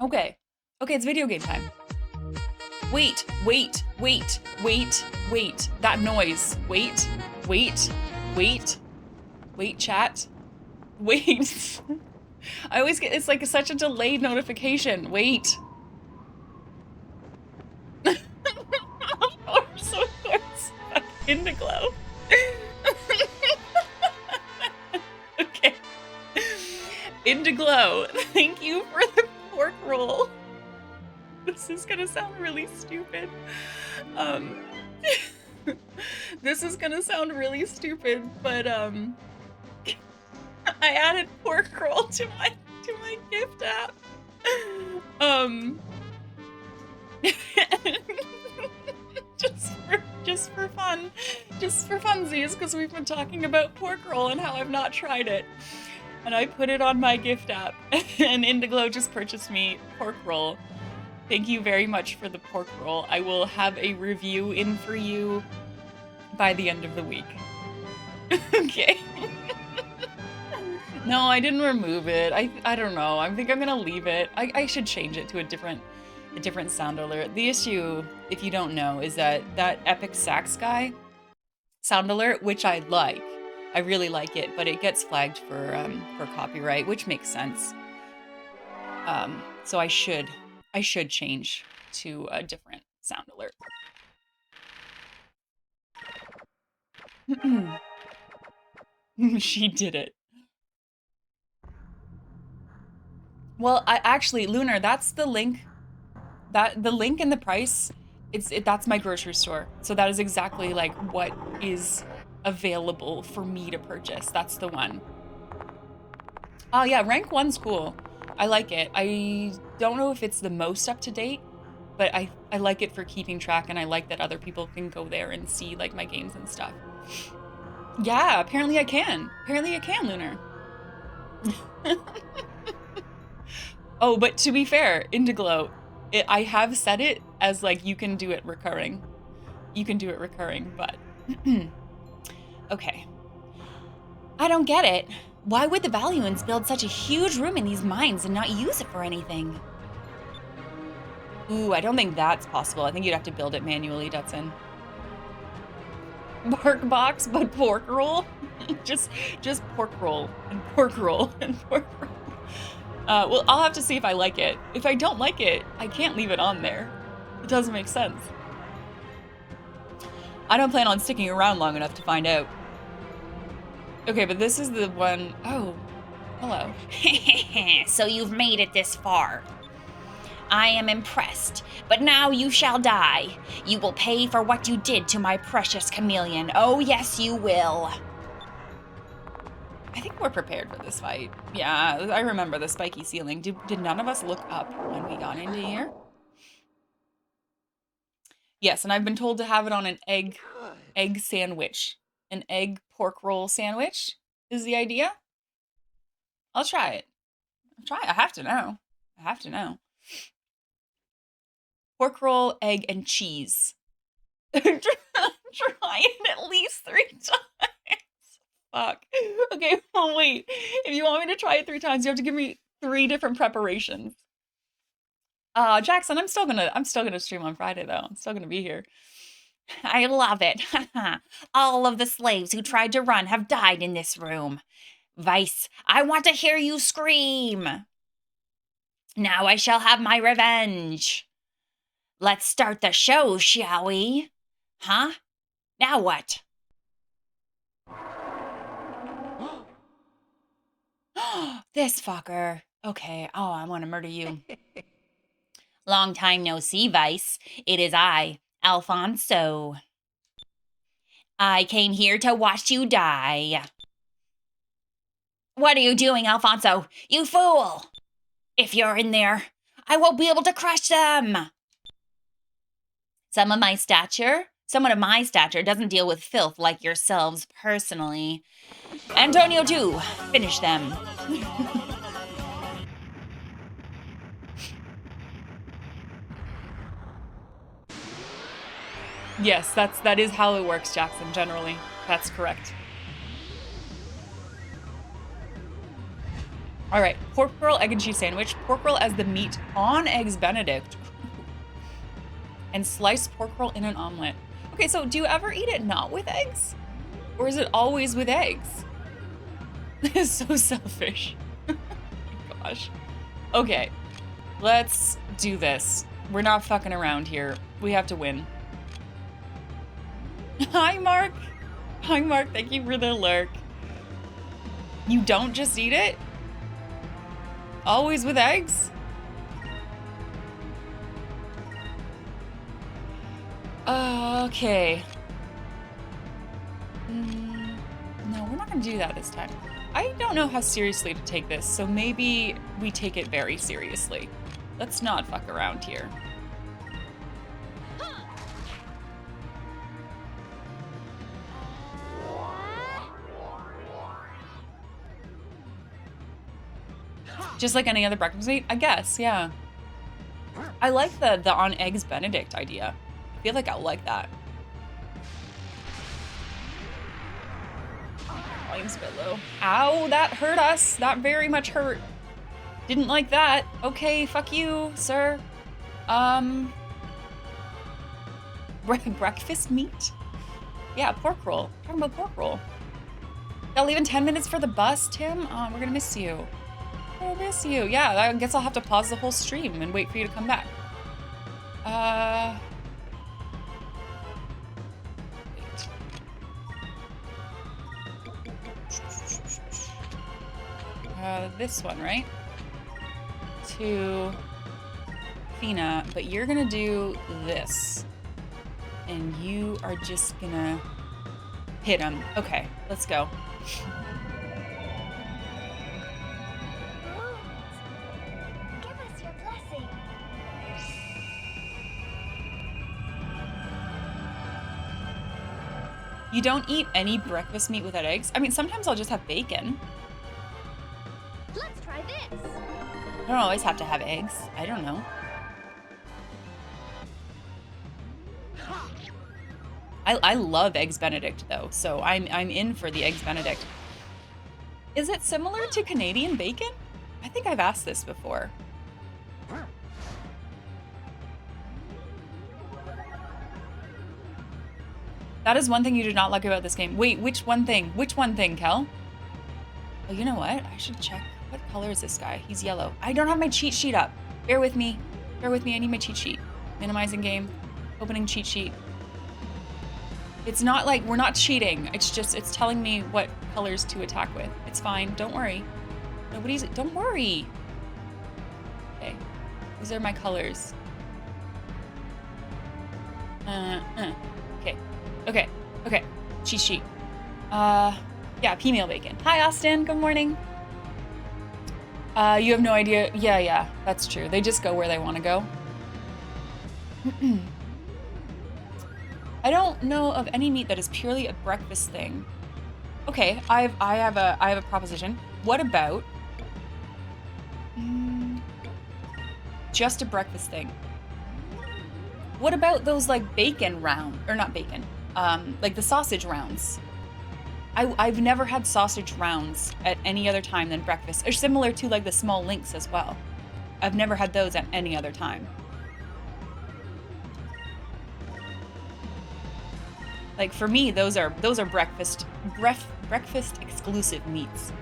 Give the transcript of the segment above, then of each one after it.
Okay. Okay, it's video game time. Wait, wait, wait, wait, wait. That noise. Wait, wait, wait, wait, chat. Wait. I always get, it's like such a delayed notification. Wait. Of course. Fuck Indiglo. Okay. Indiglo, thank you for the pork roll. This is gonna sound really stupid. This is gonna sound really stupid, but I added pork roll to my gift app. Just for fun, just for funsies, because we've been talking about pork roll and how I've not tried it. And I put it on my gift app, and Indiglo just purchased me pork roll. Thank you very much for the pork roll. I will have a review in for you by the end of the week. Okay. No, I didn't remove it. I don't know. I think I'm gonna leave it. I should change it to a different sound alert. The issue, if you don't know, is that epic sax guy sound alert, which I like. I really like it, but it gets flagged for copyright, which makes sense. So I should change to a different sound alert. She did it. Well, actually, Lunar, that's the link. The link and the price, that's my grocery store. So that is exactly like what is available for me to purchase. That's the one. Oh yeah, rank 1's cool. I like it. I don't know if it's the most up to date, but I like it for keeping track, and I like that other people can go there and see like my games and stuff. Yeah, apparently I can. Apparently I can, Lunar. Oh, but to be fair, Indiglo, I have set it as like you can do it recurring. You can do it recurring, but okay. I don't get it. Why would the Valuans build such a huge room in these mines and not use it for anything? Ooh, I don't think that's possible. I think you'd have to build it manually, Dutson. Pork box, but pork roll? just pork roll and pork roll and pork roll. Well, I'll have to see if I like it. If I don't like it, I can't leave it on there. It doesn't make sense. I don't plan on sticking around long enough to find out. Okay, but this is the one. Oh, hello. So you've made it this far. I am impressed, but now you shall die. You will pay for what you did to my precious chameleon. Oh, yes, you will. I think we're prepared for this fight. Yeah, I remember the spiky ceiling. Did none of us look up when we got into here? Yes, and I've been told to have it on an egg sandwich. An egg pork roll sandwich is the idea. I'll try it. I have to know. I have to know. Pork roll, egg, and cheese. Try it at least 3 times. Fuck. Okay, well, wait. If you want me to try it 3 times, you have to give me 3 different preparations. Jackson, I'm still gonna stream on Friday though. I'm still gonna be here. I love it. All of the slaves who tried to run have died in this room. Vice, I want to hear you scream. Now I shall have my revenge. Let's start the show, shall we? Huh? Now what? This fucker. Okay. Oh, I want to murder you. Long time no see, Vice. It is I, Alfonso. I came here to watch you die. What are you doing, Alfonso? You fool! If you're in there, I won't be able to crush them. Someone of my stature doesn't deal with filth like yourselves personally. Antonio, too. Finish them. Yes, that is how it works, Jackson, generally. That's correct. All right, pork roll, egg and cheese sandwich. Pork roll as the meat on eggs Benedict. And sliced pork roll in an omelet. Okay, so do you ever eat it not with eggs? Or is it always with eggs? This is so selfish. Oh my gosh. Okay, let's do this. We're not fucking around here. We have to win. Hi, Mark. Hi, Mark. Thank you for the lurk. You don't just eat it? Always with eggs? Okay. No, we're not gonna do that this time. I don't know how seriously to take this, so maybe we take it very seriously. Let's not fuck around here. Just like any other breakfast meat? I guess, yeah. I like the on eggs Benedict idea. I feel like I'll like that. Volume's a bit low. Ow, that hurt us. That very much hurt. Didn't like that. Okay, fuck you, sir. Breakfast meat? Yeah, pork roll. Talking about pork roll. Y'all leaving 10 minutes for the bus, Tim? Oh, we're gonna miss you. I miss you. Yeah, I guess I'll have to pause the whole stream and wait for you to come back. Wait. This one, right? To Fina, but you're gonna do this. And you are just gonna hit him. Okay, let's go. You don't eat any breakfast meat without eggs? I mean, sometimes I'll just have bacon. Let's try this. I don't always have to have eggs. I don't know. I love eggs Benedict though, so I'm in for the eggs Benedict. Is it similar to Canadian bacon? I think I've asked this before. That is one thing you did not like about this game. Wait, which one thing? Which one thing, Kel? Oh, you know what? I should check. What color is this guy? He's yellow. I don't have my cheat sheet up. Bear with me. Bear with me. I need my cheat sheet. Minimizing game. Opening cheat sheet. It's not like we're not cheating. It's just, it's telling me what colors to attack with. It's fine. Don't worry. Don't worry. Okay. These are my colors. Okay. Okay. Okay. Cheat sheet. Yeah, female bacon. Hi, Austin. Good morning. You have no idea. Yeah, that's true. They just go where they want to go. I don't know of any meat that is purely a breakfast thing. Okay, I have a proposition. What about just a breakfast thing? What about those like bacon round, or not bacon, like the sausage rounds? I've never had sausage rounds at any other time than breakfast, or similar to like the small links as well. I've never had those at any other time. Like for me, those are breakfast exclusive meats.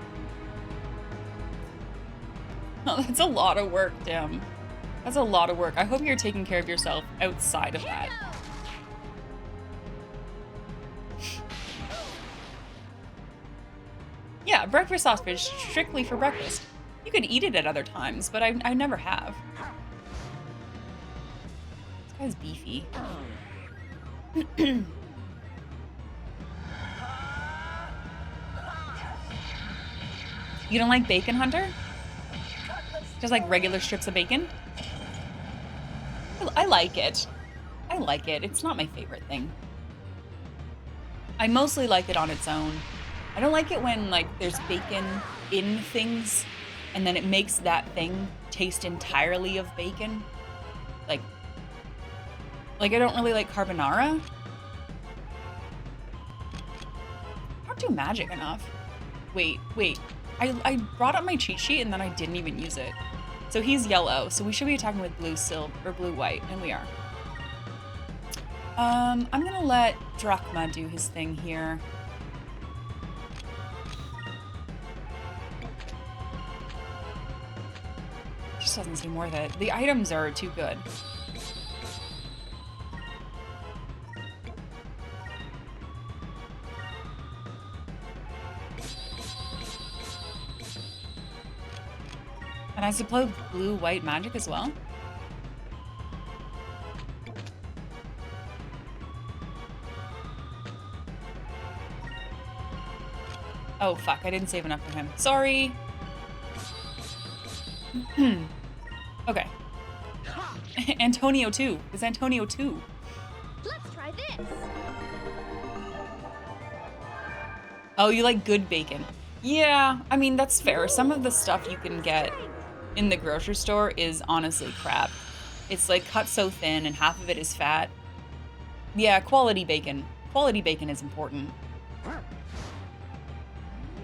Oh, that's a lot of work, Tim. That's a lot of work. I hope you're taking care of yourself outside of that. Yeah, breakfast sausage strictly for breakfast. You could eat it at other times, but I never have. This guy's beefy. You don't like bacon, Hunter? Just like regular strips of bacon? I like it. I like it. It's not my favorite thing. I mostly like it on its own. I don't like it when like there's bacon in things and then it makes that thing taste entirely of bacon. Like I don't really like carbonara. I don't do magic enough. Wait. I brought up my cheat sheet and then I didn't even use it. So he's yellow, so we should be attacking with blue silver or blue white, and we are. I'm gonna let Drachma do his thing here. Just doesn't seem worth it. The items are too good. And I suppose blue-white magic as well. Oh, fuck. I didn't save enough for him. Sorry. Okay. Antonio 2. It's Antonio 2. Let's try this. Oh, you like good bacon. Yeah, I mean, that's fair. Some of the stuff you can get in the grocery store is honestly crap. It's like cut so thin and half of it is fat. Yeah, quality bacon. Quality bacon is important. You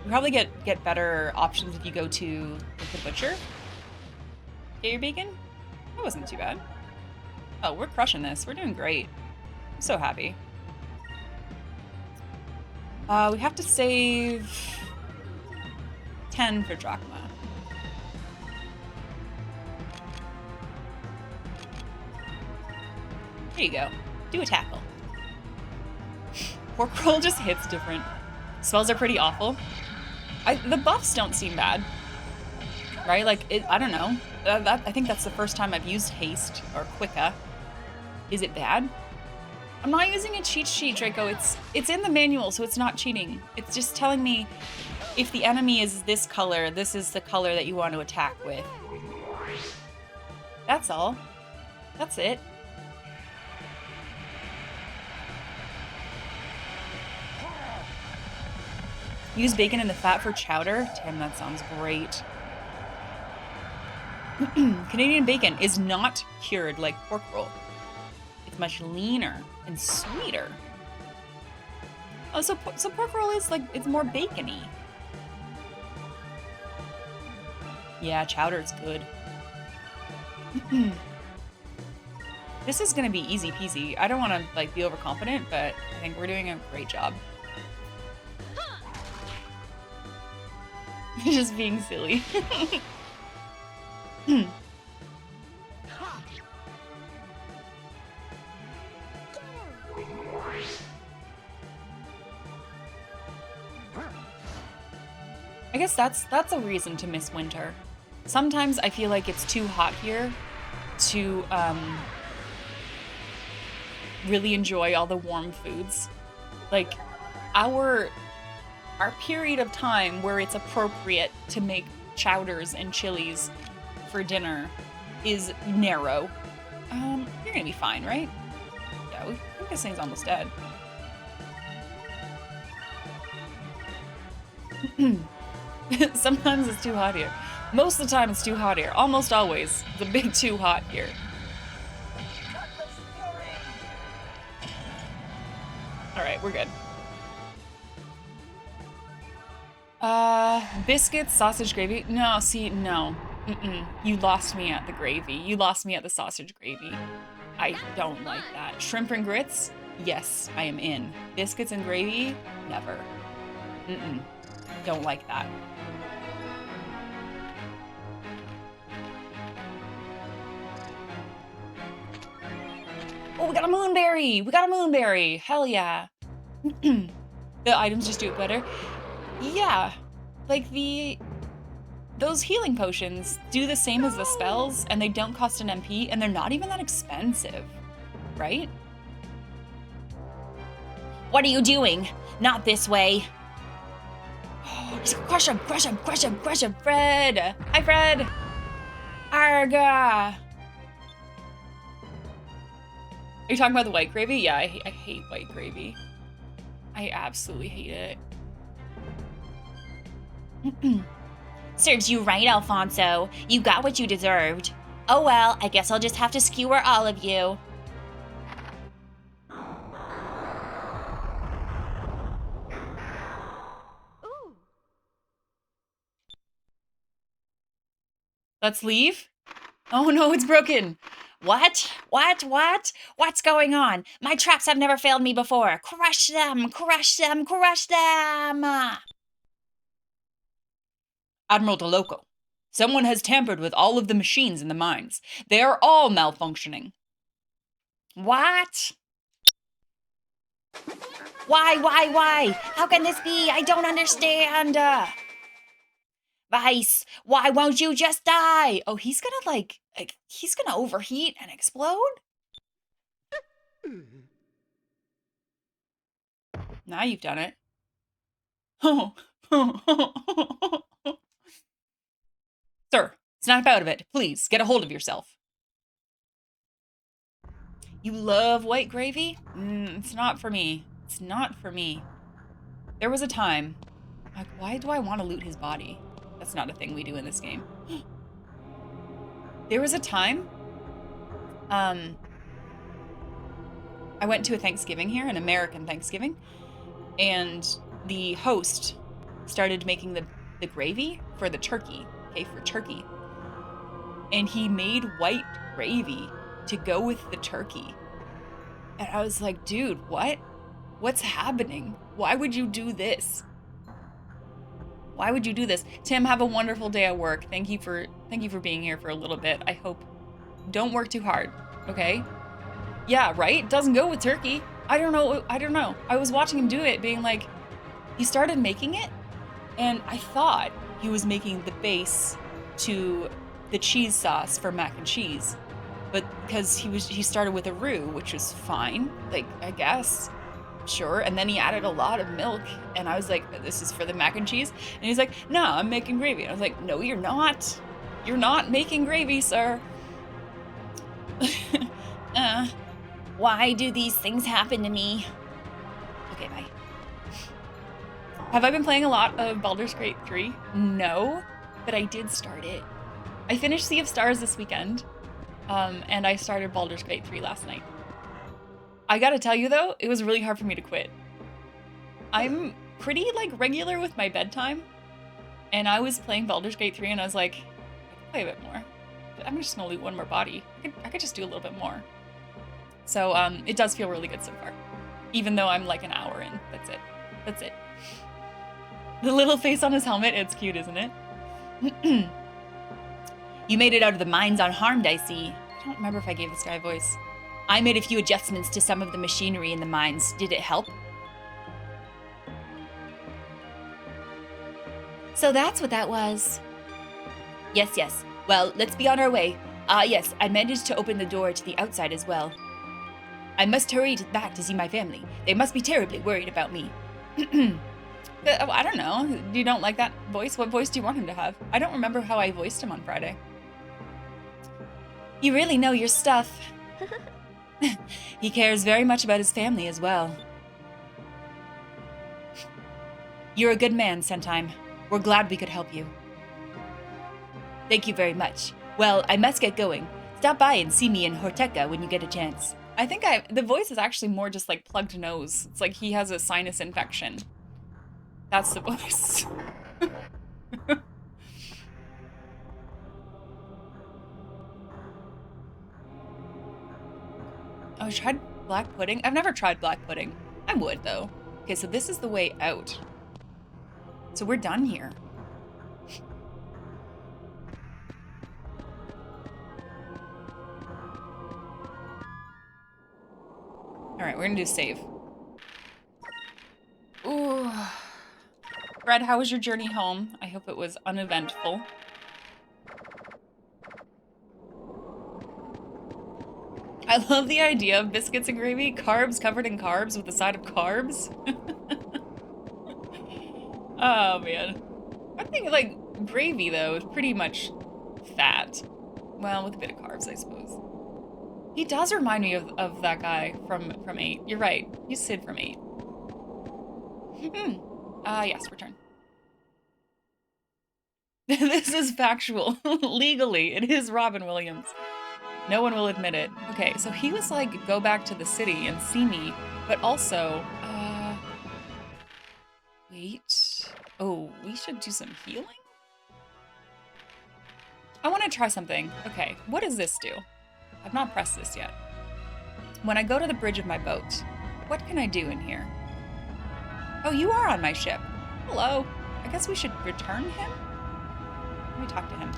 probably get better options if you go to like, the butcher. Get your bacon? That wasn't too bad. Oh, we're crushing this. We're doing great. I'm so happy. We have to save 10 for Drachma. There you go. Do a tackle. Pork roll just hits different. Smells are pretty awful. The buffs don't seem bad. Right? Like, I don't know. I think that's the first time I've used haste or quicka. Is it bad? I'm not using a cheat sheet, Draco. It's in the manual, so it's not cheating. It's just telling me if the enemy is this color, this is the color that you want to attack with. That's all. That's it. Use bacon in the fat for chowder? Damn, that sounds great. Canadian bacon is not cured like pork roll. It's much leaner and sweeter. Oh, so pork roll is like, it's more bacony. Yeah, chowder's good. This is gonna be easy peasy. I don't want to like be overconfident, but I think we're doing a great job. Just being silly. I guess that's a reason to miss winter. Sometimes I feel like it's too hot here to really enjoy all the warm foods. Like our period of time where it's appropriate to make chowders and chilies for dinner is narrow. You're gonna be fine, right? Yeah, I think this thing's almost dead. Sometimes it's too hot here. Most of the time it's too hot here. Almost always. It's a bit too hot here. Alright, we're good. Biscuits, sausage gravy. No, see, no. You lost me at the gravy. You lost me at the sausage gravy. I don't like that. Shrimp and grits? Yes, I am in. Biscuits and gravy? Never. Don't like that. Oh, we got a moonberry! We got a moonberry! Hell yeah. The items just do it better. Yeah. Like those healing potions do the same as the spells, and they don't cost an MP, and they're not even that expensive. Right? What are you doing? Not this way. Crush him! Crush him! Crush him! Crush him! Fred! Hi, Fred! Arga! Are you talking about the white gravy? Yeah, I hate white gravy. I absolutely hate it. Serves you right, Alfonso. You got what you deserved. Oh well, I guess I'll just have to skewer all of you. Ooh. Let's leave. Oh no, it's broken. What? What? What's going on? My traps have never failed me before. Crush them! Crush them! Crush them! Admiral DeLoco, someone has tampered with all of the machines in the mines. They are all malfunctioning. What? Why? How can this be? I don't understand. Vice, why won't you just die? Oh, he's gonna he's gonna overheat and explode? Now you've done it. Sir, snap out of it. Please, get a hold of yourself. You love white gravy? It's not for me. It's not for me. There was a time. Like, why do I want to loot his body? That's not a thing we do in this game. There was a time, I went to a Thanksgiving here, an American Thanksgiving, and the host started making the gravy for the turkey, okay, for turkey. And he made white gravy to go with the turkey. And I was like, dude, what? What's happening? Why would you do this? Why would you do this? Tim, have a wonderful day at work. Thank you for being here for a little bit. I hope. Don't work too hard, okay? Yeah, right? Doesn't go with turkey. I don't know. I was watching him do it, being like, he started making it, and I thought he was making the base to the cheese sauce for mac and cheese. But because he started with a roux, which was fine, like, I guess. Sure. And then he added a lot of milk, and I was like, this is for the mac and cheese? And he's like, no, I'm making gravy. And I was like, no, you're not. You're not making gravy, sir. Why do these things happen to me? Okay, bye. Have I been playing a lot of Baldur's Gate 3? No, but I did start it. I finished Sea of Stars this weekend, and I started Baldur's Gate 3 last night. I gotta tell you though, it was really hard for me to quit. I'm pretty regular with my bedtime, and I was playing Baldur's Gate 3 and I was like, I could play a bit more. I'm just gonna loot one more body. I could just do a little bit more. So it does feel really good so far. Even though I'm like an hour in. That's it. That's it. The little face on his helmet, it's cute, isn't it? You made it out of the mines unharmed, I see. I don't remember if I gave this guy a voice. I made a few adjustments to some of the machinery in the mines. Did it help? So that's what that was. Yes. Well, let's be on our way. Yes, I managed to open the door to the outside as well. I must hurry back to see my family. They must be terribly worried about me. I don't know. You don't like that voice? What voice do you want him to have? I don't remember how I voiced him on Friday. You really know your stuff. He cares very much about his family as well. You're a good man, Sentime. We're glad we could help you. Thank you very much. Well, I must get going. Stop by and see me in Horteca when you get a chance. I think the voice is actually more just like plugged nose. It's like he has a sinus infection. That's the voice. Oh, I tried black pudding? I've never tried black pudding. I would, though. Okay, so this is the way out. So we're done here. Alright, we're gonna do save. Ooh. Fred, how was your journey home? I hope it was uneventful. I love the idea of biscuits and gravy, carbs covered in carbs with a side of carbs. Oh man. I think gravy though is pretty much fat. Well, with a bit of carbs, I suppose. He does remind me of that guy from 8. You're right. He's Sid from 8. Yes, return. This is factual. Legally, it is Robin Williams. No one will admit it. Okay, so he was like, go back to the city and see me, but also, wait. Oh, we should do some healing? I want to try something. Okay, what does this do? I've not pressed this yet. When I go to the bridge of my boat, what can I do in here? Oh, you are on my ship. Hello. I guess we should return him? Let me talk to him.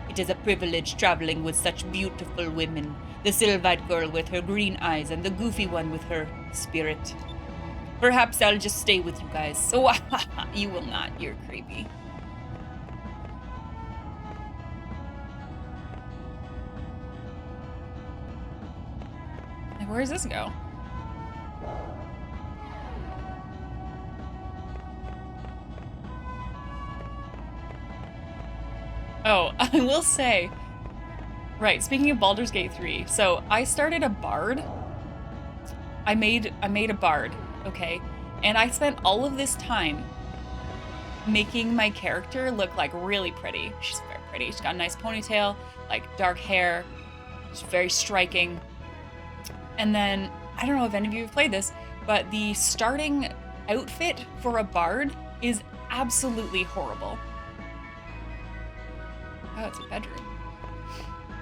It is a privilege traveling with such beautiful women. The silver-eyed girl with her green eyes and the goofy one with her spirit. Perhaps I'll just stay with you guys. So you will not. You're creepy. Where does this go? Oh, I will say, right, speaking of Baldur's Gate 3, so I started a bard. I made a bard, okay? And I spent all of this time making my character look like really pretty. She's very pretty. She's got a nice ponytail, like dark hair. She's very striking. And then, I don't know if any of you have played this, but the starting outfit for a bard is absolutely horrible. Oh, it's a bedroom.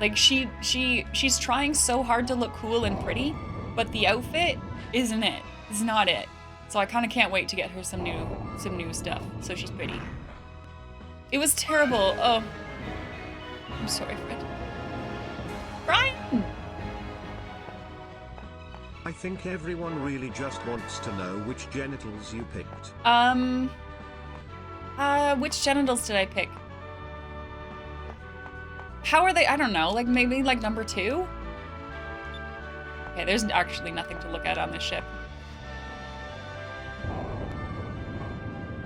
Like she's trying so hard to look cool and pretty, but the outfit isn't it. It's not it. So I kind of can't wait to get her some new stuff. So she's pretty. It was terrible. Oh, I'm sorry, Fred. Brian. I think everyone really just wants to know which genitals you picked. Which genitals did I pick? How are they? I don't know. Like maybe like number 2? Okay, there's actually nothing to look at on this ship.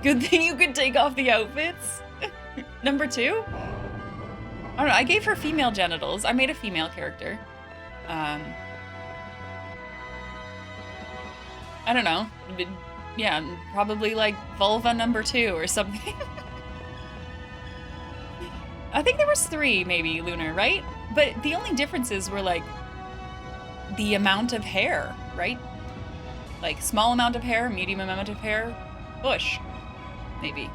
Good thing you could take off the outfits. Number 2? I don't know. I gave her female genitals. I made a female character. I don't know. Yeah, probably like vulva number 2 or something. I think there was 3 maybe, Lunar, right? But the only differences were like the amount of hair, right? Like small amount of hair, medium amount of hair, bush, maybe.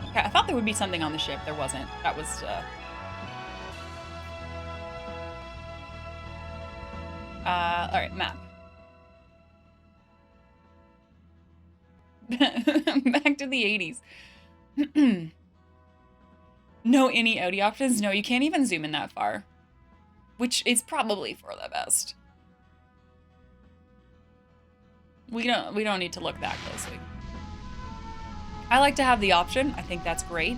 Okay, I thought there would be something on the ship. There wasn't. That was, all right, map. Back to the 80s. No innie outie options? No, you can't even zoom in that far. Which is probably for the best. We don't need to look that closely. I like to have the option. I think that's great.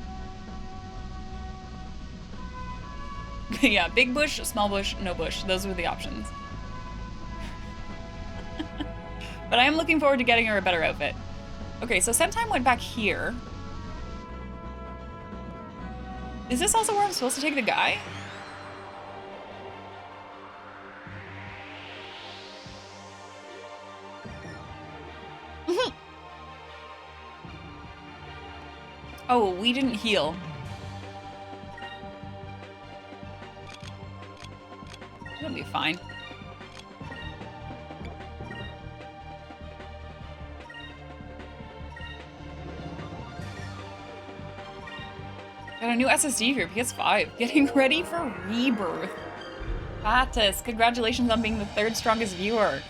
Yeah, big bush, small bush, no bush. Those were the options. But I am looking forward to getting her a better outfit. Okay, so Sentime went back here. Is this also where I'm supposed to take the guy? Oh, we didn't heal. It'll be fine. Got a new SSD for your PS5. Getting ready for Rebirth. Batis, congratulations on being the 3rd strongest viewer.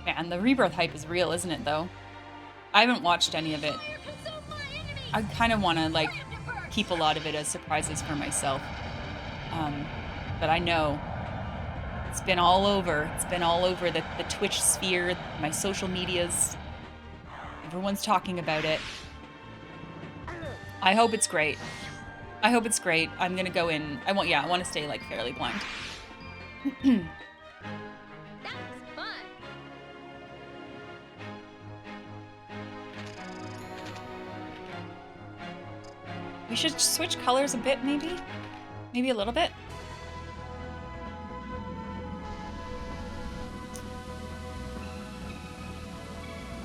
Man, the Rebirth hype is real, isn't it, though? I haven't watched any of it. I kind of want to, like, keep a lot of it as surprises for myself. But I know it's been all over. It's been all over the Twitch sphere, my social medias. Everyone's talking about it. I hope it's great. I hope it's great. I'm gonna go in. I want to stay like fairly blind. That was fun. We should switch colors a bit, maybe? Maybe a little bit?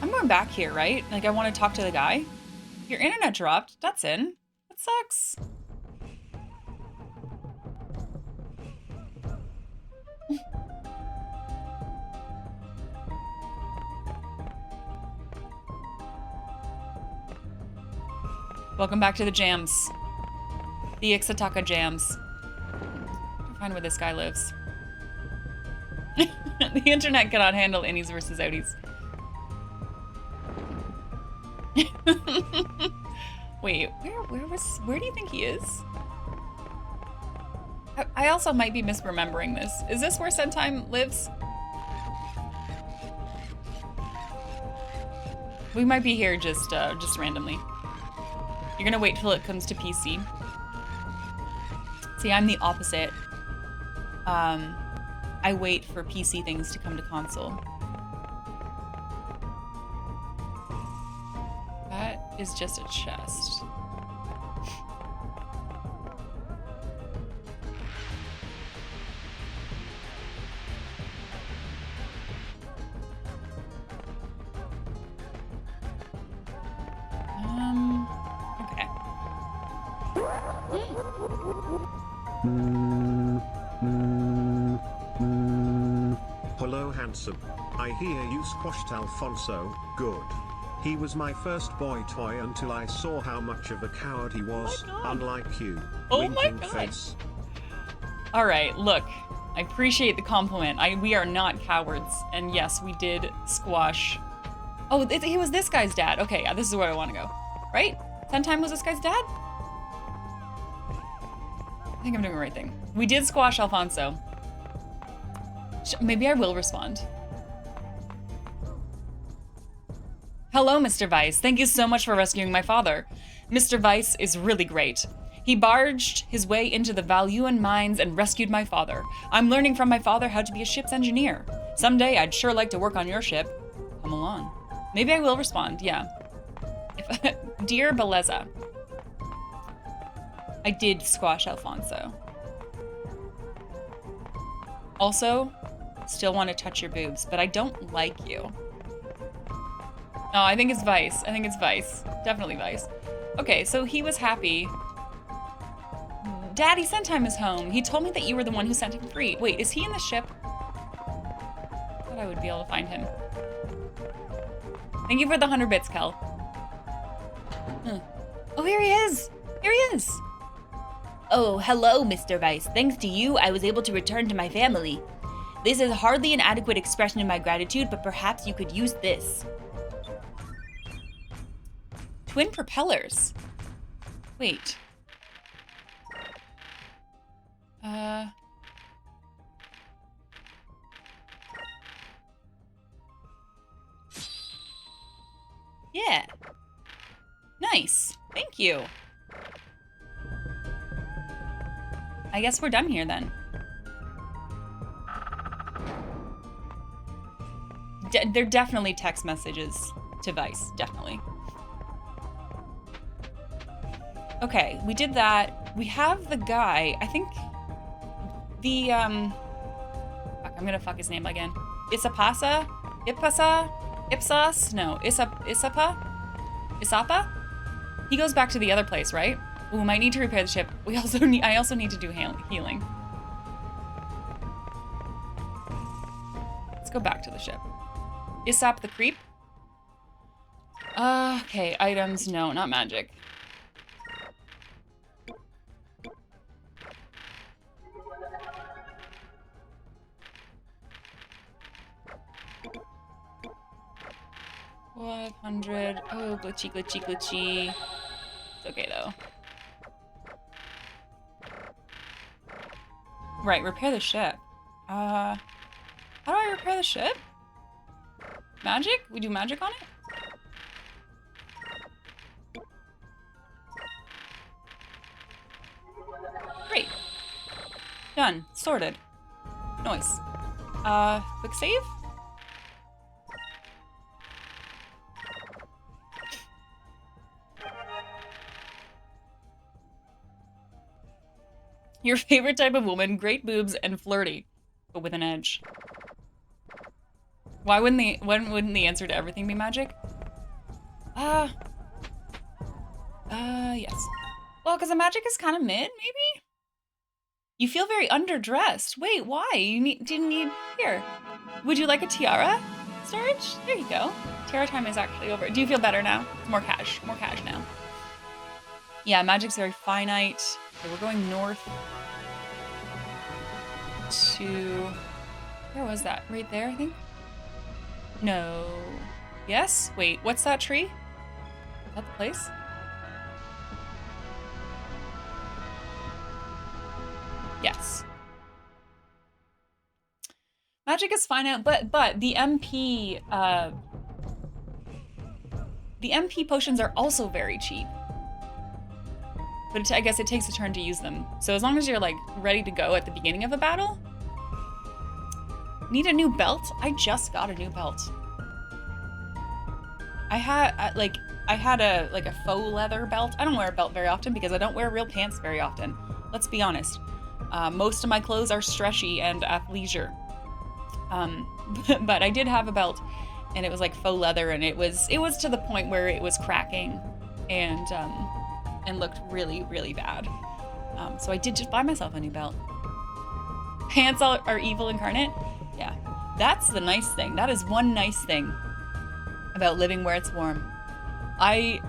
I'm going back here, right? Like, I want to talk to the guy. Your internet dropped. That's in. That sucks. Welcome back to the jams. The Ixataka jams. I'll find where this guy lives. The internet cannot handle innies versus outies. Wait, where do you think he is? I also might be misremembering this. Is this where Sentime lives? We might be here just randomly. You're gonna wait till it comes to PC. See, I'm the opposite. I wait for PC things to come to console. That is just a chest. Okay. Hello, handsome. I hear you squashed Alfonso. Good. He was my first boy toy until I saw how much of a coward he was, unlike you. Oh my Winking God. face. All right, look. I appreciate the compliment. We are not cowards. And yes, we did squash. Oh, he was this guy's dad. Okay, yeah, this is where I want to go. Right? Sentime was this guy's dad? I think I'm doing the right thing. We did squash Alfonso. Maybe I will respond. Hello, Mr. Weiss. Thank you so much for rescuing my father. Mr. Weiss is really great. He barged his way into the Valuan mines and rescued my father. I'm learning from my father how to be a ship's engineer. Someday I'd sure like to work on your ship. Come along. Maybe I will respond, yeah. Dear Beleza, I did squash Alfonso. Also, still want to touch your boobs, but I don't like you. No, I think it's Vice. I think it's Vice. Definitely Vice. Okay, so he was happy. Daddy, Sentime is home. He told me that you were the one who set him free. Wait, is he in the ship? I thought I would be able to find him. Thank you for the 100 bits, Kel. Oh, here he is. Here he is. Oh, hello, Mr. Weiss. Thanks to you, I was able to return to my family. This is hardly an adequate expression of my gratitude, but perhaps you could use this. Twin propellers. Wait. Yeah. Nice. Thank you. I guess we're done here then. They're definitely text messages to Vice. Definitely. Okay, we did that. We have the guy. I think the fuck, I'm gonna fuck his name again. Isapasa? Ipasa? Ipsos? No, Isapa? Isapa? He goes back to the other place, right? Ooh, might need to repair the ship. I also need to do healing. Let's go back to the ship. Isap the creep? Okay, items, no, not magic. $500. Oh, glitchy, glitchy, glitchy. It's okay though. Right, repair the ship. How do I repair the ship? Magic? We do magic on it? Great. Done. Sorted. Nice. Quick save? Your favorite type of woman, great boobs and flirty, but with an edge. When wouldn't the answer to everything be magic? Yes. Well, because the magic is kind of mid, maybe? You feel very underdressed. Wait, why? Didn't need, here. Would you like a tiara? Storage? There you go. Tiara time is actually over. Do you feel better now? It's more cash now. Yeah, magic's very finite. Okay, we're going north to... Where was that? Right there, I think? No. Yes? Wait, what's that tree? Is that the place? Yes. Magic is finite, but the MP potions are also very cheap. But I guess it takes a turn to use them. So as long as you're like ready to go at the beginning of a battle. Need a new belt? I just got a new belt. I had a faux leather belt. I don't wear a belt very often because I don't wear real pants very often. Let's be honest. Most of my clothes are stretchy and athleisure. But I did have a belt, and it was like faux leather, and it was to the point where it was cracking, and looked really, really bad. So I did just buy myself a new belt. Pants are evil incarnate. Yeah, that's the nice thing. That is one nice thing about living where it's warm. I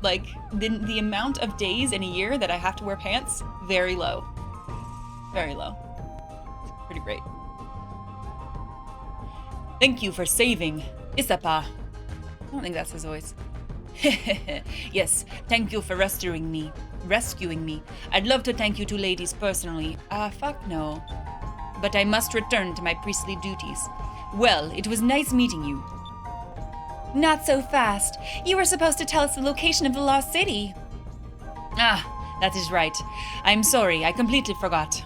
like the amount of days in a year that I have to wear pants, very low. Very low. Pretty great. Thank you for saving Isapa. I don't think that's his voice. Yes, thank you for rescuing me. I'd love to thank you two ladies personally. Fuck no. But I must return to my priestly duties. Well, it was nice meeting you. Not so fast. You were supposed to tell us the location of the lost city. Ah, that is right. I'm sorry, I completely forgot.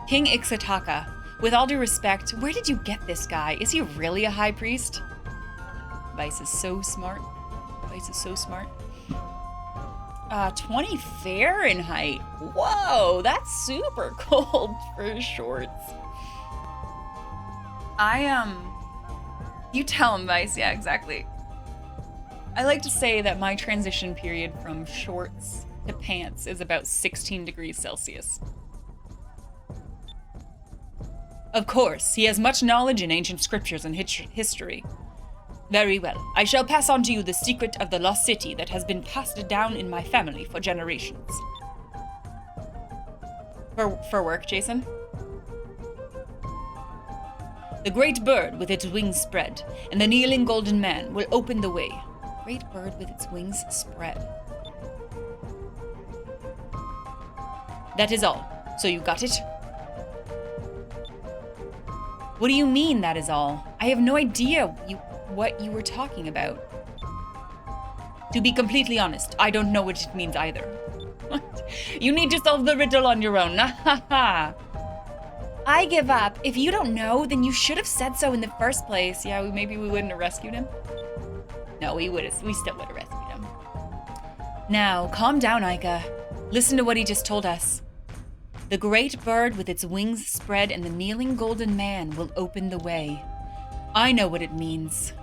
King Ixataka, with all due respect, where did you get this guy? Is he really a high priest? Vice is so smart. 20 Fahrenheit. Whoa, that's super cold for shorts. You tell him, Vice. Yeah, exactly. I like to say that my transition period from shorts to pants is about 16 degrees Celsius. Of course, he has much knowledge in ancient scriptures and history. Very well. I shall pass on to you the secret of the lost city that has been passed down in my family for generations. For work, Jason? The great bird with its wings spread, and the kneeling golden man will open the way. Great bird with its wings spread. That is all. So you got it? What do you mean, that is all? I have no idea what you were talking about. To be completely honest, I don't know what it means either. You need to solve the riddle on your own. I give up. If you don't know, then you should have said so in the first place. Yeah, maybe we wouldn't have rescued him. No, we still would have rescued him. Now, calm down, Aika. Listen to what he just told us. The great bird with its wings spread and the kneeling golden man will open the way. I know what it means.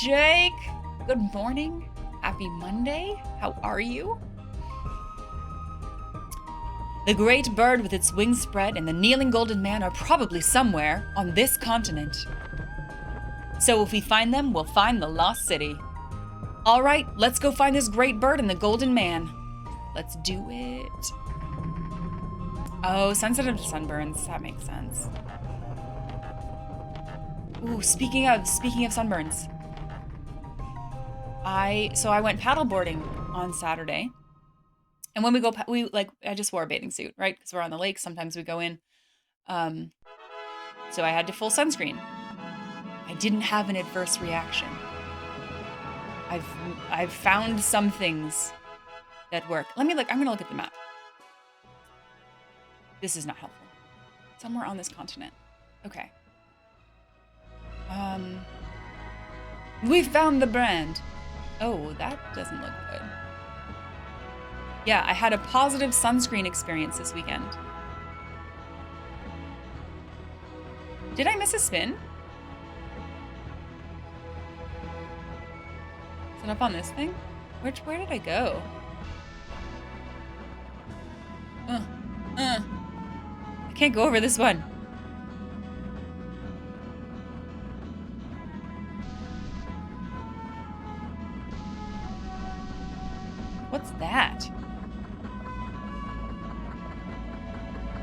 Jake, good morning. Happy Monday. How are you? The great bird with its wings spread and the kneeling golden man are probably somewhere on this continent. So if we find them, we'll find the lost city. All right, let's go find this great bird and the golden man. Let's do it. Oh, sensitive to sunburns. That makes sense. Ooh, speaking of sunburns. I went paddleboarding on Saturday. And when we go, I just wore a bathing suit, right? Because we're on the lake. Sometimes we go in. So I had to full sunscreen. I didn't have an adverse reaction. I've found some things that work. I'm gonna look at the map. This is not helpful. Somewhere on this continent. Okay. We found the brand. Oh, that doesn't look good. Yeah, I had a positive sunscreen experience this weekend. Did I miss a spin? Is it up on this thing? Where did I go? I can't go over this one. that?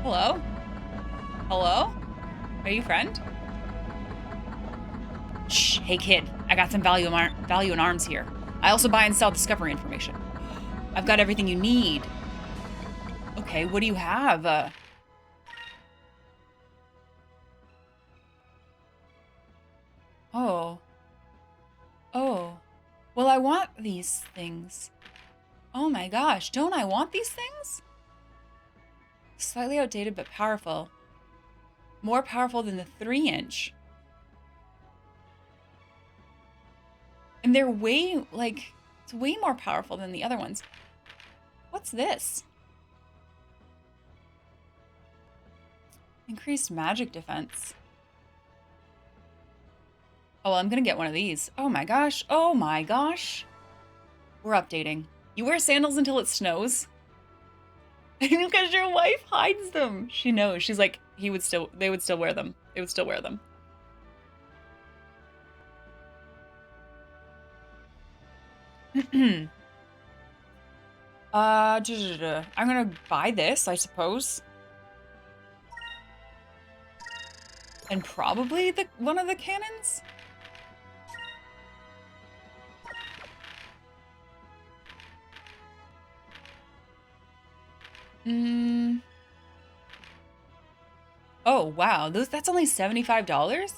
Hello? Hello? Are you friend? Shh, hey kid, I got some value in arms here. I also buy and sell discovery information. I've got everything you need. Okay, what do you have? Oh. Oh. Well, I want these things. Oh my gosh, don't I want these things? Slightly outdated but powerful. More powerful than the 3-inch. And they're way, like, it's way more powerful than the other ones. What's this? Increased magic defense. Oh, well, I'm gonna get one of these. Oh my gosh. Oh my gosh. We're updating. You wear sandals until it snows? Because your wife hides them. She knows. She's like, they would still wear them. They would still wear them. I'm gonna buy this, I suppose. And probably one of the cannons? Oh, wow. That's only $75?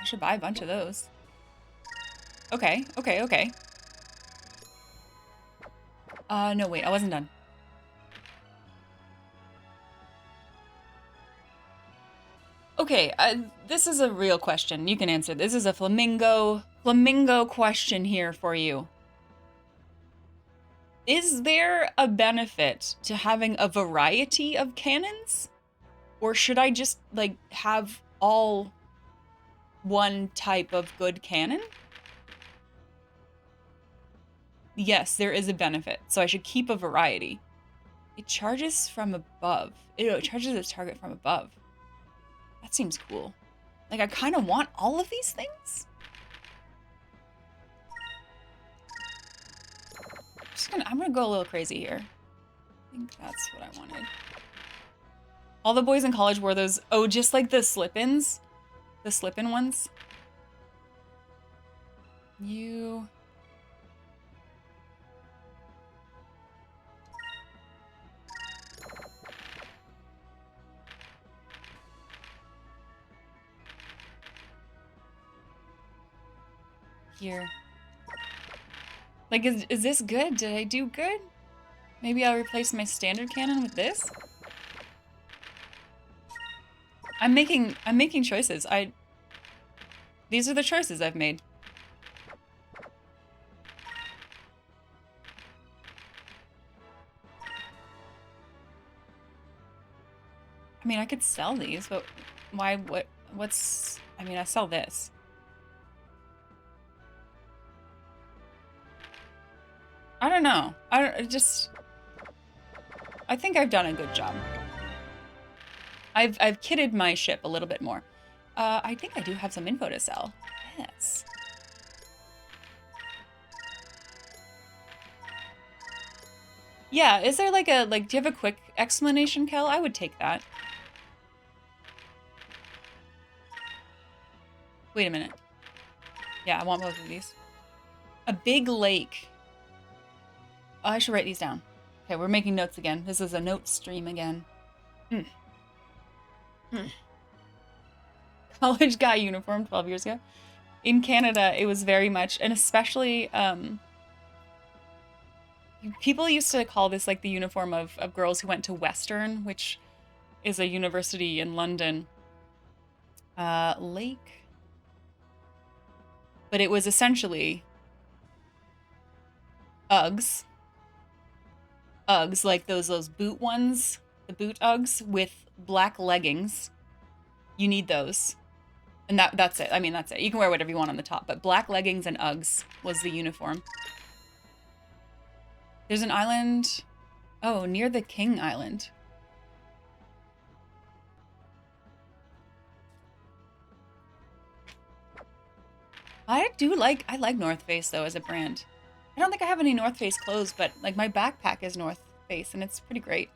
I should buy a bunch of those. Okay, okay, okay. No, wait, I wasn't done. Okay, this is a real question. You can answer. This is a flamingo question here for you. Is there a benefit to having a variety of cannons? Or should I just, like, have all one type of good cannon? Yes, there is a benefit, so I should keep a variety. It charges from above. It charges its target from above. That seems cool. Like, I kind of want all of these things. I'm gonna go a little crazy here. I think that's what I wanted. All the boys in college wore those. Oh, just like the slip-ins? The slip-in ones? You... Here. Like, is this good? Did I do good? Maybe I'll replace my standard cannon with this? I'm making choices. These are the choices I've made. I mean, I could sell these, but why, I mean, I sell this. I don't know. I think I've done a good job. I've kitted my ship a little bit more. I think I do have some info to sell. Yes. Yeah, is there like do you have a quick explanation, Kel? I would take that. Wait a minute. Yeah, I want both of these. A big lake. Oh, I should write these down. Okay, we're making notes again. This is a note stream again. College guy uniform 12 years ago. In Canada, it was very much, and especially, people used to call this like the uniform of girls who went to Western, which is a university in London. Lake. But it was essentially Uggs. Uggs, like those boot ones, the boot Uggs with black leggings. You need those. And that's it. I mean, that's it. You can wear whatever you want on the top, but black leggings and Uggs was the uniform. There's an island, oh, near the King Island. I like North Face though as a brand. I don't think I have any North Face clothes, but like my backpack is North Face and it's pretty great.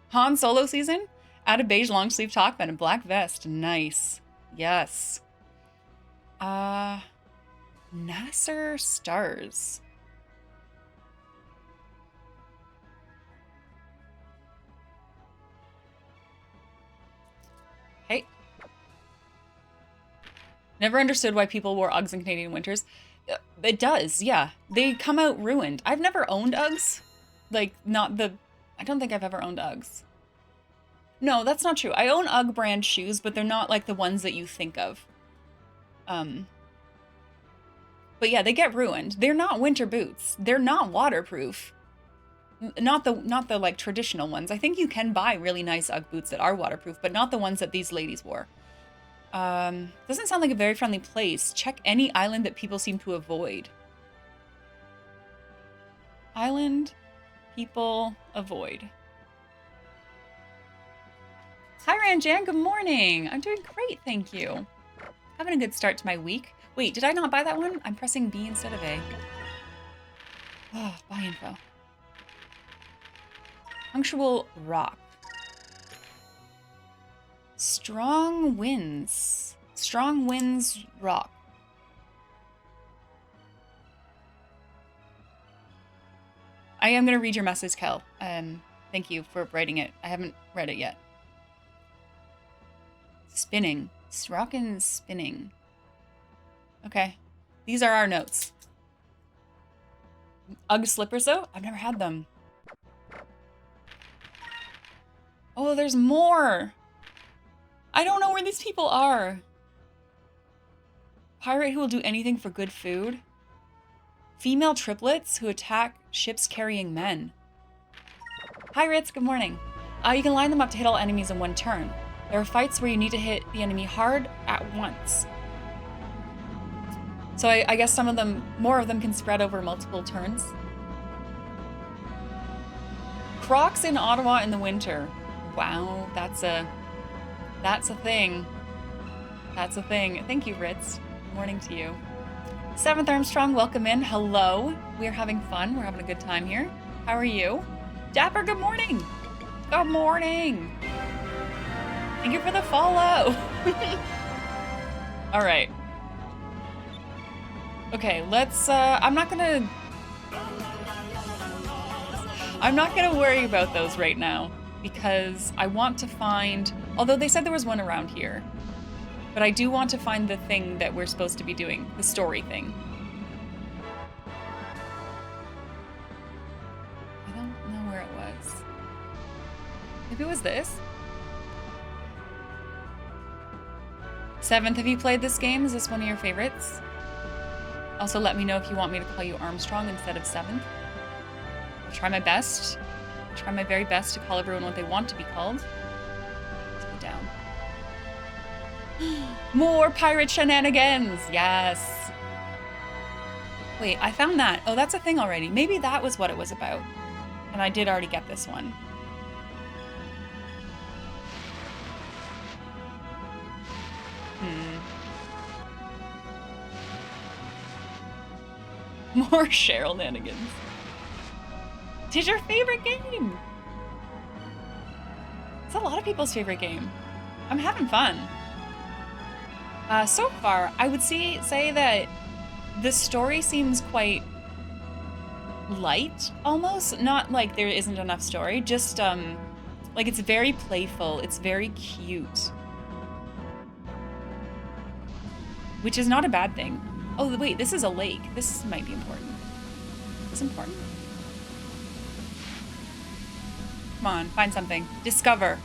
Han Solo season? Add a beige long sleeve top and a black vest. Nice. Yes. Nasser Stars. Hey. Never understood why people wore Uggs in Canadian winters. It does, yeah. They come out ruined. I've never owned Uggs. Like, not the... I don't think I've ever owned Uggs. No, that's not true. I own Ugg brand shoes, but they're not like the ones that you think of. But yeah, they get ruined. They're not winter boots. They're not waterproof. Not the like traditional ones. I think you can buy really nice Ugg boots that are waterproof, but not the ones that these ladies wore. Doesn't sound like a very friendly place. Check any island that people seem to avoid. Island people avoid. Hi, Ranjan. Good morning. I'm doing great, thank you. Having a good start to my week. Wait, did I not buy that one? I'm pressing B instead of A. Oh, buy info. Punctual rock. Strong winds. Strong winds rock. I am going to read your message, Kel. Thank you for writing it. I haven't read it yet. Spinning. Rockin' spinning. Okay. These are our notes. Ugg slippers, though? I've never had them. Oh, there's more. I don't know where these people are. Pirate who will do anything for good food. Female triplets who attack ships carrying men. Pirates, good morning. You can line them up to hit all enemies in one turn. There are fights where you need to hit the enemy hard at once. So I guess some of them, more of them can spread over multiple turns. Crocs in Ottawa in the winter. Wow, that's a thing. That's a thing. Thank you, Ritz. Good morning to you. 7th Armstrong, welcome in. Hello. We're having fun. We're having a good time here. How are you? Dapper, good morning. Good morning. Thank you for the follow. All right. Okay, let's, I'm not gonna worry about those right now because I want to find, although they said there was one around here, but I do want to find the thing that we're supposed to be doing, the story thing. I don't know where it was. Maybe it was this? 7th, have you played this game? Is this one of your favorites? Also, let me know if you want me to call you Armstrong instead of 7th. I'll try my best. I'll try my very best to call everyone what they want to be called. Let's go down. More pirate shenanigans! Yes! Wait, I found that. Oh, that's a thing already. Maybe that was what it was about. And I did already get this one. More Cheryl nanigans. Tis your favorite game. It's a lot of people's favorite game. I'm having fun. So far, I would say that the story seems quite light, almost. Not like there isn't enough story, just like it's very playful. It's very cute. Which is not a bad thing. Oh, wait, this is a lake. This might be important. Is this important? Come on, find something. Discover.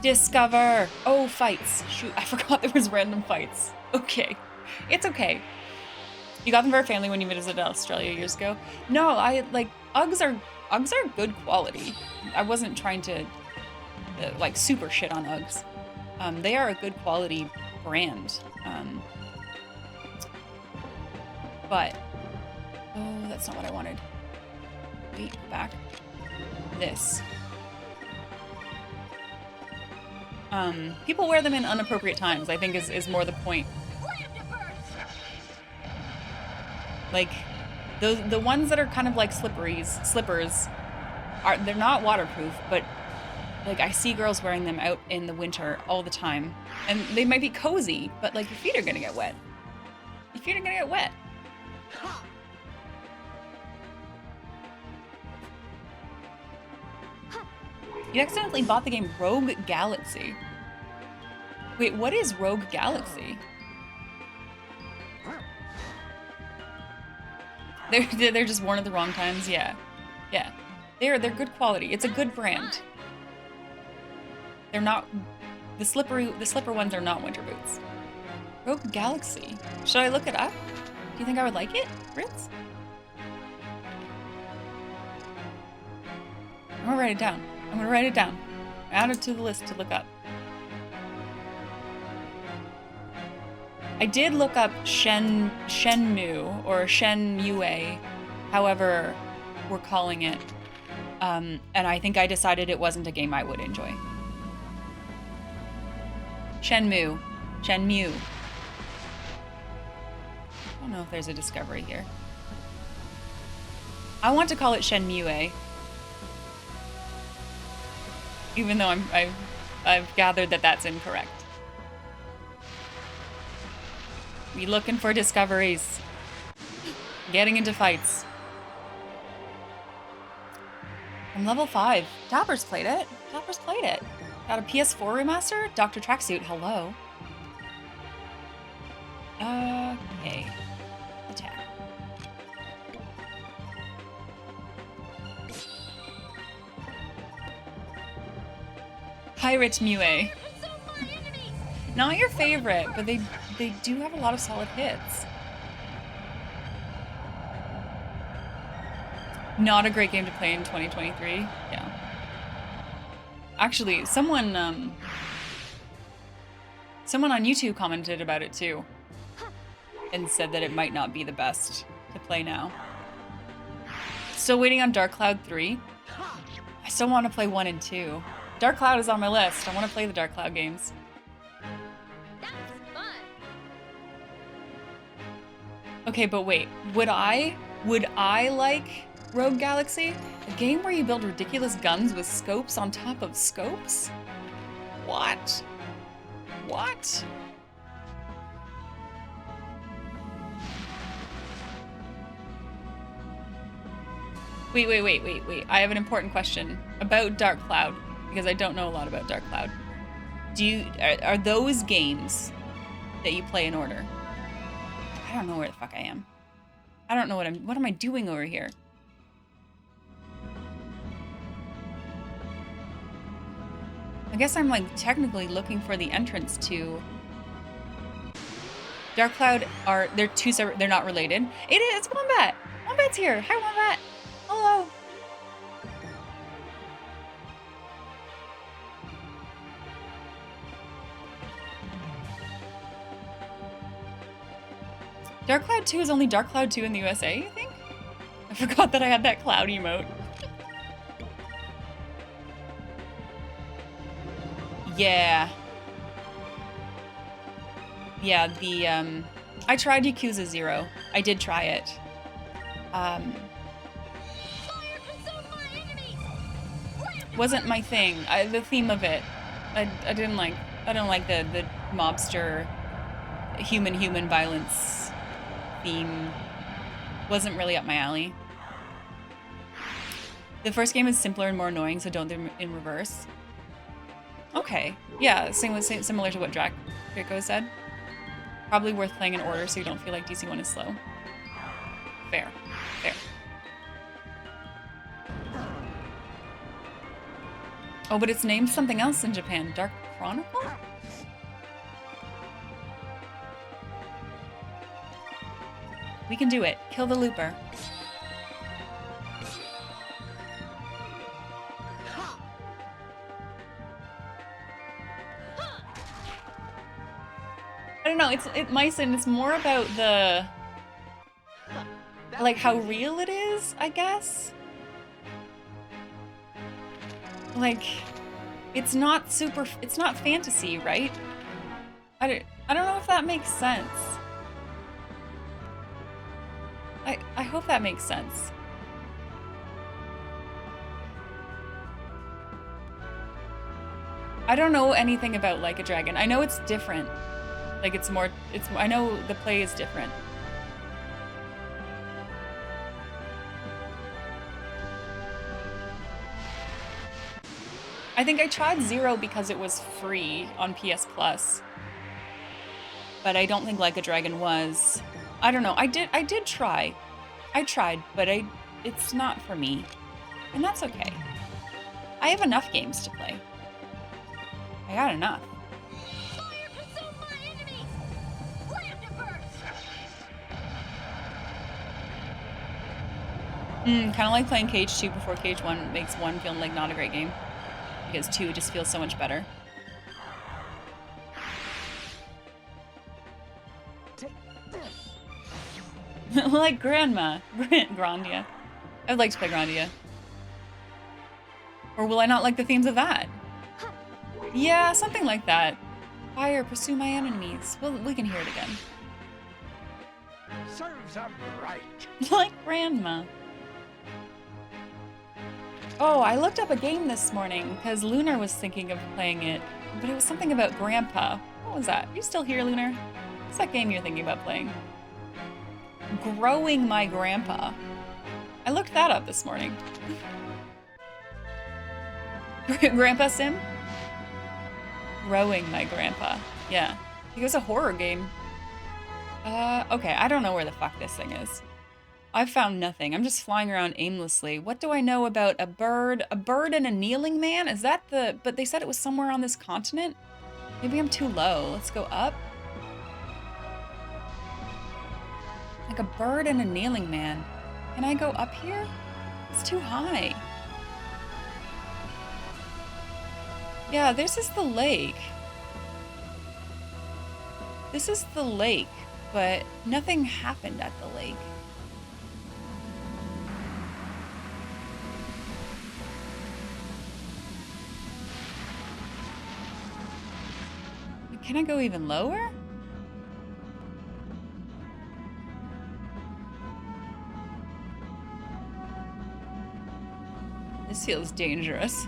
Discover. Oh, fights. Shoot, I forgot there was random fights. Okay. It's okay. You got them for a family when you visited Australia years ago? No, Uggs are good quality. I wasn't trying to, like, super shit on Uggs. They are a good quality brand. But, oh, that's not what I wanted. Wait, go back. This. People wear them in inappropriate times, I think is more the point. Like, the ones that are kind of like slippers, they're not waterproof, but like I see girls wearing them out in the winter all the time. And they might be cozy, but like your feet are gonna get wet. Your feet are gonna get wet. You accidentally bought the game Rogue Galaxy. Wait, what is Rogue Galaxy? They're just worn at the wrong times. Yeah, yeah. They're good quality. It's a good brand. They're not the slipper ones are not winter boots. Rogue Galaxy. Should I look it up? Do you think I would like it, Ritz? I'm gonna write it down. I'm gonna write it down. Add it to the list to look up. I did look up Shenmue or Shenmue, however we're calling it, and I think I decided it wasn't a game I would enjoy. Shenmue. I don't know if there's a discovery here. I want to call it Shenmue, even though I've gathered that that's incorrect. We looking for discoveries. Getting into fights. I'm level 5. Dapper's played it. Got a PS4 remaster? Dr. Tracksuit, hello. Okay. Attack. Pirate Mue. Not your favorite, but they do have a lot of solid hits. Not a great game to play in 2023. Yeah. Actually, someone on YouTube commented about it too, and said that it might not be the best to play now. Still waiting on Dark Cloud 3. I still want to play 1 and 2. Dark Cloud is on my list. I want to play the Dark Cloud games. That's fun. Okay, but wait. Would I like Rogue Galaxy? A game where you build ridiculous guns with scopes on top of scopes? What? What? Wait. I have an important question about Dark Cloud, because I don't know a lot about Dark Cloud. Are those games that you play in order? I don't know where the fuck I am. I don't know what am I doing over here? I guess I'm like technically looking for the entrance to Dark Cloud. They're two separate, they're not related. It is Wombat. Wombat's here. Hi Wombat. Hello. Dark Cloud 2 is only Dark Cloud 2 in the USA, I think? I forgot that I had that cloud emote. Yeah. Yeah, I tried Yakuza 0. I did try it. Wasn't my thing. The theme of it, I don't like the mobster human violence theme. Wasn't really up my alley. The first game is simpler and more annoying, so don't do them in reverse. Okay, yeah, similar to what Draco said. Probably worth playing in order so you don't feel like DC1 is slow. Fair. Oh, but it's named something else in Japan. Dark Chronicle? We can do it. Kill the looper. I don't know, Mycin, it's more about the, like, how real it is, I guess? Like, it's not fantasy, right? I don't know if that makes sense. I hope that makes sense. I don't know anything about Like a Dragon. I know it's different. Like I know the play is different. I think I tried 0 because it was free on PS Plus. But I don't think Like a Dragon was. I don't know. I did try. I tried, but it's not for me. And that's okay. I have enough games to play. I got enough. Fire consume my enemies! Land diverse! Kind of like playing Cage 2 before Cage 1 makes 1 feel like not a great game. Because 2 just feels so much better. Like Grandma. Grandia. I would like to play Grandia. Or will I not like the themes of that? Yeah, something like that. Fire, pursue my enemies. Well, we can hear it again. Serves them right. Like Grandma. Oh, I looked up a game this morning because Lunar was thinking of playing it, but it was something about Grandpa. What was that? Are you still here, Lunar? What's that game you're thinking about playing? Growing My Grandpa. I looked that up this morning. Grandpa Sim? Growing My Grandpa. Yeah. It was a horror game. Okay, I don't know where the fuck this thing is. I've found nothing. I'm just flying around aimlessly. What do I know about a bird? A bird and a kneeling man? Is that the... But they said it was somewhere on this continent? Maybe I'm too low. Let's go up. Like a bird and a kneeling man. Can I go up here? It's too high. Yeah, this is the lake. This is the lake, but nothing happened at the lake. Can I go even lower? This feels dangerous.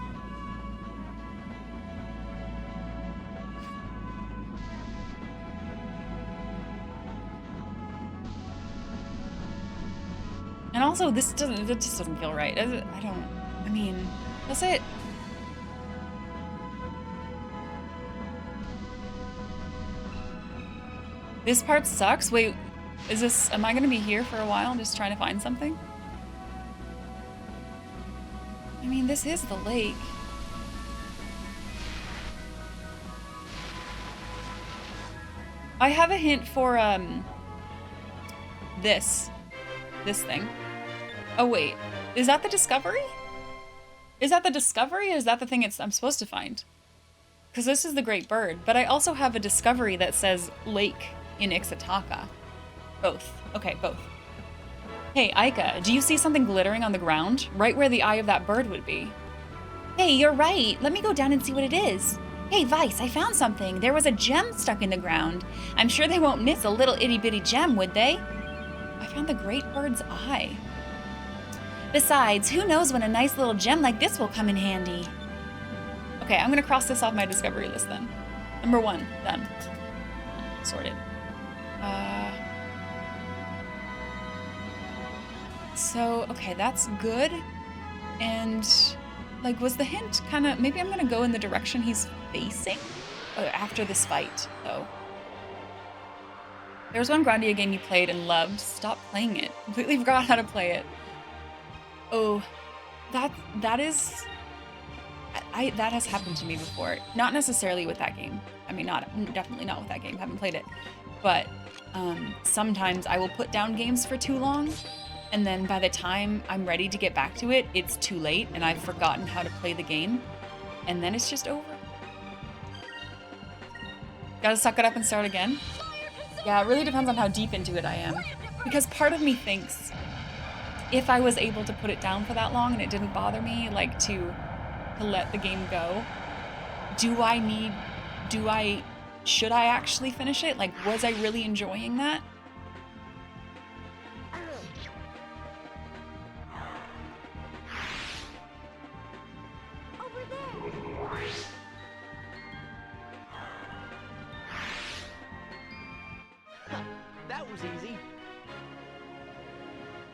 And also, this just doesn't feel right. I mean, does it? This part sucks. Wait, am I gonna be here for a while just trying to find something? I mean, this is the lake. I have a hint for, this thing. Oh wait, is that the discovery? Is that the discovery, or is that the thing I'm supposed to find? Because this is the great bird, but I also have a discovery that says lake in Ixataka. Both. Okay, both. Hey, Aika, do you see something glittering on the ground? Right where the eye of that bird would be. Hey, you're right. Let me go down and see what it is. Hey, Vice, I found something. There was a gem stuck in the ground. I'm sure they won't miss a little itty-bitty gem, would they? I found the great bird's eye. Besides, who knows when a nice little gem like this will come in handy. Okay, I'm gonna cross this off my discovery list then. Number 1, done. Sorted. So, okay, that's good. And, like, was the hint kind of... Maybe I'm gonna go in the direction he's facing? After this fight, though. There was one Grandia game you played and loved. Stop playing it. Completely forgot how to play it. Oh, that is... that has happened to me before. Not necessarily with that game. I mean, definitely not with that game. Haven't played it. But sometimes I will put down games for too long, and then by the time I'm ready to get back to it, it's too late, and I've forgotten how to play the game, and then it's just over. Gotta suck it up and start again? Yeah, it really depends on how deep into it I am. Because part of me thinks, if I was able to put it down for that long and it didn't bother me, like, to let the game go, should I actually finish it? Like, was I really enjoying that?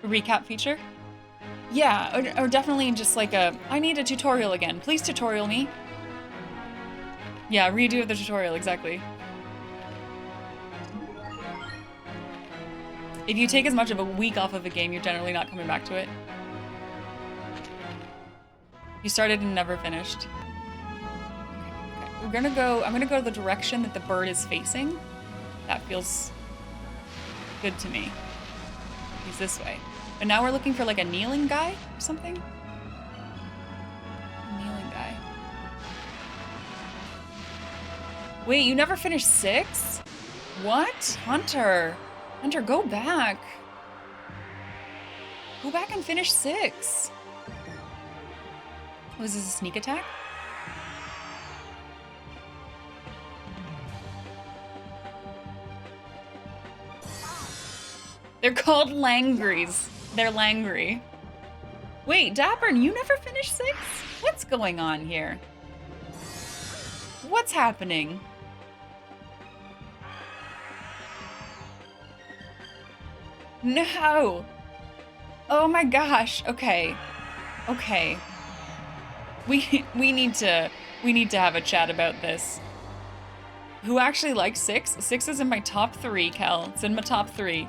recap feature? Yeah, or definitely just like I need a tutorial again. Please tutorial me. Yeah, redo the tutorial, exactly. If you take as much of a week off of a game, you're generally not coming back to it. You started and never finished. Okay. I'm gonna go to the direction that the bird is facing. That feels good to me. He's this way. But now we're looking for like a kneeling guy or something? Kneeling guy. Wait, you never finished 6? What? Hunter. Hunter, go back. Go back and finish 6. Was this a sneak attack? They're called Langries. They're Langry. Wait, Dapper, you never finished 6? What's going on here? What's happening? No. Oh my gosh. Okay. Okay. We need to have a chat about this. Who actually likes 6? 6 is in my top 3, Kel. It's in my top 3.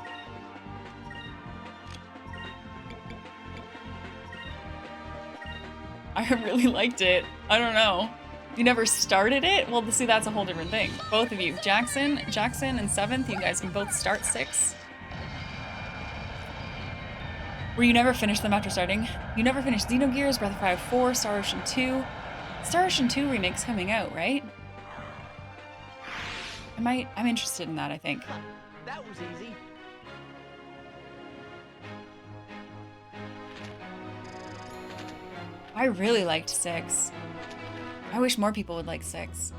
I really liked it. I don't know. You never started it? Well, see, that's a whole different thing. Both of you. Jackson and 7th, you guys can both start 6. Where you never finished them after starting. You never finished Xenogears, Breath of Fire 4, Star Ocean 2. Star Ocean 2 remake's coming out, right? I'm interested in that, I think. That was easy. I really liked 6. I wish more people would like 6.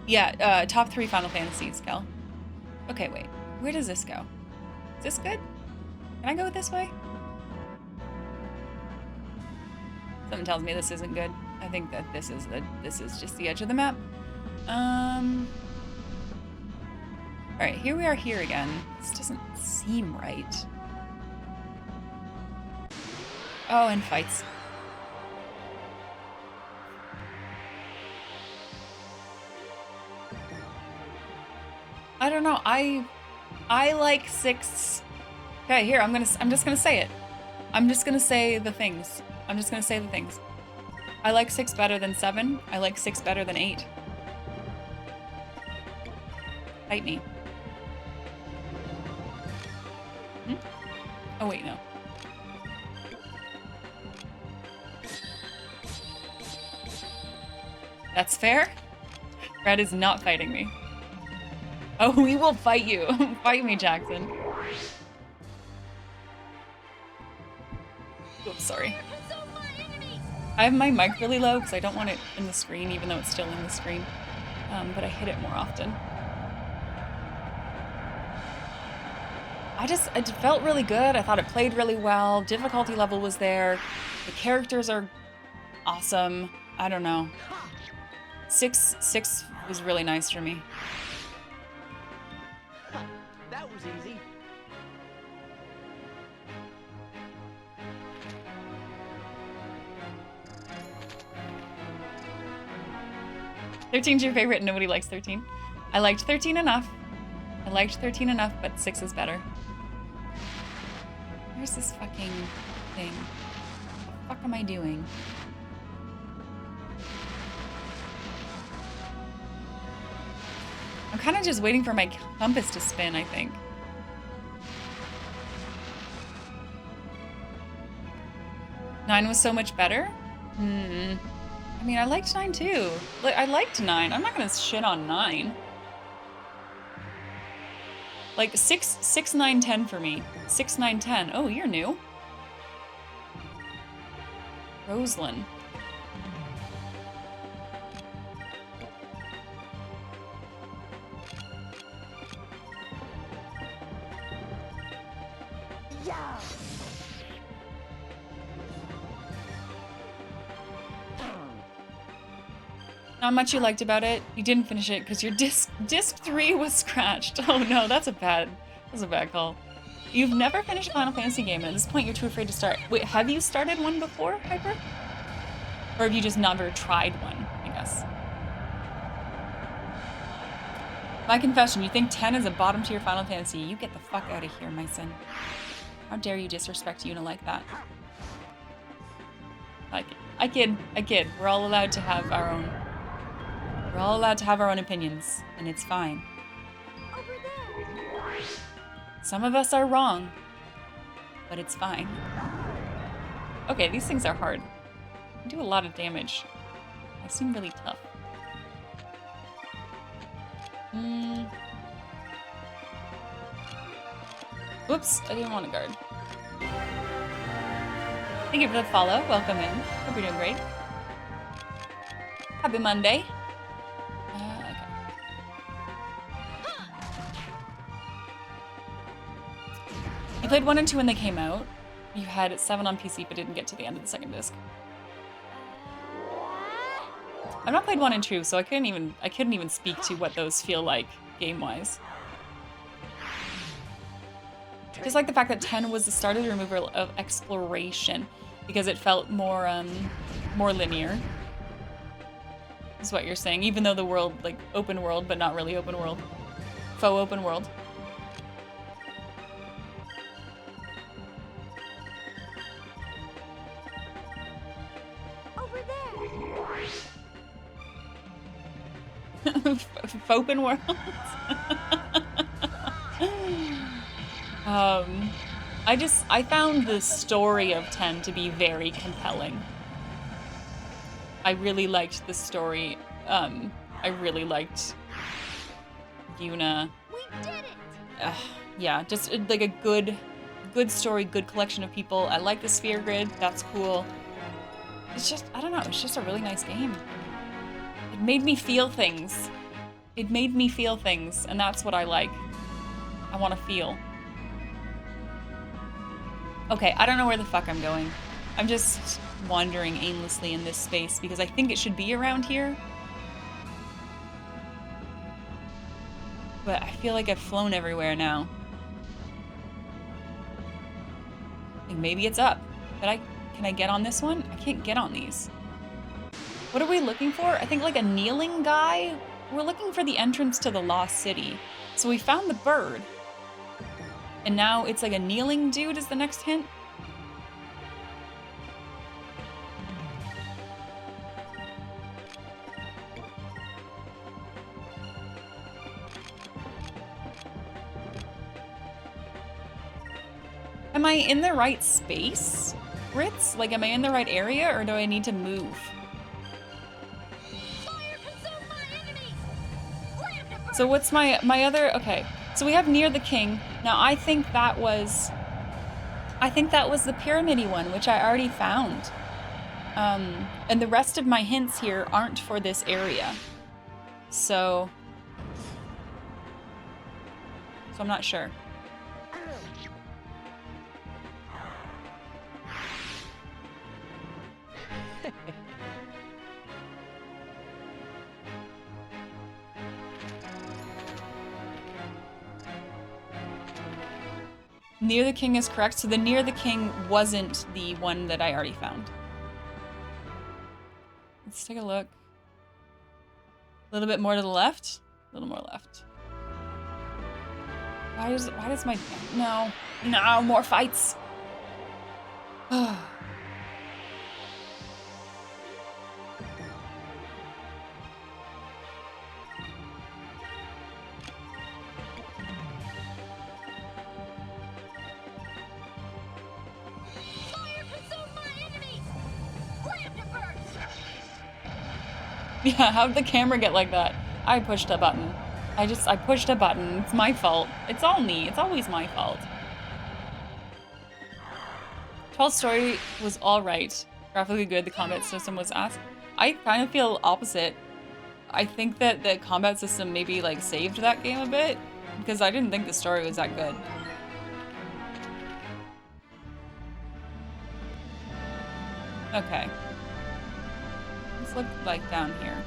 Yeah, top 3 Final Fantasies, Kel. Okay, wait. Where does this go? Is this good? Can I go this way? Something tells me this isn't good. I think that this is just the edge of the map. Alright, here we are here again. This doesn't seem right. Oh, and fights. I don't know. I like 6. Okay, here, I'm just gonna say it. I'm just gonna say the things. I like 6 better than 7. I like 6 better than 8. Fight me. Hmm? Oh wait, no. That's fair. Red is not fighting me. Oh, we will fight you. Fight me, Jackson. Oops, sorry. I have my mic really low because I don't want it in the screen, even though it's still in the screen. But I hit it more often. It felt really good. I thought it played really well. Difficulty level was there. The characters are awesome. I don't know. 6 was really nice for me. That was easy. Thirteen's your favorite and nobody likes 13. I liked 13 enough. But 6 is better. Where's this fucking thing? What the fuck am I doing? I'm kind of just waiting for my compass to spin, I think. Nine was so much better? I mean, I liked 9 too. I liked 9. I'm not gonna shit on 9. Like 6, 9, 10 for me. 6, 9, 10. Oh, you're new. Roslyn. Yeah. Not much you liked about it. You didn't finish it because your disc 3 was scratched. Oh no, that's a bad call. You've never finished a Final Fantasy game, and at this point you're too afraid to start. Wait, have you started one before, Hyper? Or have you just never tried one, I guess? My confession, you think 10 is a bottom tier Final Fantasy? You get the fuck out of here, my son. How dare you disrespect Yuna like that? I kid. We're all allowed to have our own. We're all allowed to have our own opinions, and it's fine. Over there. Some of us are wrong, but it's fine. Okay, these things are hard. They do a lot of damage. They seem really tough. Whoops, I didn't want to guard. Thank you for the follow. Welcome in. Hope you're doing great. Happy Monday. Okay. You played 1 and 2 when they came out. You had 7 on PC but didn't get to the end of the second disc. I've not played 1 and 2, so I couldn't even speak to what those feel like game-wise. Just like the fact that 10 was the start of the removal of exploration because it felt more more linear. Is what you're saying, even though the world, like, open world, but not really open world. Faux open world. Over there. Open world. I found the story of 10 to be very compelling. I really liked the story. I really liked Yuna. We did it. Yeah, just like a good story, good collection of people. I like the sphere grid. That's cool. It's just, I don't know, it's just a really nice game. It made me feel things. It made me feel things, and that's what I like. I want to feel. Okay, I don't know where the fuck I'm going. I'm just wandering aimlessly in this space because I think it should be around here. But I feel like I've flown everywhere now. Like maybe it's up. But can I get on this one? I can't get on these. What are we looking for? I think like a kneeling guy? We're looking for the entrance to the Lost City. So we found the bird. And now it's like a kneeling dude is the next hint. Am I in the right space, Ritz? Like, am I in the right area, or do I need to move? Fire consume my enemies. Land to burn. So what's my other... Okay, so we have Near the King. Now, I think that was the pyramid-y one, which I already found. And the rest of my hints here aren't for this area. So I'm not sure. Near the King is correct. So the Near the King wasn't the one that I already found. Let's take a look. A little bit more to the left. A little more left. Why does my... No, more fights. Fire consume my enemies. Land to burn. Yeah, how'd the camera get like that? I pushed a button. I pushed a button. It's my fault. It's all me. It's always my fault. 12 story was alright. Graphically good. The combat system was ass. I kind of feel opposite. I think that the combat system maybe like saved that game a bit because I didn't think the story was that good. Okay. Let's look like down here.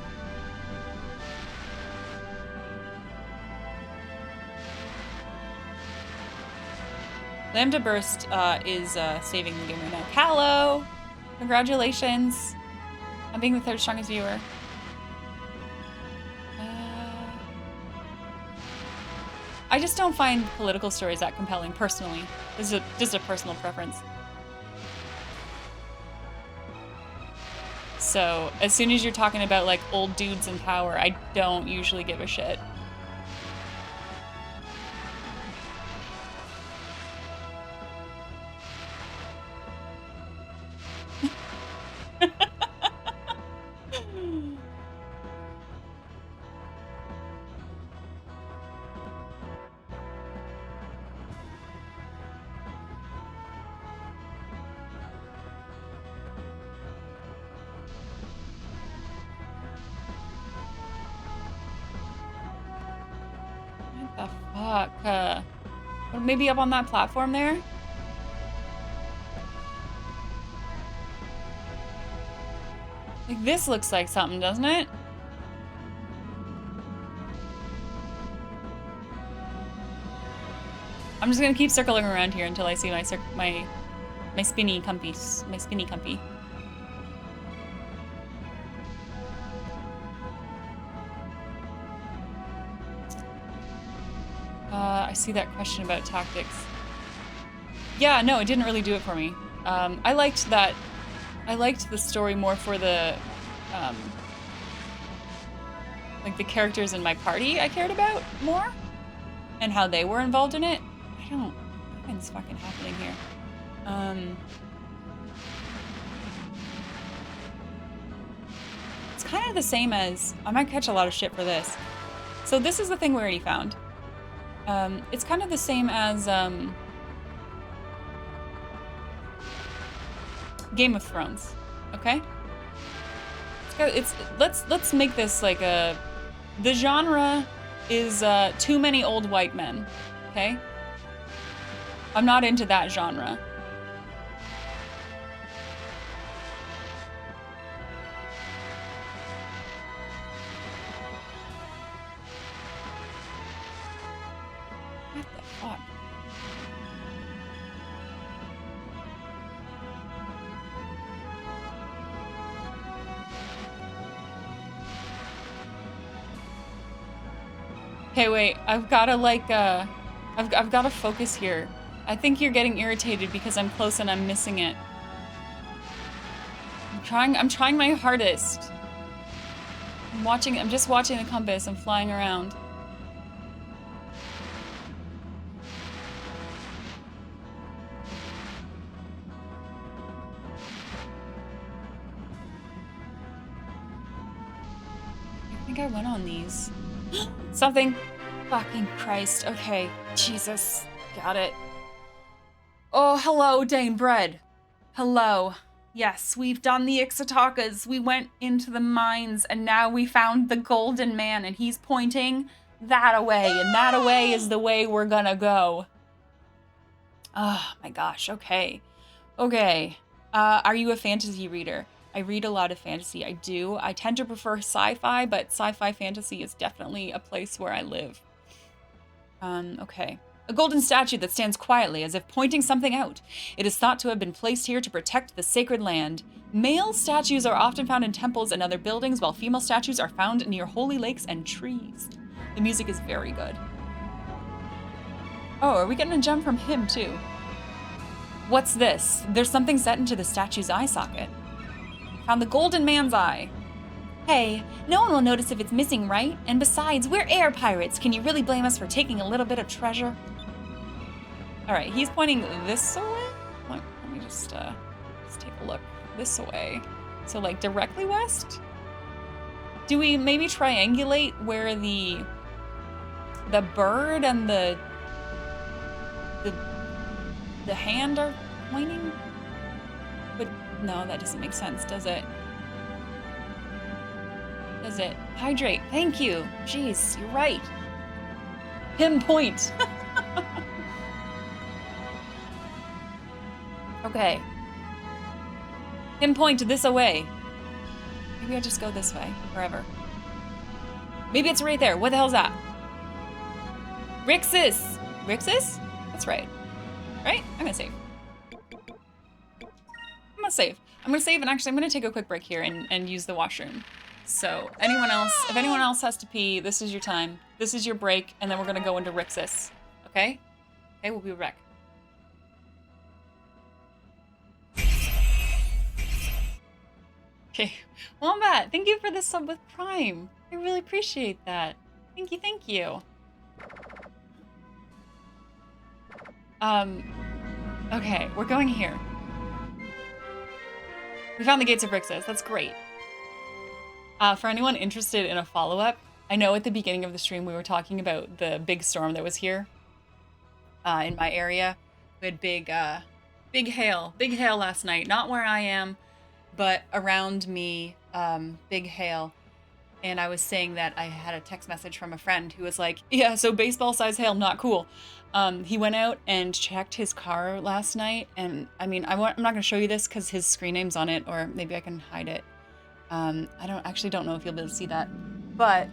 Lambda Burst is saving the game right now. Callow! Congratulations on being the third strongest viewer. I just don't find political stories that compelling, personally. This is just a personal preference. So, as soon as you're talking about, like, old dudes in power, I don't usually give a shit. What the fuck? Maybe up on that platform there? Like, this looks like something, doesn't it? I'm just gonna keep circling around here until I see my spinny compies. My spinny compy. I see that question about tactics. Yeah, no, it didn't really do it for me. I liked the story more for the, like the characters in my party I cared about more, and how they were involved in it. Nothing's fucking happening here. It's kind of the same as, I might catch a lot of shit for this. So this is the thing we already found. It's kind of the same as, Game of Thrones, okay? Let's make this like the genre is too many old white men, okay? I'm not into that genre. What the fuck? Okay, wait. I've gotta like I've gotta focus here. I think you're getting irritated because I'm close and I'm missing it. I'm trying my hardest. I'm just watching the compass. I'm flying around. I think I went on these. Something. Fucking Christ. Okay. Jesus. Got it. Oh, hello, Dane Bread. Hello. Yes, we've done the Ixotakas. We went into the mines, and now we found the Golden Man, and he's pointing that away, and that away is the way we're gonna go. Oh, my gosh. Okay. Okay. Are you a fantasy reader? I read a lot of fantasy. I do. I tend to prefer sci-fi, but sci-fi fantasy is definitely a place where I live. Okay. A golden statue that stands quietly as if pointing something out. It is thought to have been placed here to protect the sacred land. Male statues are often found in temples and other buildings, while female statues are found near holy lakes and trees. The music is very good. Oh, are we getting a gem from him too? What's this? There's something set into the statue's eye socket. Found the Golden Man's eye. Hey, no one will notice if it's missing, right? And besides, we're air pirates. Can you really blame us for taking a little bit of treasure? All right, he's pointing this way. Let me just take a look this way. So like directly west? Do we maybe triangulate where the bird and the hand are pointing? But no, that doesn't make sense, does it? Does it? Hydrate. Thank you. Jeez, you're right. Pinpoint. Okay. Pinpoint this away. Maybe I just go this way, forever. Maybe it's right there. What the hell's that? Rixis! Rixis? That's right. Right? I'm gonna save. I'm gonna save. I'm gonna save, and actually I'm gonna take a quick break here and use the washroom. So anyone else, if anyone else has to pee, this is your time. This is your break, and then we're gonna go into Rixis. Okay? Okay, we'll be back. Okay. Wombat, thank you for the sub with Prime. I really appreciate that. Thank you, thank you. Okay, we're going here. We found the gates of Rixis. That's great. For anyone interested in a follow-up, I know at the beginning of the stream we were talking about the big storm that was here in my area. We had big hail last night. Not where I am, but around me, big hail. And I was saying that I had a text message from a friend who was like, yeah, so baseball size hail, not cool. He went out and checked his car last night. And I mean, I'm not going to show you this because his screen name's on it, or maybe I can hide it. I don't know if you'll be able to see that, but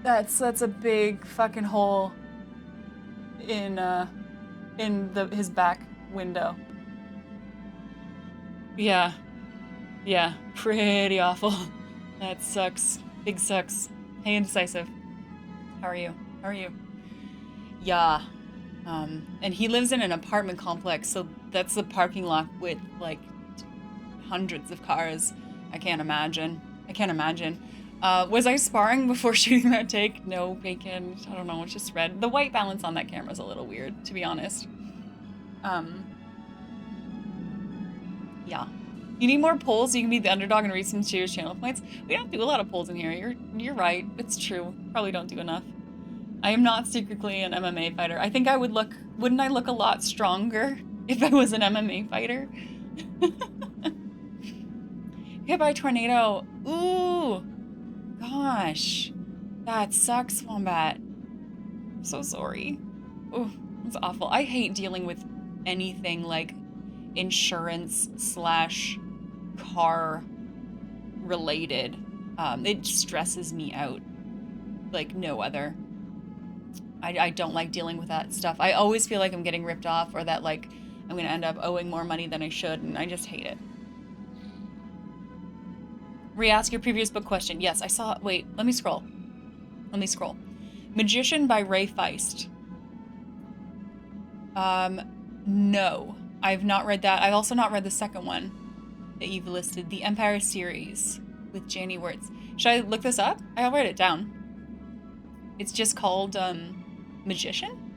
that's a big fucking hole in his back window. Yeah, pretty awful. That sucks. Big sucks. Hey, Indecisive. How are you? Yeah. And he lives in an apartment complex, so that's the parking lot with, like, hundreds of cars. I can't imagine. Was I sparring before shooting that take? No, Bacon. I don't know, it's just red. The white balance on that camera is a little weird, to be honest. Yeah. You need more polls so you can be the underdog and reach some cheers channel points. We don't do a lot of polls in here. You're right. It's true. Probably don't do enough. I am not secretly an MMA fighter. I think I would look... Wouldn't I look a lot stronger if I was an MMA fighter? Hit by a tornado. Ooh. Gosh. That sucks, Wombat. I'm so sorry. Ooh, it's awful. I hate dealing with anything like insurance / car related. It stresses me out like no other. I don't like dealing with that stuff. I always feel like I'm getting ripped off, or that like I'm gonna end up owing more money than I should, and I just hate it. Re-ask your previous book question. Yes, I saw. Wait, let me scroll. Magician by Ray Feist. No, I've not read that. I've also not read the second one that you've listed, the Empire series with Janie Wirtz. Should I look this up? I'll write it down. It's just called Magician.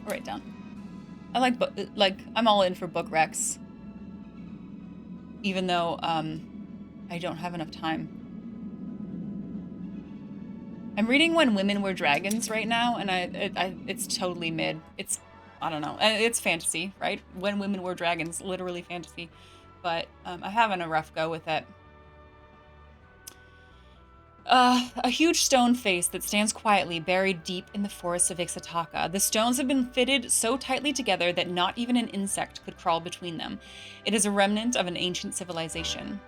I'll write it down. I like I'm all in for book recs, even though I don't have enough time. I'm reading When Women Were Dragons right now, and it's totally mid. I don't know. It's fantasy, right? When Women Were Dragons, literally fantasy. But I'm having a rough go with it. A huge stone face that stands quietly buried deep in the forests of Ixataka. The stones have been fitted so tightly together that not even an insect could crawl between them. It is a remnant of an ancient civilization.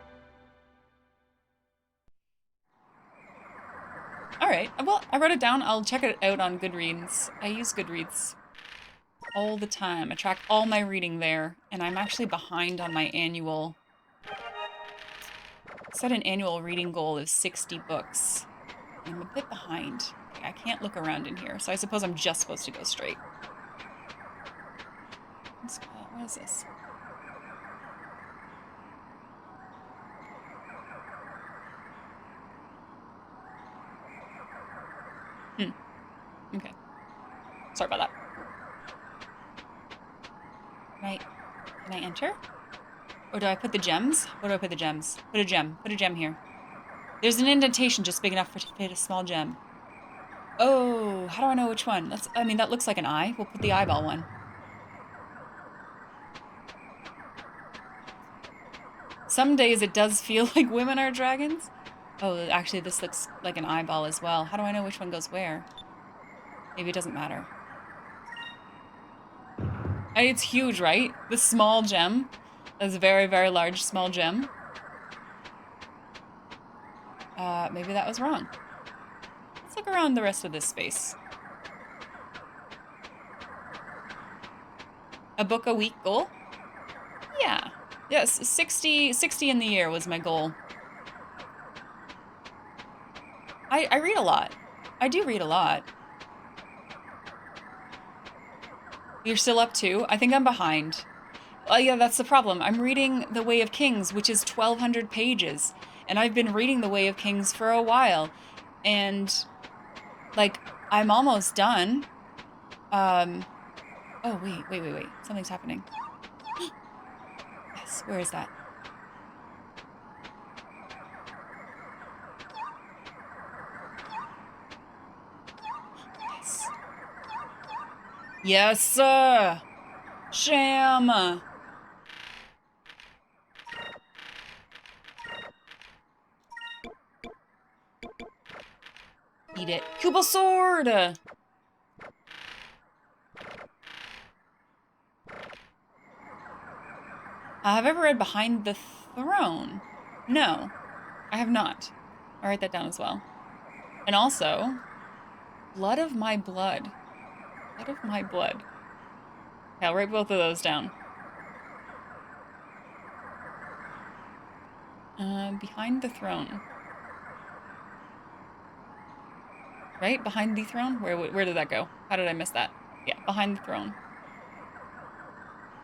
Alright, well, I wrote it down. I'll check it out on Goodreads. I use Goodreads all the time. I track all my reading there, and I'm actually behind on my annual... I set an annual reading goal of 60 books. I'm a bit behind. I can't look around in here, so I suppose I'm just supposed to go straight. What is this? Okay. Sorry about that. Can I enter? Or do I put the gems? Where do I put the gems? Put a gem. Put a gem here. There's an indentation just big enough to fit a small gem. Oh, how do I know which one? That looks like an eye. We'll put the eyeball one. Some days it does feel like women are dragons. Oh, actually this looks like an eyeball as well. How do I know which one goes where? Maybe it doesn't matter. It's huge, right? The small gem. That's a very, very large small gem. Maybe that was wrong. Let's look around the rest of this space. A book a week goal? Yeah. Yes, 60 in the year was my goal. I read a lot. I do read a lot. You're still up too? I think I'm behind. Yeah, that's the problem. I'm reading The Way of Kings, which is 1,200 pages. And I've been reading The Way of Kings for a while. And, like, I'm almost done. Oh, wait. Something's happening. Yes, where is that? Yes. Yes, sir! Sham! Eat it. Cuba sword! Have I ever read Behind the Throne? No, I have not. I'll write that down as well. And also, Blood of My Blood. Blood of My Blood. Yeah, I'll write both of those down. Behind the Throne. Right? Behind the Throne? Where did that go? How did I miss that? Yeah, Behind the Throne.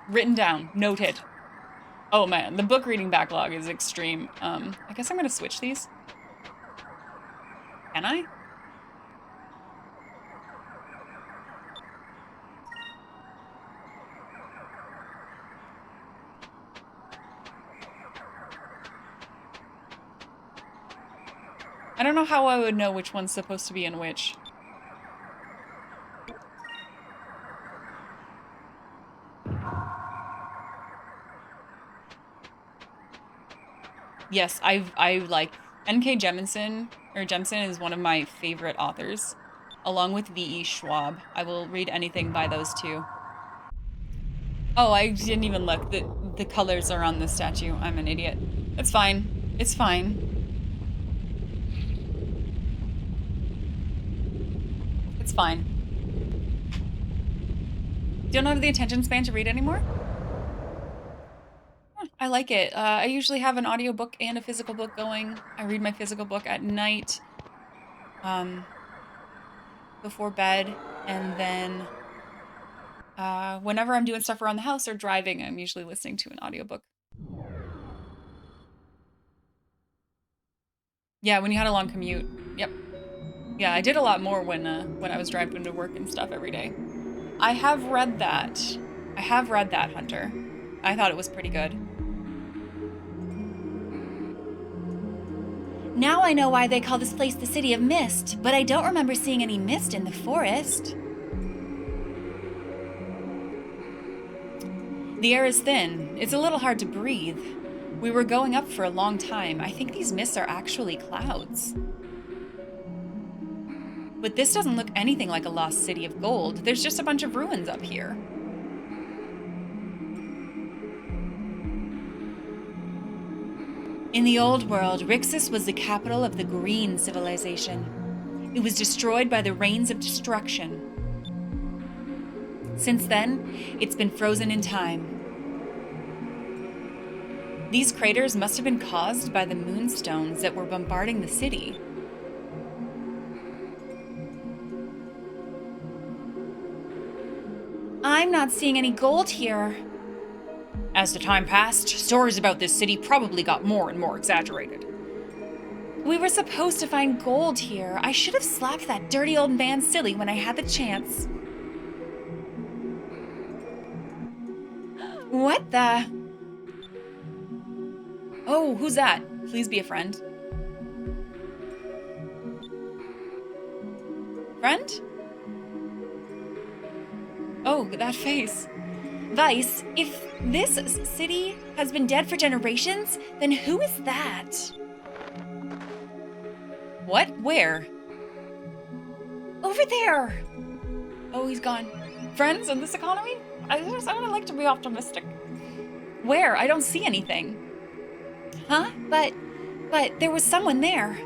Written down. Noted. Oh man, the book reading backlog is extreme. I guess I'm gonna switch these. Can I? I don't know how I would know which one's supposed to be in which. Yes, I like N.K. Jemisin, or Jemison is one of my favorite authors, along with V.E. Schwab. I will read anything by those two. Oh, I didn't even look. The colors are on the statue. I'm an idiot. It's fine. It's fine. It's fine. Don't have the attention span to read anymore? I like it. I usually have an audiobook and a physical book going. I read my physical book at night, before bed, and then whenever I'm doing stuff around the house or driving, I'm usually listening to an audiobook. Yeah, when you had a long commute. Yep. Yeah, I did a lot more when I was driving to work and stuff every day. I have read that. I have read that, Hunter. I thought it was pretty good. Now I know why they call this place the City of Mist, but I don't remember seeing any mist in the forest. The air is thin. It's a little hard to breathe. We were going up for a long time. I think these mists are actually clouds. But this doesn't look anything like a lost city of gold. There's just a bunch of ruins up here. In the old world, Rixis was the capital of the Green Civilization. It was destroyed by the Rains of Destruction. Since then, it's been frozen in time. These craters must have been caused by the moonstones that were bombarding the city. I'm not seeing any gold here. As the time passed, stories about this city probably got more and more exaggerated. We were supposed to find gold here. I should have slapped that dirty old man silly when I had the chance. What the? Oh, who's that? Please be a friend. Friend? Oh, that face. Vice, if this city has been dead for generations, then who is that? What? Where? Over there! Oh, he's gone. Friends in this economy? I would like to be optimistic. Where? I don't see anything. Huh? But there was someone there.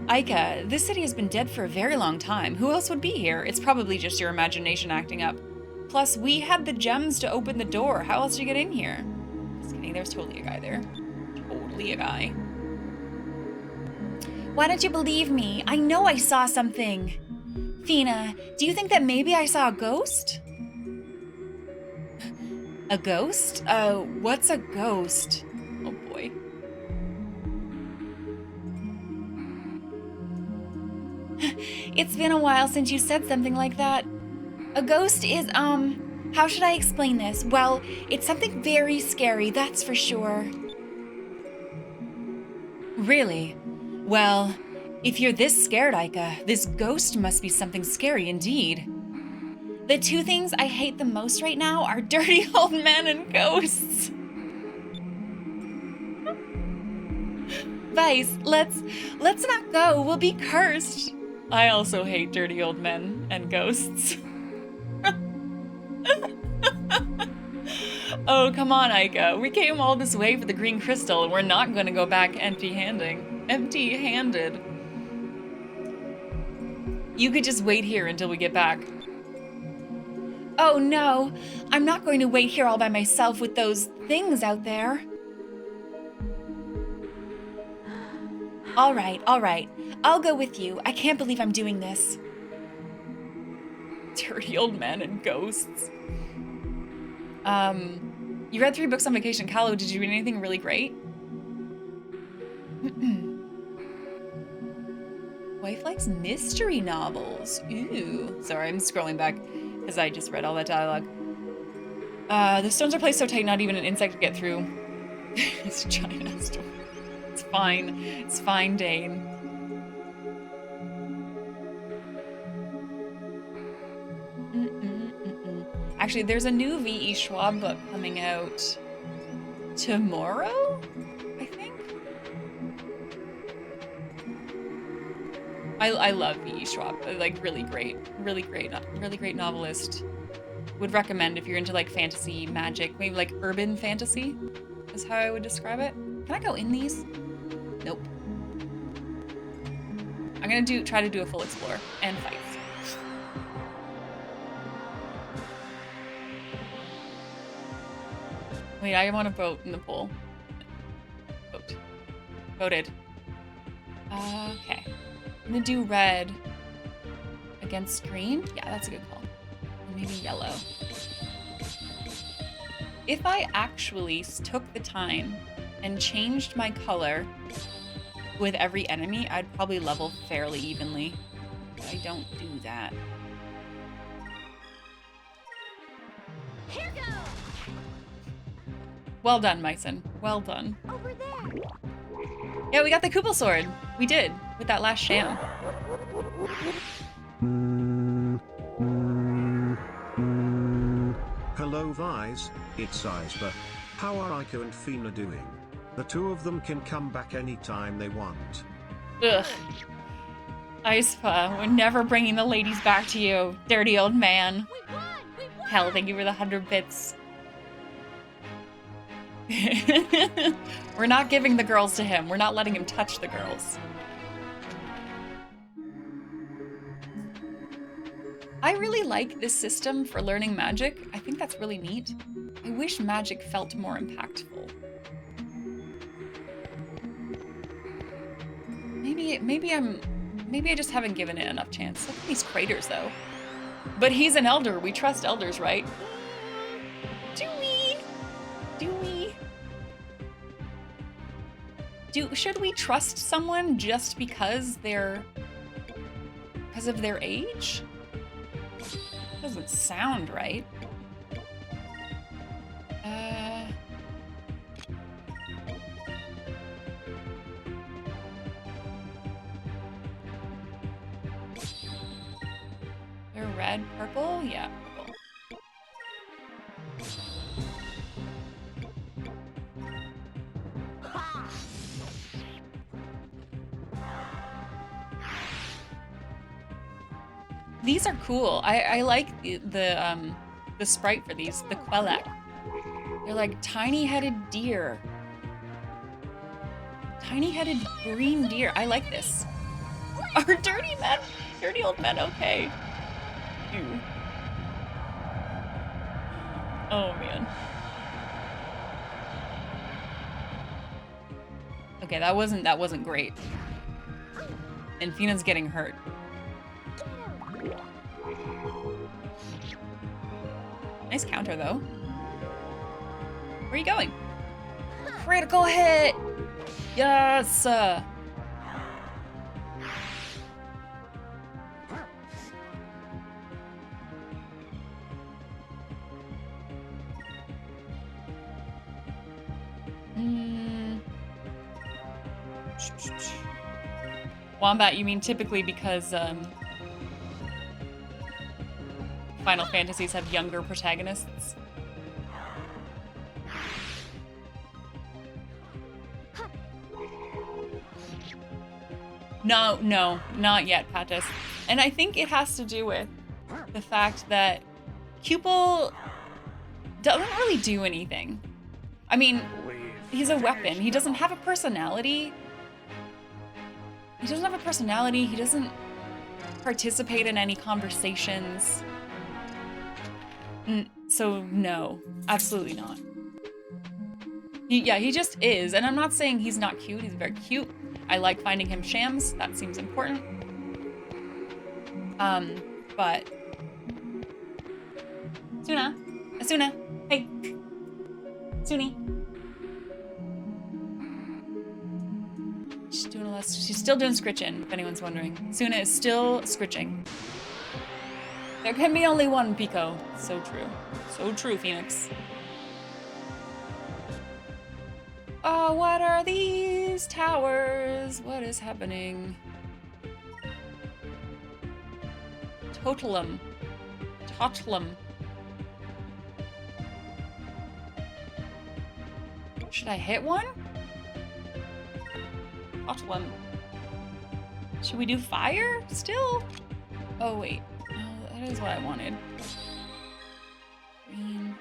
Aika, this city has been dead for a very long time. Who else would be here? It's probably just your imagination acting up. Plus, we had the gems to open the door. How else did you get in here? Just kidding, there's totally a guy there. Totally a guy. Why don't you believe me? I know I saw something. Fina, do you think that maybe I saw a ghost? A ghost? What's a ghost? Oh boy. It's been a while since you said something like that. A ghost is, how should I explain this? Well, it's something very scary, that's for sure. Really? Well, if you're this scared, Aika, this ghost must be something scary indeed. The two things I hate the most right now are dirty old men and ghosts. Vice, let's not go. We'll be cursed. I also hate dirty old men and ghosts. Oh, come on, Aika. We came all this way for the green crystal, and we're not going to go back empty-handed. You could just wait here until we get back. Oh no, I'm not going to wait here all by myself with those things out there. All right. I'll go with you. I can't believe I'm doing this. Dirty old men and ghosts. You read 3 books on vacation. Callo, did you read anything really great? Wife likes mystery novels. Ooh. Sorry, I'm scrolling back because I just read all that dialogue. The stones are placed so tight, not even an insect could get through. It's a giant ass door. It's fine. It's fine, Dane. Actually, there's a new V.E. Schwab book coming out tomorrow, I think. I love V.E. Schwab. Like, really great novelist. Would recommend if you're into like fantasy, magic, maybe like urban fantasy is how I would describe it. Can I go in these? Nope. I'm gonna try to do a full explore and fights. Wait, I want to vote in the poll. Vote. Voted. Okay. I'm gonna do red against green. Yeah, that's a good call. And maybe yellow. If I actually took the time and changed my color with every enemy, I'd probably level fairly evenly. But I don't do that. Here goes. Well done, Myson. Well done. Over there. Yeah, we got the Koopa sword. We did, with that last sham. Hello Vice, it's Isba. How are Aika and Fina doing? The two of them can come back anytime they want. Ugh. Aispa, we're never bringing the ladies back to you, dirty old man. We won. We won. Hell, thank you for the 100 bits. We're not giving the girls to him. We're not letting him touch the girls. I really like this system for learning magic. I think that's really neat. I wish magic felt more impactful. Maybe I just haven't given it enough chance. Look at these craters though. But he's an elder. We trust elders, right? Do we? Should we trust someone just because of their age? Doesn't sound right. They're red, purple? Yeah, purple. These are cool. I like the sprite for these, the Quellac. They're like tiny-headed deer. Tiny-headed green deer. I like this. Are dirty old men okay? Ew. Oh man. Okay, that wasn't great. And Fina's getting hurt. Nice counter though. Where are you going? Critical hit! Yes! Wombat, you mean typically because Final Fantasies have younger protagonists? No, not yet, Patis. And I think it has to do with the fact that Cupel doesn't really do anything. I mean, he's a weapon. He doesn't have a personality. He doesn't participate in any conversations. So no, absolutely not. He just is. And I'm not saying he's not cute. He's very cute. I like finding him shams. That seems important. But Asuna, hey, Suni. She's still doing scritching, if anyone's wondering. Suna is still scritching. There can be only one Pico. So true. So true, Phoenix. Oh, what are these towers? What is happening? Totalum. Should I hit one? Totalum. Should we do fire still? Oh, wait. No, that is what I wanted. Green.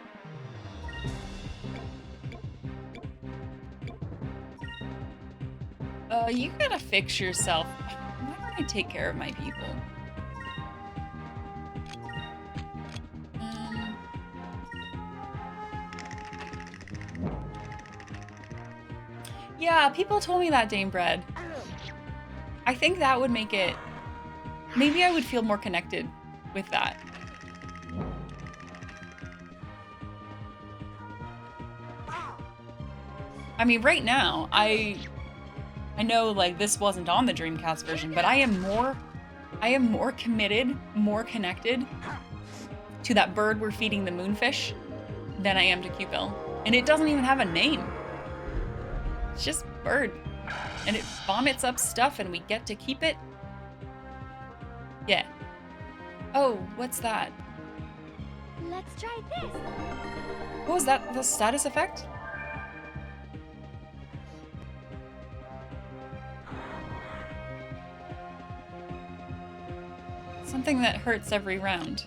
You gotta fix yourself. Why don't I take care of my people? Yeah, people told me that, Dame Bread. I think that would make it... Maybe I would feel more connected with that. I mean, right now, I know, like, this wasn't on the Dreamcast version, but I am more committed, more connected to that bird we're feeding the moonfish than I am to Cupel. And it doesn't even have a name. It's just bird. And it vomits up stuff and we get to keep it. Yeah. Oh, what's that? Let's try this. What was that? The status effect? Something that hurts every round.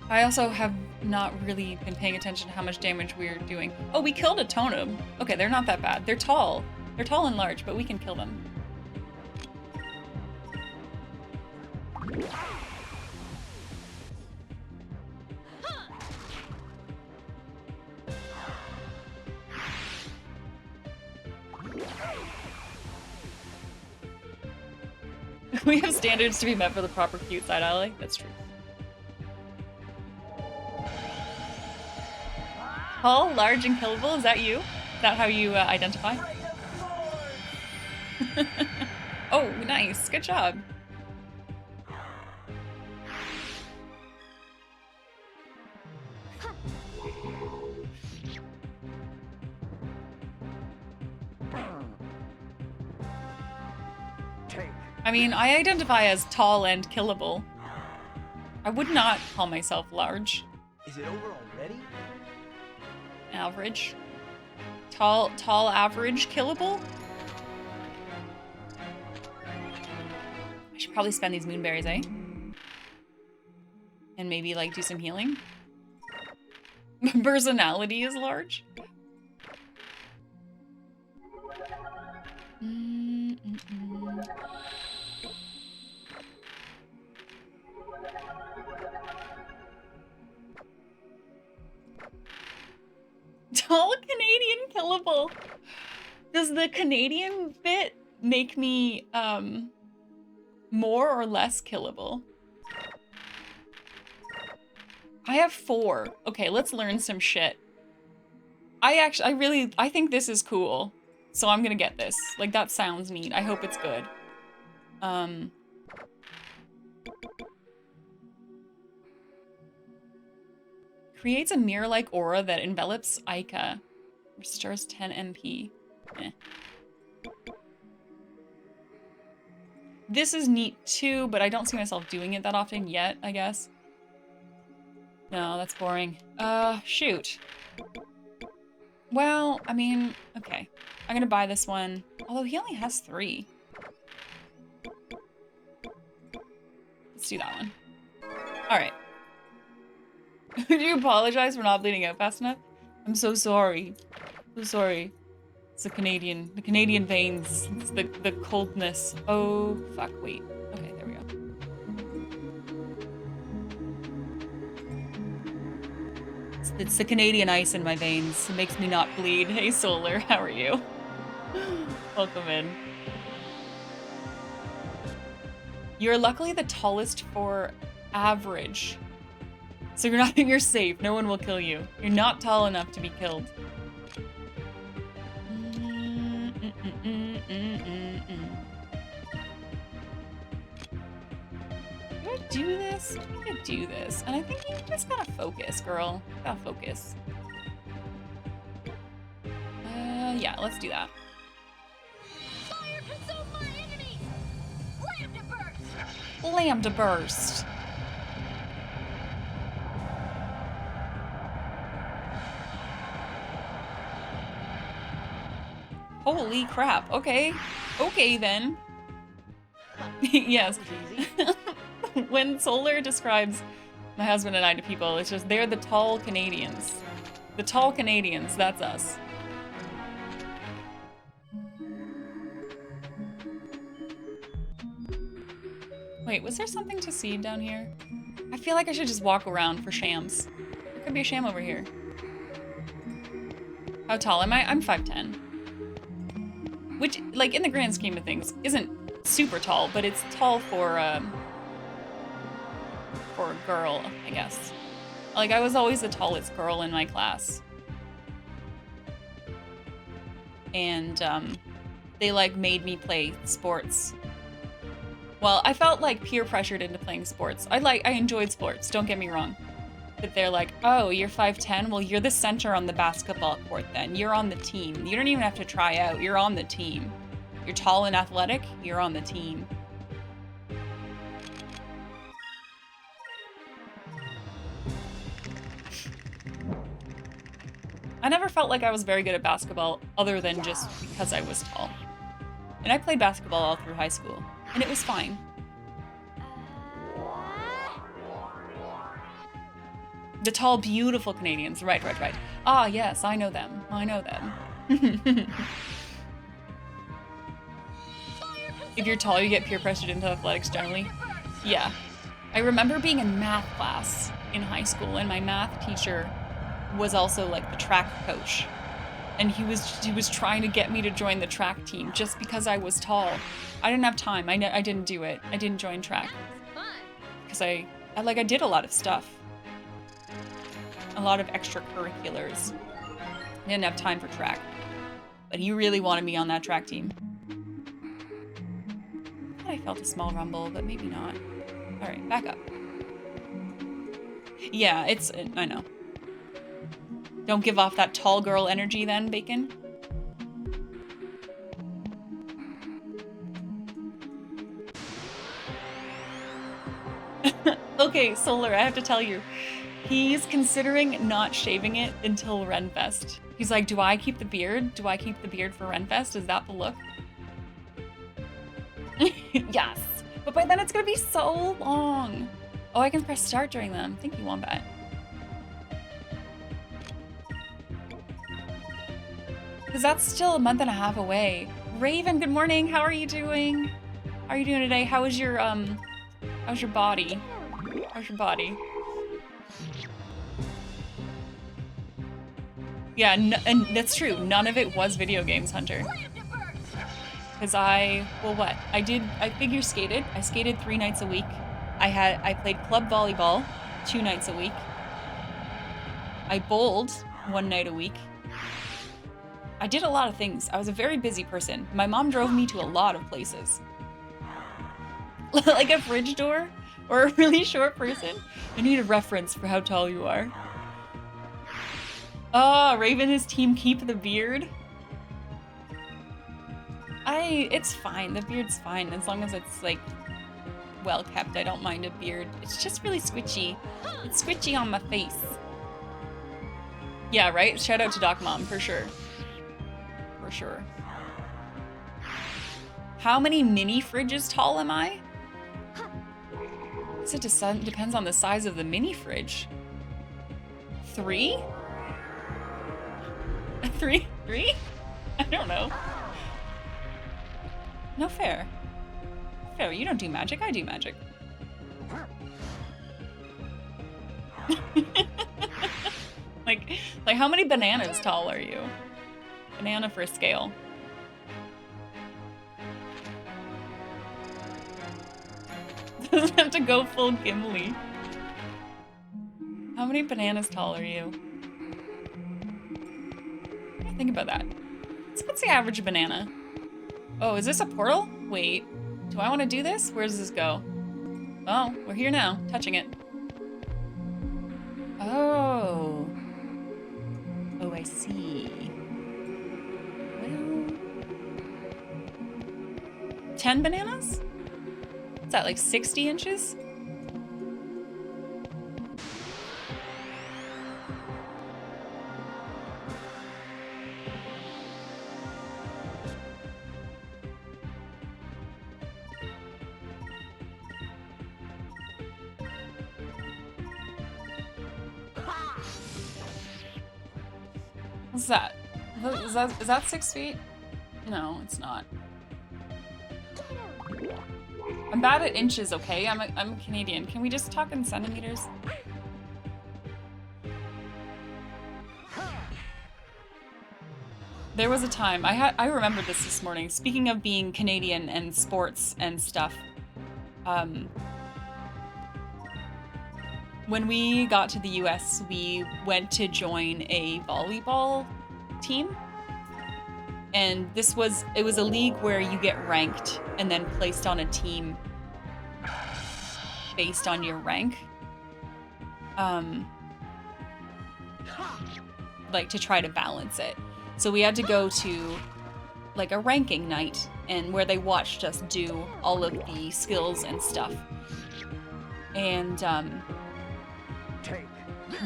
I also have not really been paying attention to how much damage we're doing. Oh, we killed a totem. Okay, they're not that bad. They're tall. They're tall and large, but we can kill them. We have standards to be met for the proper cute side ally. That's true. Tall, large, and killable. Is that you? Is that how you identify? Oh, nice. Good job. I mean, I identify as tall and killable. I would not call myself large. Is it over already? Average. Tall, average, killable? I should probably spend these moonberries, eh? And maybe, like, do some healing. Personality is large. Tall Canadian killable. Does the Canadian bit make me more or less killable? I have 4. Okay, let's learn some shit. I think this is cool. So I'm gonna get this. Like, that sounds neat. I hope it's good. Creates a mirror-like aura that envelops Ica. Restores 10 MP. Eh. This is neat too, but I don't see myself doing it that often yet, I guess. No, that's boring. Shoot. Well, I mean, okay. I'm gonna buy this one. Although he only has 3. Let's do that one. Alright. Do you apologize for not bleeding out fast enough? I'm so sorry. So sorry. It's the Canadian veins. It's the coldness. Oh, fuck, wait. Okay, there we go. It's the Canadian ice in my veins. It makes me not bleed. Hey, Solar, how are you? Welcome in. You're luckily the tallest for average. So you're safe. No one will kill you. You're not tall enough to be killed. Do I do this? I think I do this. And I think you just gotta focus, girl. You gotta focus. Yeah, let's do that. Fire consume my enemy! Lambda burst! Lambda burst. Holy crap. Okay. Okay, then. Yes. When Solar describes my husband and I to people, it's just they're the tall Canadians. The tall Canadians, that's us. Wait, was there something to see down here? I feel like I should just walk around for shams. There could be a sham over here. How tall am I? I'm 5'10". Which, like, in the grand scheme of things, isn't super tall, but it's tall for a girl, I guess. Like, I was always the tallest girl in my class. And, they, like, made me play sports. Well, I felt, like, peer pressured into playing sports. I enjoyed sports, don't get me wrong. But they're like, oh, you're 5'10"? Well, you're the center on the basketball court then. You're on the team. You don't even have to try out. You're on the team. You're tall and athletic, you're on the team. I never felt like I was very good at basketball other than just because I was tall. And I played basketball all through high school, and it was fine. The tall, beautiful Canadians. Right. Ah, yes, I know them. I know them. If you're tall, you get peer pressured into athletics generally. Yeah. I remember being in math class in high school, and my math teacher was also like the track coach. And he was trying to get me to join the track team just because I was tall. I didn't have time. I didn't do it. I didn't join track. Because I did a lot of stuff. A lot of extracurriculars. I didn't have time for track. But he really wanted me on that track team. I felt a small rumble, but maybe not. Alright, back up. Yeah, I know. Don't give off that tall girl energy then, Bacon. Okay, Solar, I have to tell you. He's considering not shaving it until Renfest. He's like, do I keep the beard? Do I keep the beard for Renfest? Is that the look? Yes. But by then it's gonna be so long. Oh, I can press start during them. Thank you, Wombat. Because that's still a month and a half away. Raven, good morning. How are you doing? How are you doing today? How's your body? How's your body? Yeah, and that's true. None of it was video games, Hunter. Because well, what? I figure skated. I skated 3 nights a week. I played club volleyball 2 nights a week. I bowled 1 night a week. I did a lot of things. I was a very busy person. My mom drove me to a lot of places. Like a fridge door or a really short person. I need a reference for how tall you are. Oh, Raven, his team keep the beard. It's fine. The beard's fine as long as it's like well kept. I don't mind a beard. It's just really squishy. It's squishy on my face. Yeah, right? Shout out to Doc Mom for sure. For sure. How many mini fridges tall am I? It depends on the size of the mini fridge. 3? 3? I don't know. No fair. Fair, you don't do magic, I do magic. like how many bananas tall are you? Banana for scale. Doesn't have to go full Gimli. How many bananas tall are you? Think about that. What's the average banana? Oh, is this a portal? Wait, do I want to do this? Where does this go? Oh, we're here now, touching it. Oh. Oh, I see. Well, 10 bananas? Is that like 60 inches? What's that? Is that 6 feet? No, it's not. I'm bad at inches, okay? I'm Canadian. Can we just talk in centimeters? There was a time, I remembered this morning, speaking of being Canadian and sports and stuff. When we got to the US, we went to join a volleyball team. And it was a league where you get ranked and then placed on a team based on your rank. Like to try to balance it. So we had to go to like a ranking night and where they watched us do all of the skills and stuff. And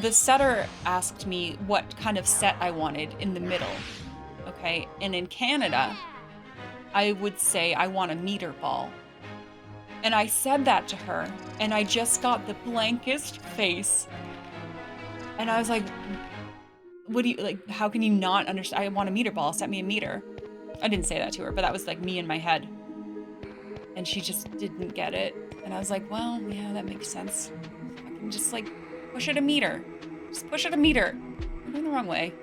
the setter asked me what kind of set I wanted in the middle. Okay, and in Canada, I would say I want a meter ball. And I said that to her, and I just got the blankest face. And I was like, what do you, like, how can you not understand? I want a meter ball, set me a meter. I didn't say that to her, but that was like me in my head. And she just didn't get it. And I was like, well, yeah, that makes sense. I can just like push it a meter. Just push it a meter. I'm going the wrong way.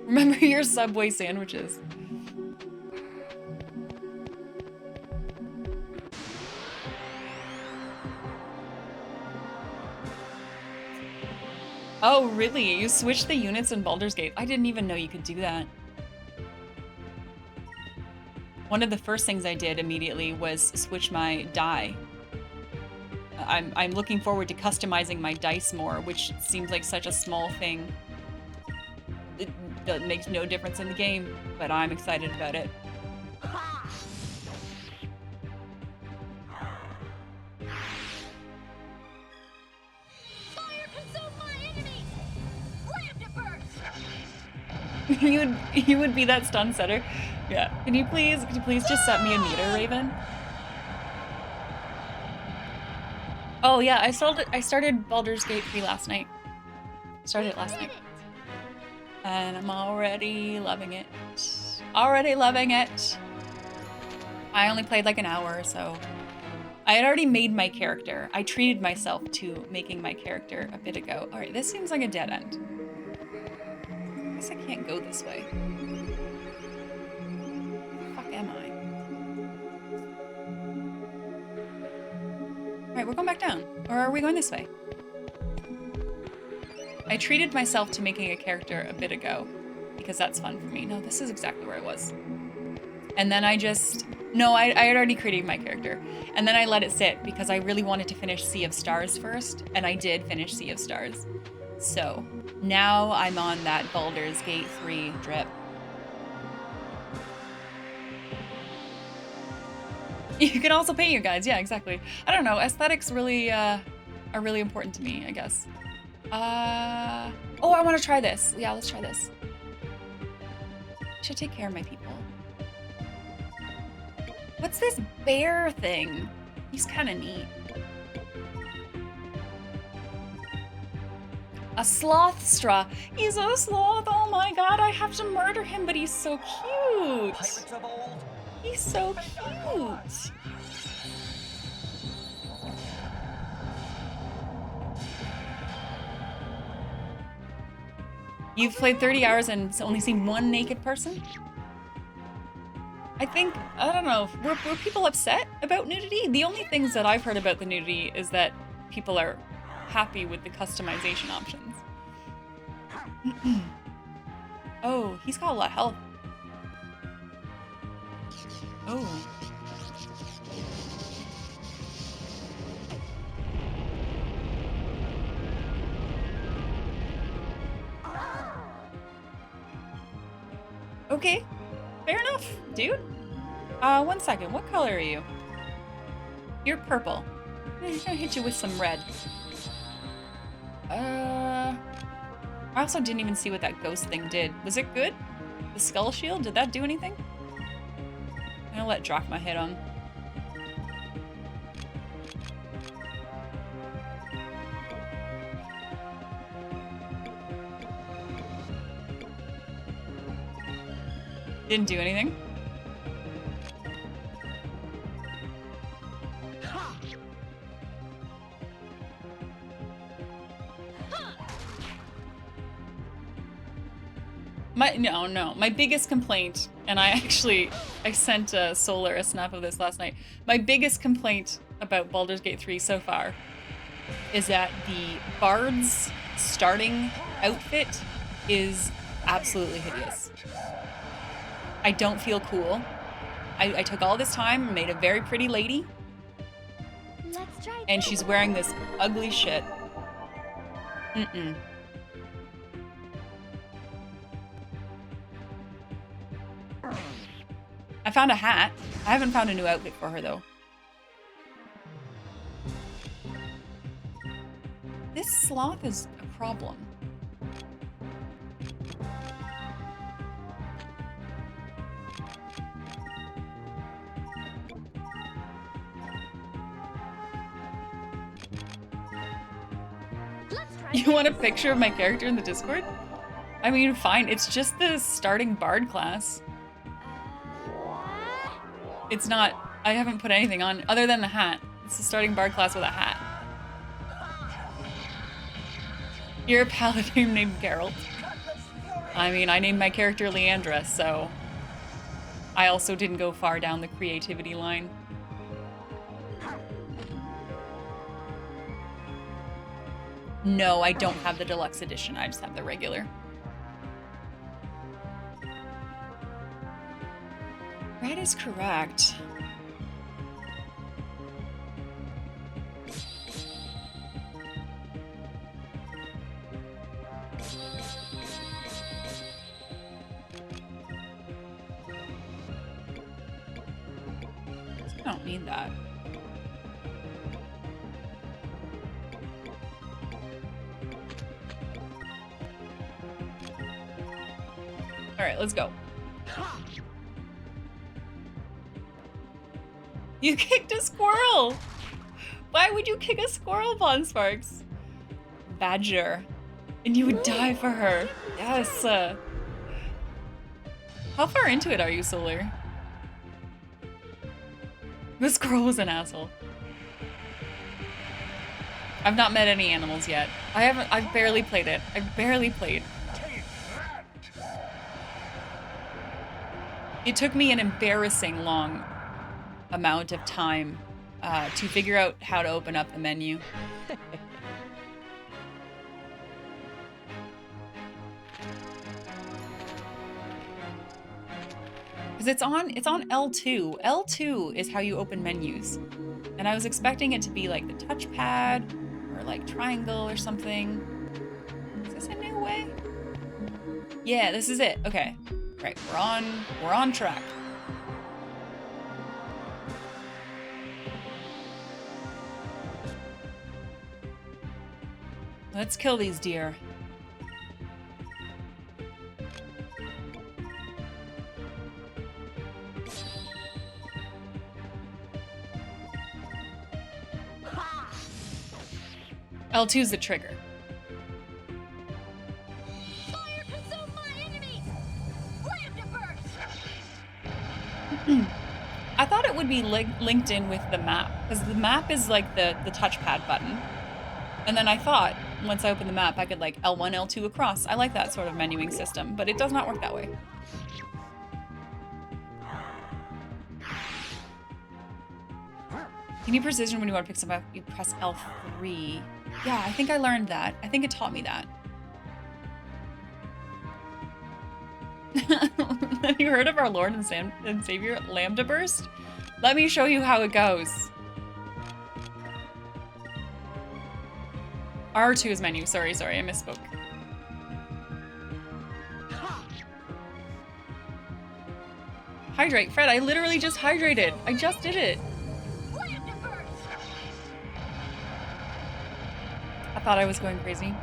Remember your Subway sandwiches. Oh, really? You switched the units in Baldur's Gate? I didn't even know you could do that. One of the first things I did immediately was switch my die. I'm looking forward to customizing my dice more, which seems like such a small thing. That makes no difference in the game, but I'm excited about it. Fire consume my enemies! Slam to burst! you would be that stun setter. Yeah. Could you please just set me a meter, Raven? Oh yeah, I started Baldur's Gate 3 last night. Started it last night. And I'm already loving it. Already loving it. I only played like an hour, so I had already made my character. I treated myself to making my character a bit ago. All right, this seems like a dead end. I guess I can't go this way. Where the fuck am I? All right, we're going back down. Or are we going this way? I treated myself to making a character a bit ago because that's fun for me. No, this is exactly where I was. And then I just... No, I had already created my character. And then I let it sit because I really wanted to finish Sea of Stars first. And I did finish Sea of Stars. So now I'm on that Baldur's Gate 3 drip. You can also paint your guides. Yeah, exactly. I don't know. Aesthetics really are really important to me, I guess. Oh, I want to try this. Yeah, let's try this. I should take care of my people. What's this bear thing? He's kind of neat. A sloth straw. He's a sloth. Oh my god, I have to murder him, but he's so cute. Pirates of old. He's so cute. You've played 30 hours and only seen one naked person? I think, I don't know, were people upset about nudity? The only things that I've heard about the nudity is that people are happy with the customization options. Oh, he's got a lot of health. Oh. Okay, fair enough, dude. 1 second, what color are you? You're purple. I'm gonna hit you with some red. I also didn't even see what that ghost thing did. Was it good? The skull shield, did that do anything? I'm gonna let Drachma hit him. Didn't do anything. No. My biggest complaint, and I sent Solar a snap of this last night. My biggest complaint about Baldur's Gate 3 so far is that the Bard's starting outfit is absolutely hideous. I don't feel cool. I took all this time and made a very pretty lady, Let's try and she's wearing this ugly shit. Mm-mm. I found a hat. I haven't found a new outfit for her, though. This sloth is a problem. Let's try You want a picture of my character in the Discord? I mean, fine. It's just the starting bard class. It's not... I haven't put anything on other than the hat. It's the starting bard class with a hat. You're a paladin named Geralt. I mean, I named my character Leandra, so... I also didn't go far down the creativity line. No, I don't have the deluxe edition. I just have the regular. Red is correct. I don't need that. All right, let's go. You kicked a squirrel! Why would you kick a squirrel, Pawn Sparks? Badger. And you would die for her. Yes. How far into it are you, Solar? The squirrel was an asshole. I've not met any animals yet. I've barely played it. I've barely played. It took me an embarrassing long amount of time to figure out how to open up the menu. Because it's on L2. L2 is how you open menus. And I was expecting it to be like the touchpad or like triangle or something. Is this a new way? Yeah, this is it. Okay. Right, we're on track. Let's kill these deer. L2 is the trigger. Fire consume my enemies! Lambda burst! I thought it would be linked in with the map, because the map is like the touchpad button. And then I thought, once I open the map, I could like L1, L2 across. I like that sort of menuing system, but it does not work that way. You need precision when you want to pick something up, you press L3. Yeah, I think I learned that. I think it taught me that. Have you heard of our Lord and Savior, Lambda Burst? Let me show you how it goes. R2 is menu. Sorry, I misspoke. Hydrate. Fred, I literally just hydrated. I just did it. Lambda burst! I thought I was going crazy.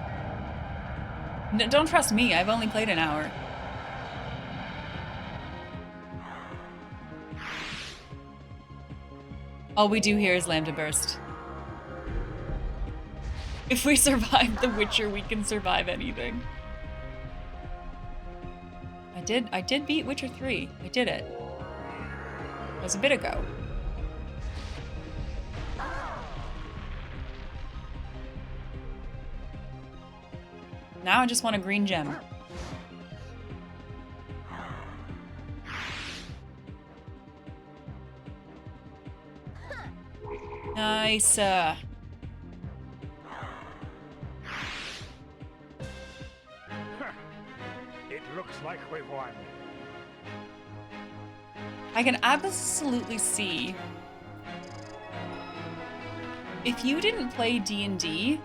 Don't trust me. I've only played an hour. All we do here is Lambda Burst. If we survive The Witcher, we can survive anything. I did beat Witcher 3. I did it. It was a bit ago. Now I just want a green gem. Nice. It looks like we've won. I can absolutely see if you didn't play D&D,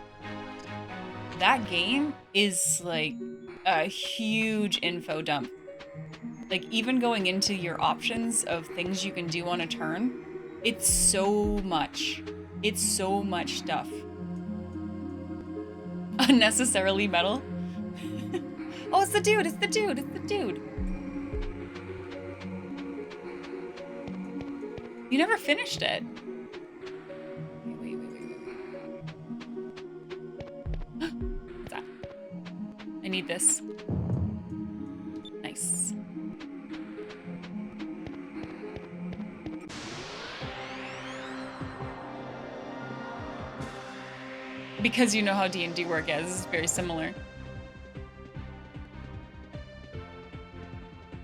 that game is like a huge info dump. Like even going into your options of things you can do on a turn, it's so much. It's so much stuff. Unnecessarily metal. Oh, it's the dude, it's the dude, it's the dude. You never finished it. Wait. What's that? I need this. Nice. Because you know how D&D work is very similar.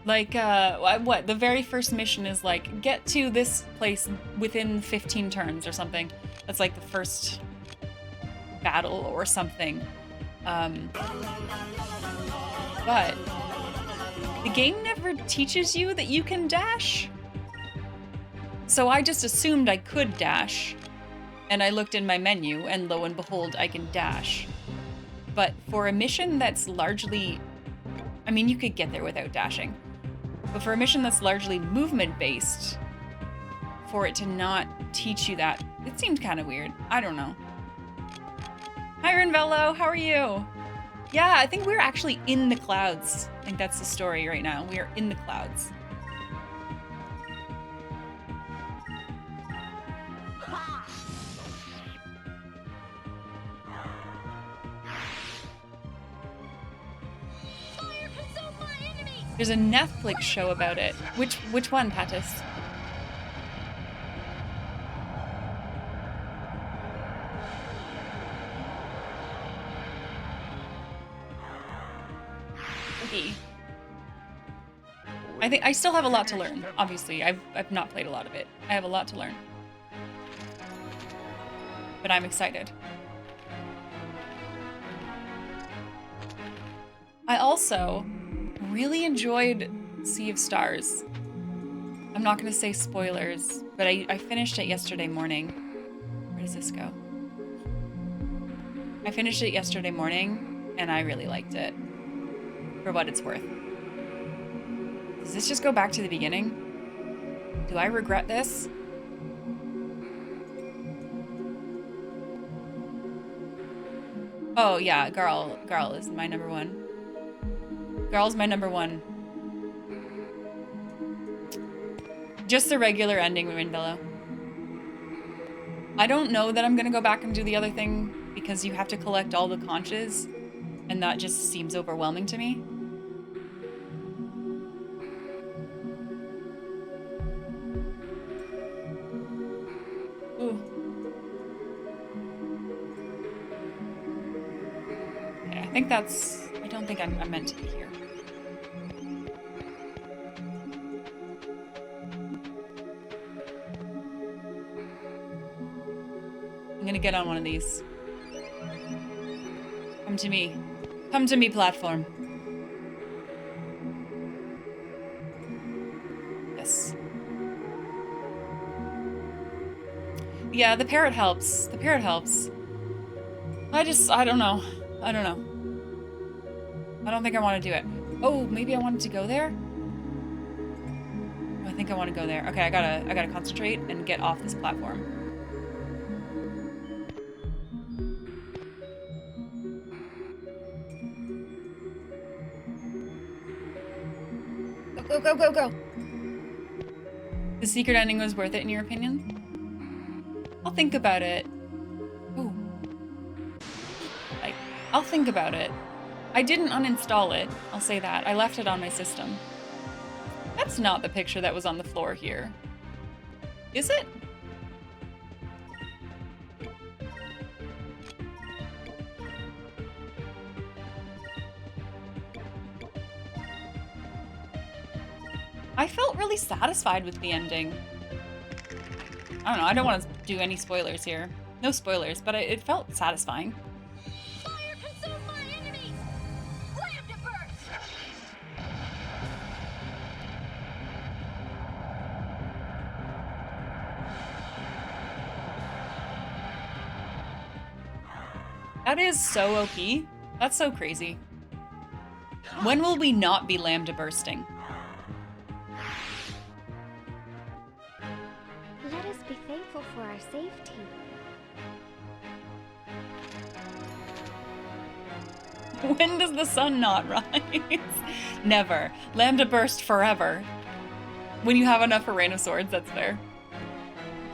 Like, what? The very first mission is like, get to this place within 15 turns or something. That's like the first battle or something. But the game never teaches you that you can dash. So I just assumed I could dash. And I looked in my menu, and lo and behold, I can dash. But for a mission that's largely... I mean, you could get there without dashing. But for a mission that's largely movement-based, for it to not teach you that, it seemed kind of weird. I don't know. Hi, Renvello. How are you? Yeah, I think we're actually in the clouds. I think that's the story right now. We are in the clouds. Fire consume my enemies! There's a Netflix show about it. Which one, Patis? lucky. I think I still have a lot to learn. Obviously, I've not played a lot of it. I have a lot to learn. But I'm excited. I also really enjoyed Sea of Stars. I'm not going to say spoilers, but I finished it yesterday morning. Where does this go? I finished it yesterday morning, and I really liked it. For what it's worth. Does this just go back to the beginning? Do I regret this? Oh yeah, Garl is my number one. Garl's my number one. Just the regular ending, Windbillow. I don't know that I'm gonna go back and do the other thing because you have to collect all the conches, and that just seems overwhelming to me. Ooh. Okay, I think that's... I don't think I'm meant to be here. I'm gonna get on one of these. Come to me. Come to me, platform. Yes. Yeah, the parrot helps. The parrot helps. I don't know. I don't know. I don't think I want to do it. Oh, maybe I wanted to go there? Oh, I think I want to go there. Okay, I gotta concentrate and get off this platform. Go, go, go, go, go! The secret ending was worth it in your opinion? I'll think about it. Ooh. I'll think about it. I didn't uninstall it, I'll say that. I left it on my system. That's not the picture that was on the floor here. Is it? I felt really satisfied with the ending. I don't know, I don't want to do any spoilers here. No spoilers, but it felt satisfying. Fire consume my enemies! Lambda burst! That is so OP. That's so crazy. When will we not be lambda bursting? Let us be thankful for our safety. When does the sun not rise? Never. Lambda burst forever. When you have enough Rain of Swords, that's fair.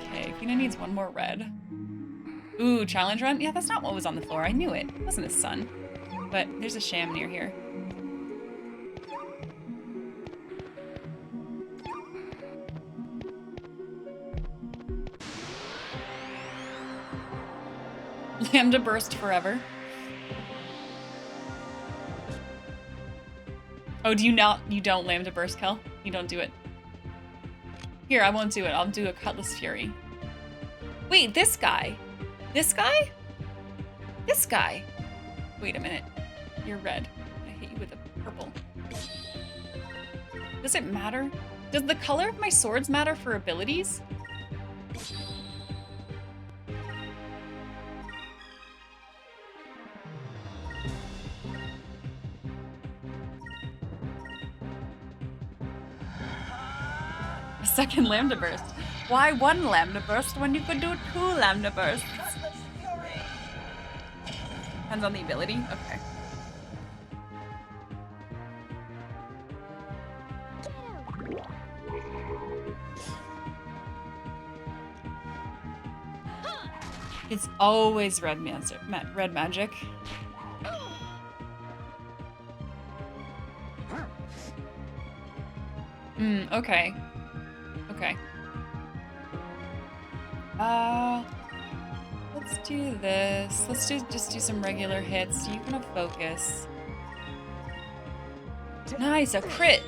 Okay, Fina needs one more red. Ooh, challenge run? Yeah, that's not what was on the floor. I knew it. It wasn't the sun. But there's a sham near here. Lambda burst forever. Oh, you don't Lambda burst, Kel? You don't do it. Here, I won't do it. I'll do a Cutlass Fury. Wait, this guy? This guy? This guy? Wait a minute. You're red. I hit you with a purple. Does it matter? Does the color of my swords matter for abilities? A second Lambda Burst. Why one Lambda Burst when you could do 2 Lambda Bursts? Depends on the ability? Okay. It's always red magic. Okay. Okay. Let's do this. Let's just do some regular hits. You can have focus. Nice, a crit.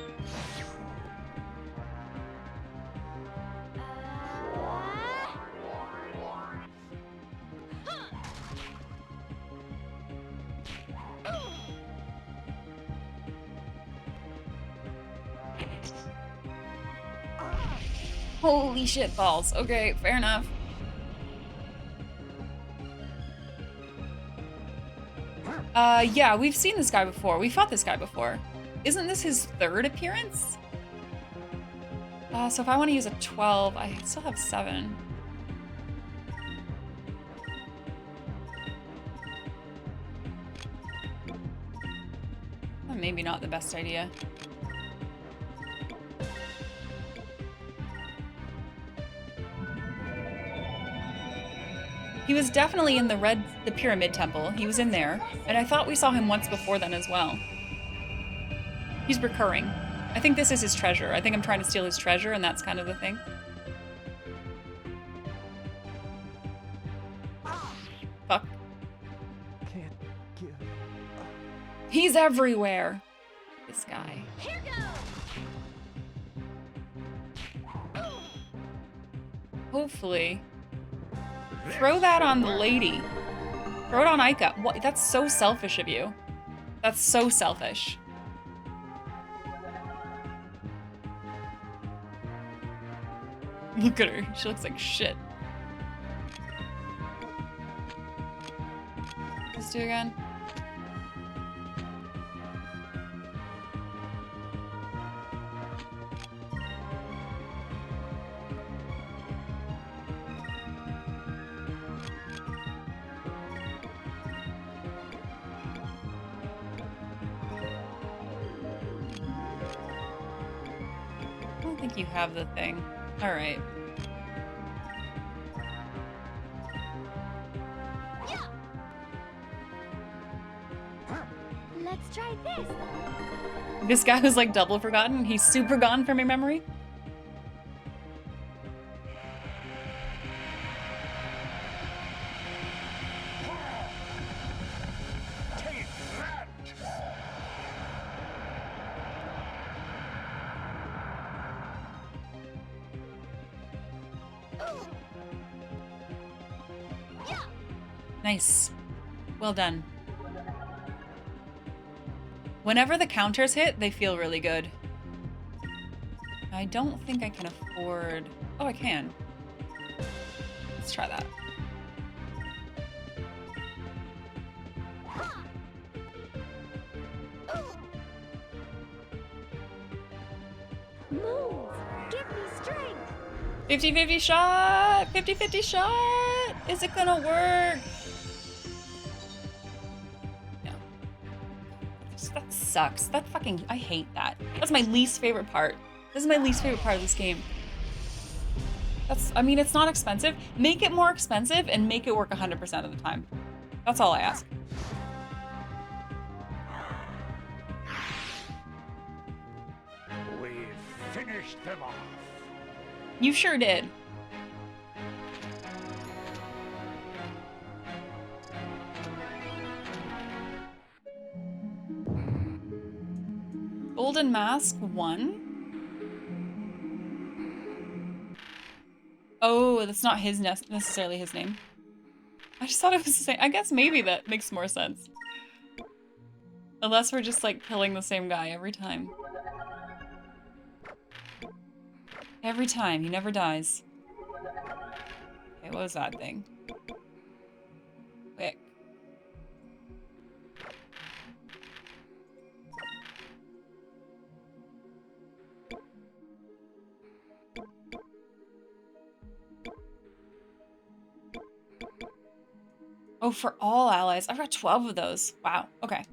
Holy shit balls. Okay, fair enough. Yeah, we've seen this guy before. We fought this guy before. Isn't this his third appearance? So if I want to use a 12, I still have 7. Maybe not the best idea. He was definitely in the Pyramid Temple. He was in there. And I thought we saw him once before then as well. He's recurring. I think this is his treasure. I think I'm trying to steal his treasure, and that's kind of the thing. Fuck. Can't give. He's everywhere. This guy. Here goes. Hopefully. Throw that on the lady. Throw it on Aika. What? That's so selfish of you. That's so selfish. Look at her. She looks like shit. Let's do it again. I don't think you have the thing. All right. Let's try this. This guy was like double forgotten. He's super gone from your memory. Take that! Nice. Well done. Whenever the counters hit, they feel really good. I don't think I can afford... Oh, I can. Let's try that. Move. Give me strength. 50-50 shot! 50-50 shot! Is it gonna work? No. That sucks. That fucking... I hate that. That's my least favorite part. This is my least favorite part of this game. That's... I mean, it's not expensive. Make it more expensive and make it work 100% of the time. That's all I ask. We've finished them off. You sure did. Golden Mask 1? Oh, that's not his necessarily his name. I just thought it was the same. I guess maybe that makes more sense. Unless we're just like killing the same guy every time. Every time, he never dies. Okay, what was that thing? Quick. Oh, for all allies. I've got 12 of those. Wow, okay.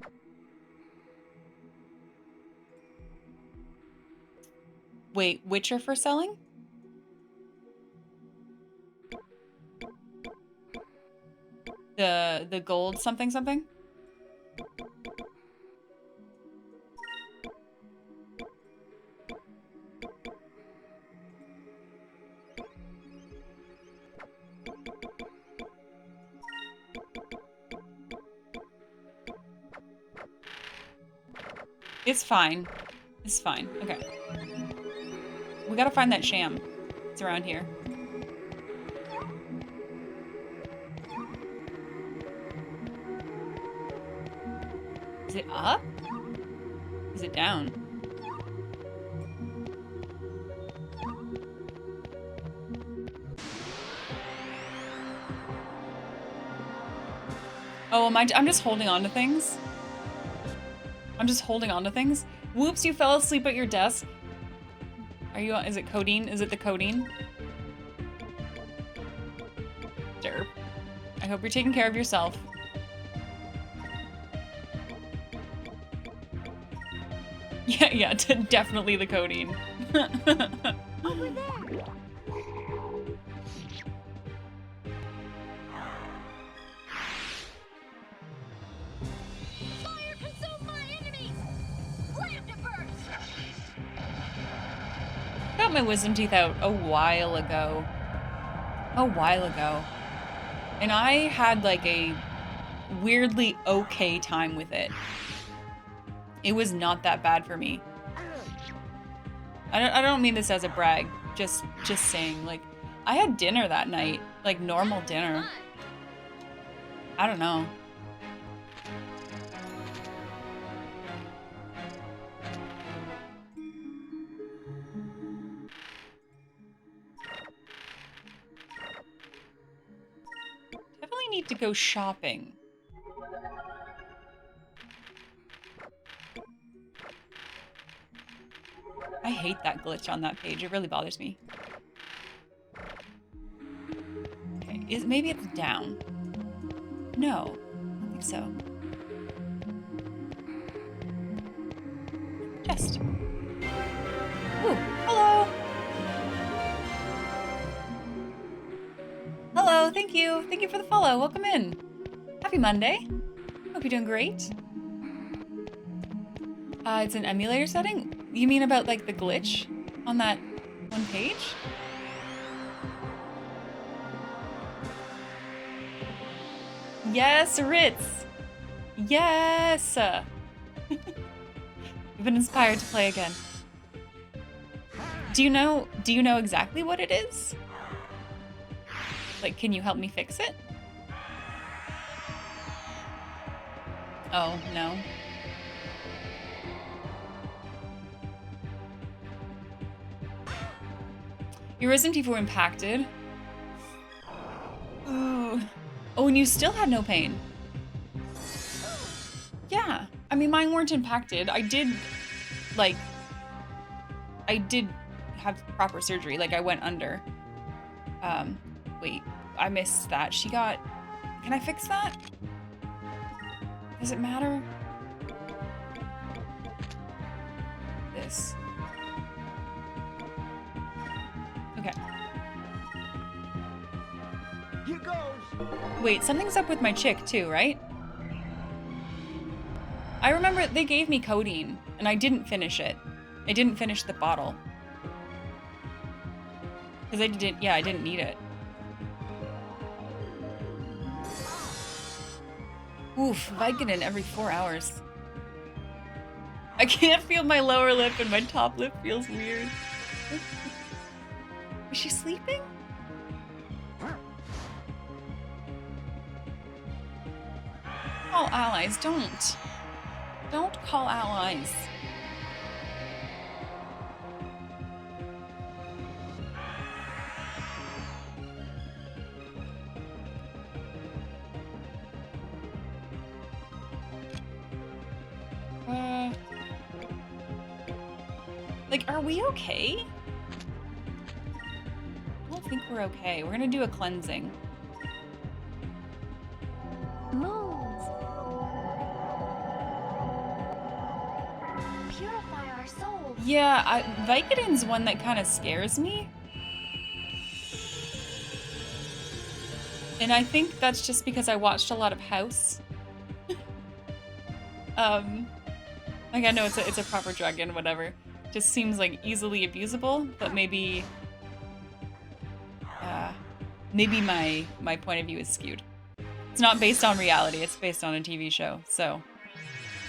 Wait, which are for selling? The gold something something? It's fine. It's fine. Okay. We gotta find that sham. It's around here. Is it up? Is it down? Oh, I'm just holding on to things. I'm just holding on to things. Whoops, you fell asleep at your desk. Are you, is it codeine? Is it the codeine? Derp. I hope you're taking care of yourself. Yeah, definitely the codeine. Over there. Fire consume my enemies! Slam to burst! Got my wisdom teeth out a while ago. A while ago. And I had like a weirdly okay time with it. It was not that bad for me. I don't mean this as a brag. Just saying, like, I had dinner that night. Like, normal dinner. I don't know. Definitely need to go shopping. I hate that glitch on that page. It really bothers me. Okay, maybe it's down. No, I don't think so. Just. Ooh, hello. Hello, thank you. Thank you for the follow. Welcome in. Happy Monday. Hope you're doing great. It's an emulator setting? You mean about, like, the glitch on that one page? Yes, Ritz! Yes! You've been inspired to play again. Do you know exactly what it is? Like, can you help me fix it? Oh, no. Your wisdom teeth were impacted. Ooh. Oh, and you still had no pain. Yeah. I mean, mine weren't impacted. I did have proper surgery. Like, I went under. Wait. I missed that. She got... Can I fix that? Does it matter? This. Okay. Here goes. Wait, something's up with my chick too, right? I remember they gave me codeine, and I didn't finish it. I didn't finish the bottle. Because I didn't need it. Oof, Vicodin every 4 hours. I can't feel my lower lip and my top lip feels weird. Is she sleeping? Call allies, don't. Don't call allies. Like, are we okay? I don't think we're okay. We're gonna do a cleansing. Moons. Purify our souls. Yeah, Vicodin's one that kind of scares me. And I think that's just because I watched a lot of House. Like, I know it's a proper drug and whatever. Just seems like easily abusable, but maybe my point of view is skewed. It's not based on reality, it's based on a TV show, so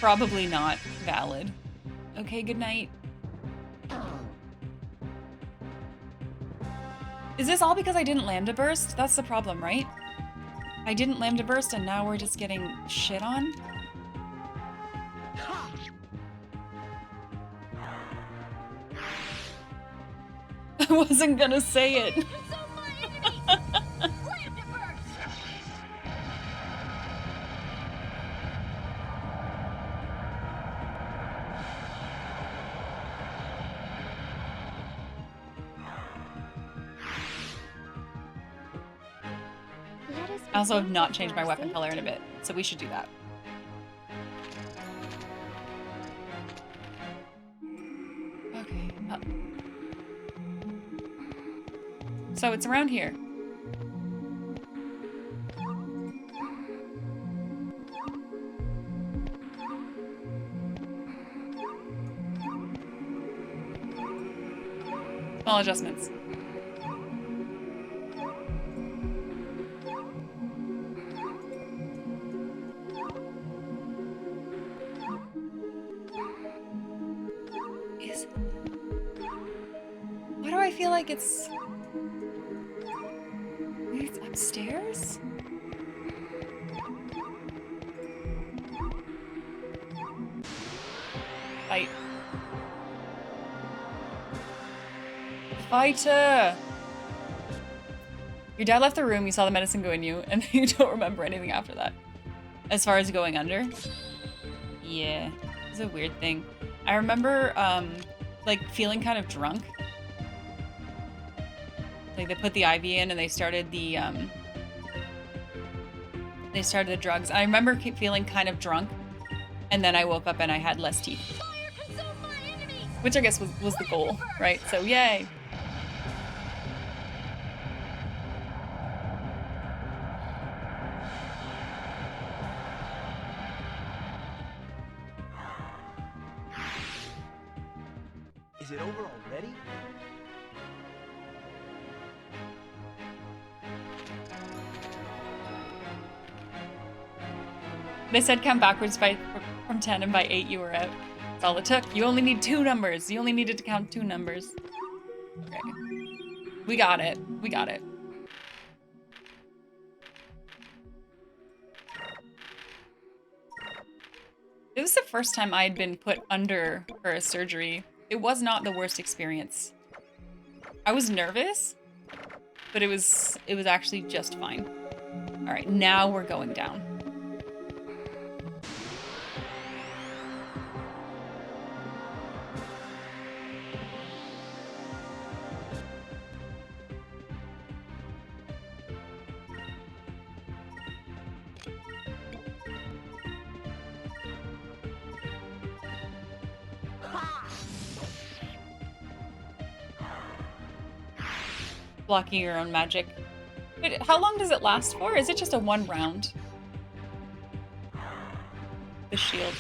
probably not valid. Okay, good night. Is this all because I didn't lambda burst? That's the problem, right? I didn't lambda burst and now we're just getting shit on? I wasn't gonna say it. Consume my enemies! Lambda burst! Let us I also have begin not with changed our my weapon color in a safety. bit, so we should do that. Okay, up. So it's around here. Small adjustments. Why do I feel like it's... Maybe it's upstairs? Fight. Fighter! Your dad left the room, you saw the medicine go in you, and you don't remember anything after that. As far as going under? Yeah, it's a weird thing. I remember, like, feeling kind of drunk. Like, they put the IV in and they started the drugs. I remember feeling kind of drunk, and then I woke up and I had less teeth. Fire consume my enemies! Which I guess was the goal, right? So, yay! Is it over already? They said count backwards from 10, and by 8 you were out. That's all it took. You only need 2 numbers. You only needed to count 2 numbers. Okay. We got it. We got it. It was the first time I had been put under for a surgery. It was not the worst experience. I was nervous, but it was actually just fine. All right, now we're going down. Blocking your own magic. Wait, how long does it last for? Is it just a 1 round? The shield.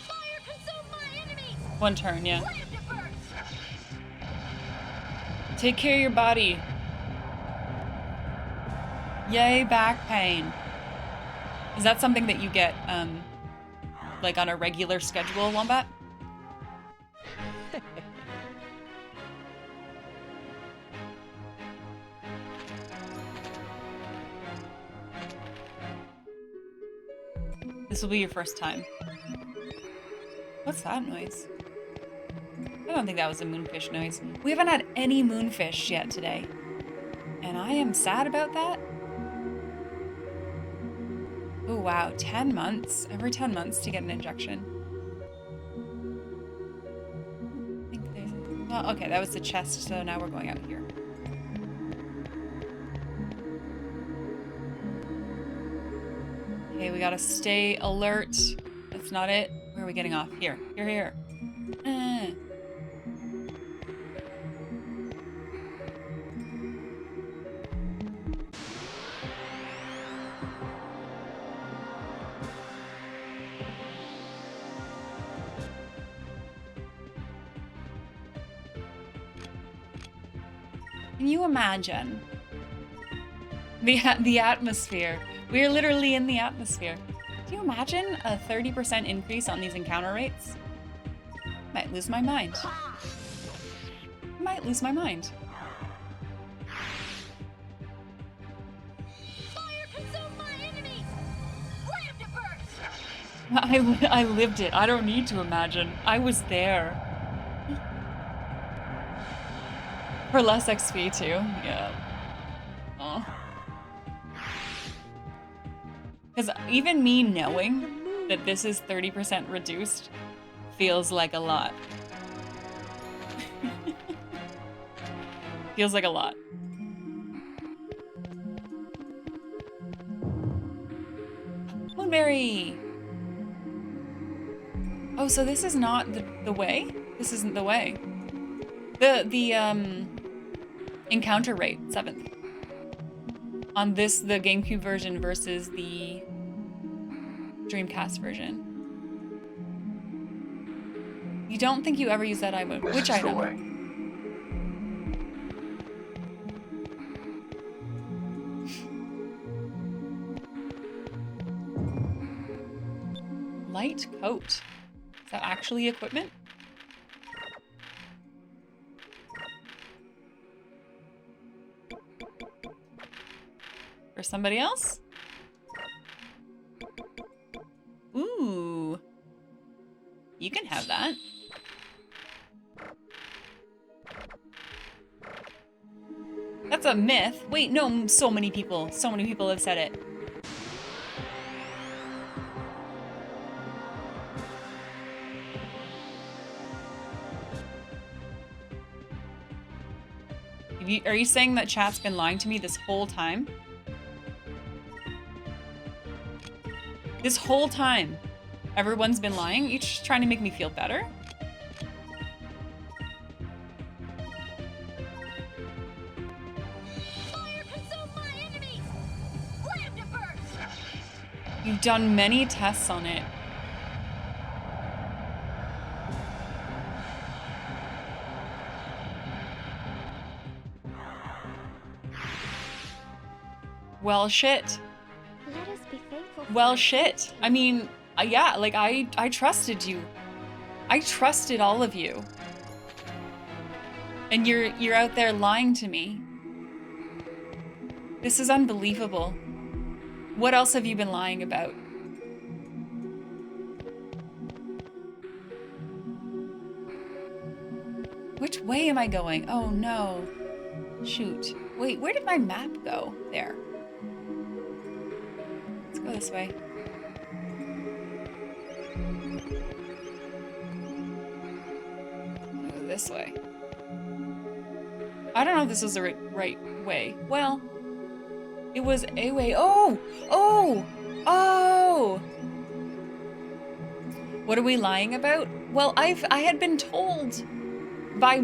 Fire consume my enemies! 1 turn, yeah. Lambda burst! Take care of your body. Yay, back pain. Is that something that you get, like on a regular schedule, Wombat? This will be your first time. What's that noise? I don't think that was a moonfish noise. We haven't had any moonfish yet today. And I am sad about that. Oh wow, 10 months. Every 10 months to get an injection. I think there's... Well, okay, that was the chest, so now we're going out here. Okay, we gotta stay alert. That's not it. Where are we getting off? Here. Here. Can you imagine? The atmosphere. We are literally in the atmosphere. Can you imagine a 30% increase on these encounter rates? Might lose my mind. might lose my mind. Fire consume my enemy! Slam to burst! I lived it. I don't need to imagine. I was there. For less XP too. Yeah. Oh. Because even me knowing that this is 30% reduced feels like a lot. Feels like a lot. Moonberry! Oh, so this is not the way? This isn't the way. The encounter rate, 7th. On this, the GameCube version versus the Dreamcast version. You don't think you ever use that item? Which item? Light coat. Is that actually equipment? For somebody else? Ooh. You can have that. That's a myth. Wait, no, so many people have said it. Are you saying that chat's been lying to me this whole time? This whole time, everyone's been lying? You're just trying to make me feel better? Fire consume my enemy! Slam to burst! You've done many tests on it. Well, shit. Let us be thankful for Well, it. shit. I mean, yeah, like, I trusted you. I trusted all of you. And you're out there lying to me. This is unbelievable. What else have you been lying about? Which way am I going? Oh, no. Shoot. Wait, where did my map go? There. Let's go this way. Go this way. I don't know if this is the right way. Well, it was a way. Oh! Oh! Oh! What are we lying about? Well, I had been told by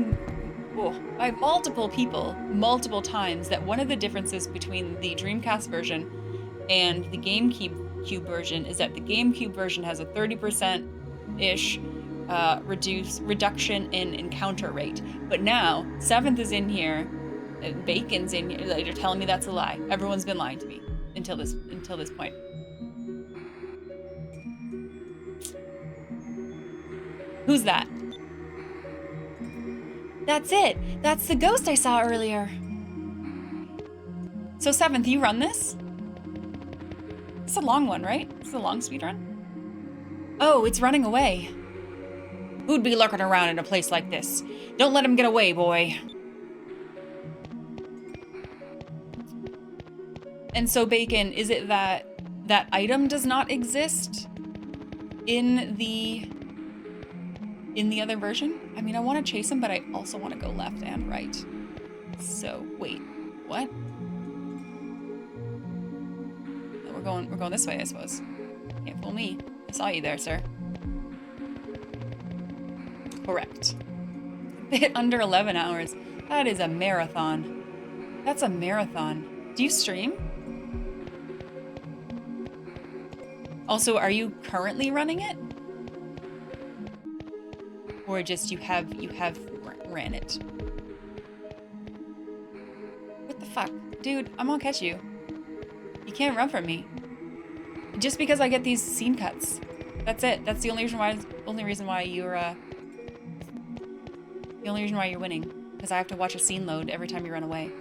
multiple people, multiple times, that one of the differences between the Dreamcast version and the GameCube version is that the GameCube version has a 30%-ish reduction in encounter rate. But now, 7th is in here, Bacon's in here. You're telling me that's a lie. Everyone's been lying to me until this point. Who's that? That's it. That's the ghost I saw earlier. So 7th, you run this? It's a long one, right? It's a long speed run. Oh, it's running away. Who'd be lurking around in a place like this? Don't let him get away, boy. And so, Bacon, is it that that item does not exist in the other version? I mean, I want to chase him, but I also want to go left and right. So, wait, what? No, we're going this way, I suppose. Can't fool me. I saw you there, sir. Correct. A bit under 11 hours. That is a marathon. That's a marathon. Do you stream? Also, are you currently running it? Or just you have ran it? What the fuck? Dude, I'm gonna catch you. You can't run from me. Just because I get these scene cuts. That's it. That's the only reason why you're winning. because I have to watch a scene load every time you run away.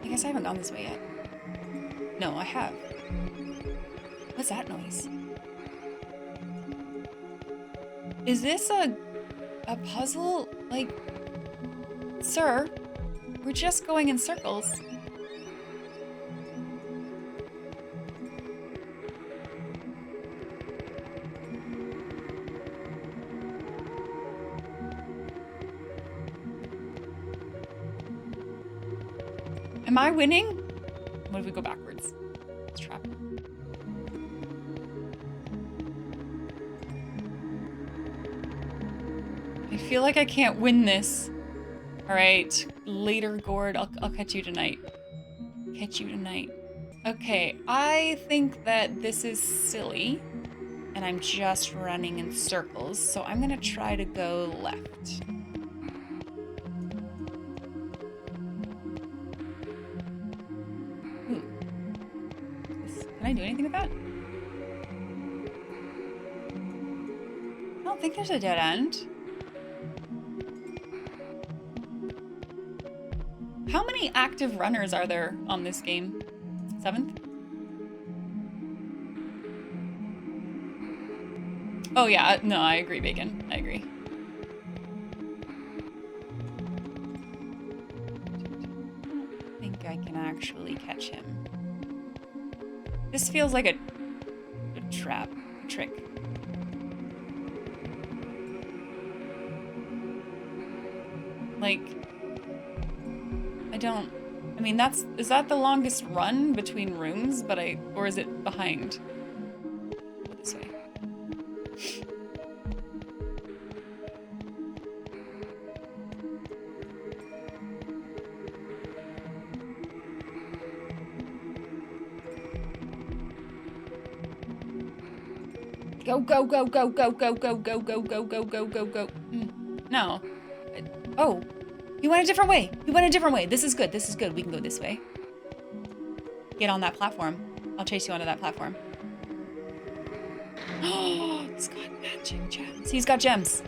I guess I haven't gone this way yet. No, I have. What's that noise? Is this a puzzle? Like, sir, we're just going in circles. Am I winning? What if we go backwards? Let's trap. I feel like I can't win this. All right, later, Gord. I'll catch you tonight. Catch you tonight. Okay, I think that this is silly, and I'm just running in circles, so I'm gonna try to go left. Ooh. Can I do anything with that? I don't think there's a dead end. How many active runners are there on this game? 7th? Oh yeah, no, I agree, Bacon. I agree. I think I can actually catch him. This feels like a trap, a trick. Like, I mean, is that the longest run between rooms, or is it behind? Go this way. Go, go, go, go, go, go, go, go, go, go, go, go, go, go. No. Oh. He went a different way. He went a different way. This is good. This is good. We can go this way. Get on that platform. I'll chase you onto that platform. Oh, he's got magic gems. He's got gems.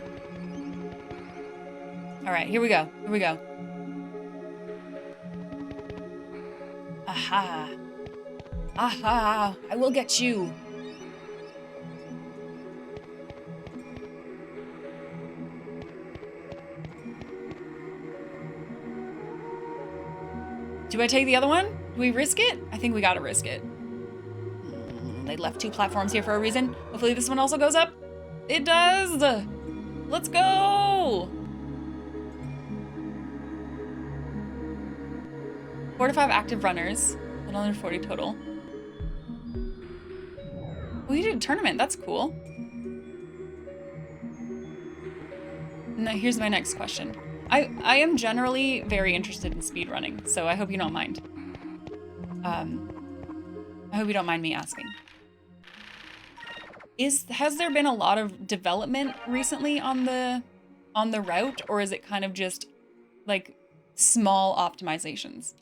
All right, here we go. Here we go. Aha. Aha. I will get you. Do I take the other one? Do we risk it? I think we gotta risk it. They left 2 platforms here for a reason. Hopefully this one also goes up. It does! Let's go! 4 to 5 active runners. A little under 40 total. We did a tournament. That's cool. Now here's my next question. I am generally very interested in speedrunning, so I hope you don't mind. I hope you don't mind me asking. Has there been a lot of development recently on the route, or is it kind of just like small optimizations?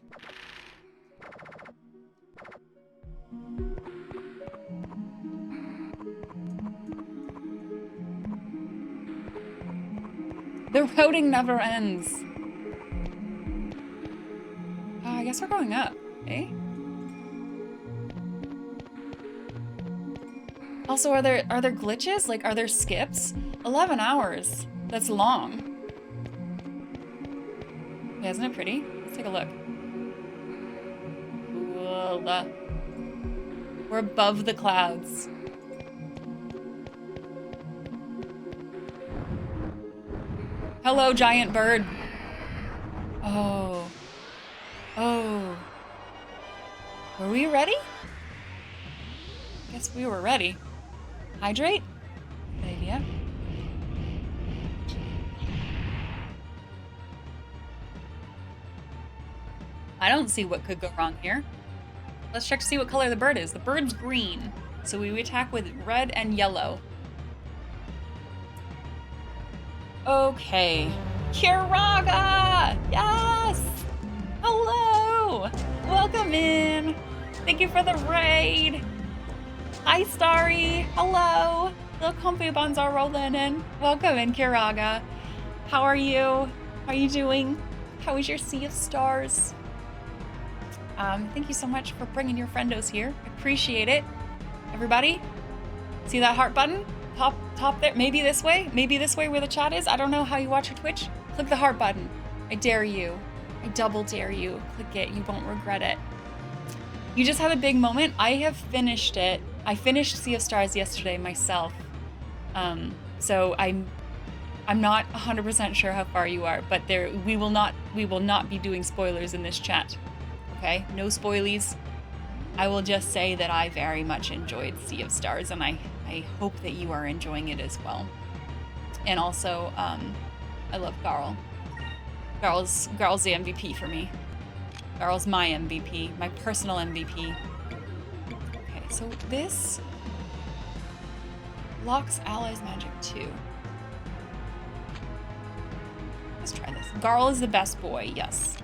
The routing never ends. I guess we're going up, eh? Also, are there glitches? Like, are there skips? 11 hours. That's long. Yeah, isn't it pretty? Let's take a look. Cool. We're above the clouds. Hello, giant bird. Oh. Oh. Were we ready? Guess we were ready. Hydrate? Good idea. I don't see what could go wrong here. Let's check to see what color the bird is. The bird's green, so we attack with red and yellow. Okay. Kiraga! Yes! Hello! Welcome in! Thank you for the raid! Hi, Starry. Hello. Little comfy buns are rolling in. Welcome in, Kiraga. How are you? How are you doing? How is your Sea of Stars? Thank you so much for bringing your friendos here. Appreciate it. Everybody, see that heart button? Top there. Maybe this way where the chat is. I don't know how you watch your Twitch. Click the heart button. I dare you. I double dare you. Click it. You won't regret it. You just had a big moment. I have finished it. I finished Sea of Stars yesterday myself. So I'm not 100% sure how far you are, but we will not be doing spoilers in this chat. Okay? No spoilies. I will just say that I very much enjoyed Sea of Stars, and I hope that you are enjoying it as well. And also, I love Garl. Garl's the MVP for me. Garl's my MVP, my personal MVP. Okay, so this locks allies magic too. Let's try this. Garl is the best boy, yes.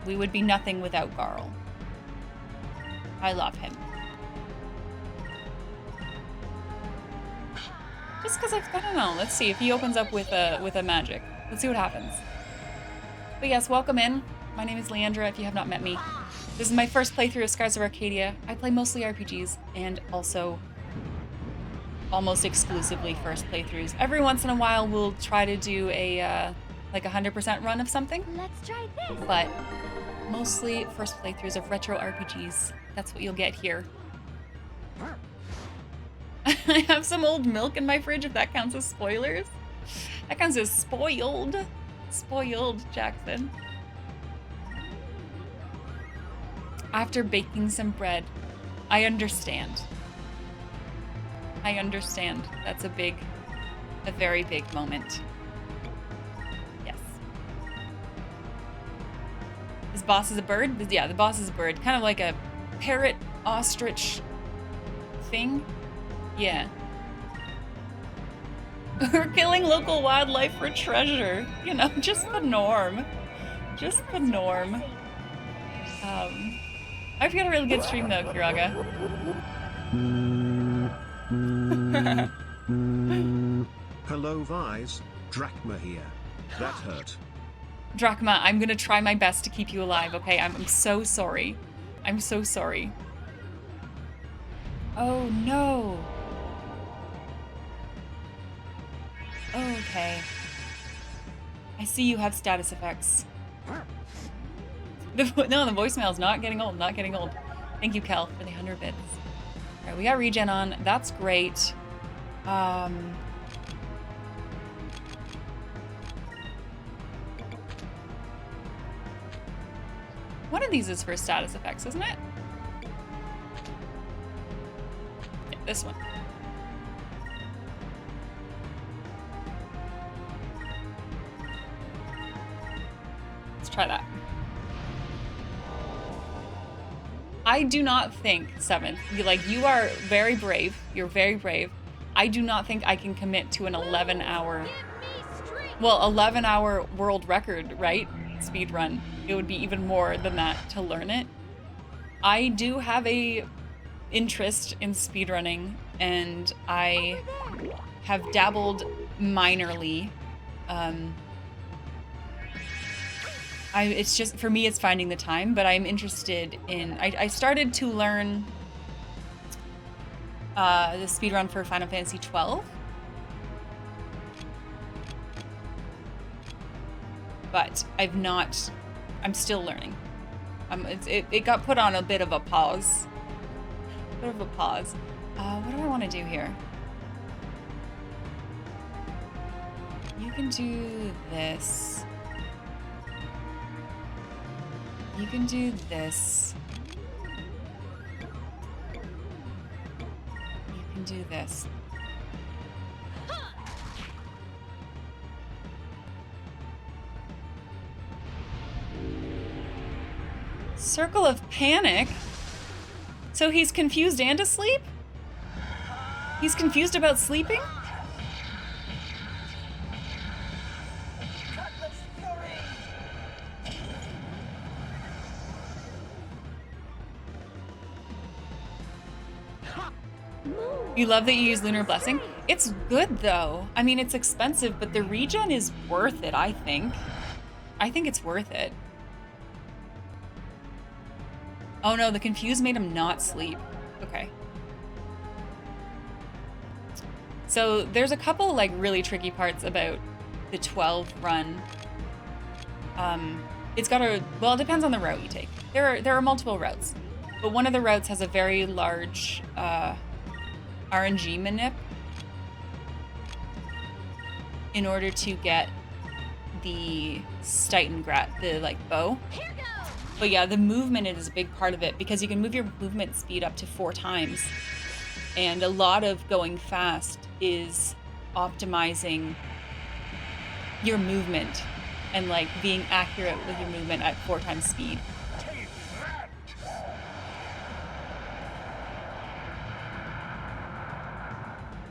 We would be nothing without Garl. I love him. Just because I don't know. Let's see if he opens up with a magic. Let's see what happens. But yes, welcome in. My name is Leandra, if you have not met me. This is my first playthrough of Skies of Arcadia. I play mostly RPGs and also almost exclusively first playthroughs. Every once in a while, we'll try to do a like 100% run of something. Let's try this. But mostly first playthroughs of retro RPGs. That's what you'll get here. I have some old milk in my fridge, if that counts as spoilers. That counts as spoiled. Spoiled, Jackson. After baking some bread. I understand. I understand. That's a very big moment. Yes. This boss is a bird? Yeah, the boss is a bird. Kind of like a parrot, ostrich thing. Yeah. We're killing local wildlife for treasure. You know, just the norm. Just the norm. I've got a really good stream though, Kiraga. Hello Vise, Drachma here. That hurt. Drachma, I'm gonna try my best to keep you alive, okay? I'm so sorry. I'm so sorry. Oh no. Okay. I see you have status effects. No, the voicemail's not getting old, not getting old. Thank you, Kel, for the 100 bits. Alright, we got regen on. That's great. One of these is for status effects, isn't it? Yeah, this one. Let's try that. I do not think, Seventh, you are very brave. You're very brave. I do not think I can commit to an 11-hour, well, 11-hour world record, right? Speed run. It would be even more than that to learn it. I do have a interest in speedrunning, and I have dabbled minorly. It's just, for me, it's finding the time, but I'm interested in, I started to learn the speedrun for Final Fantasy 12. But I'm still learning. It got put on a bit of a pause. What do I want to do here? You can do this. You can do this. You can do this. Circle of Panic? So he's confused and asleep? He's confused about sleeping? You love that you use Lunar Blessing? It's good though. I mean, it's expensive, but the regen is worth it, I think. I think it's worth it. Oh no, the Confuse made him not sleep. Okay. So there's a couple like really tricky parts about the 12 run. It's got a, well, it depends on the route you take. There are multiple routes, but one of the routes has a very large RNG manip in order to get the Stitengrat, the like bow. Here goes. But yeah, the movement is a big part of it because you can move your movement speed up to 4 times. And a lot of going fast is optimizing your movement and like being accurate with your movement at 4 times speed.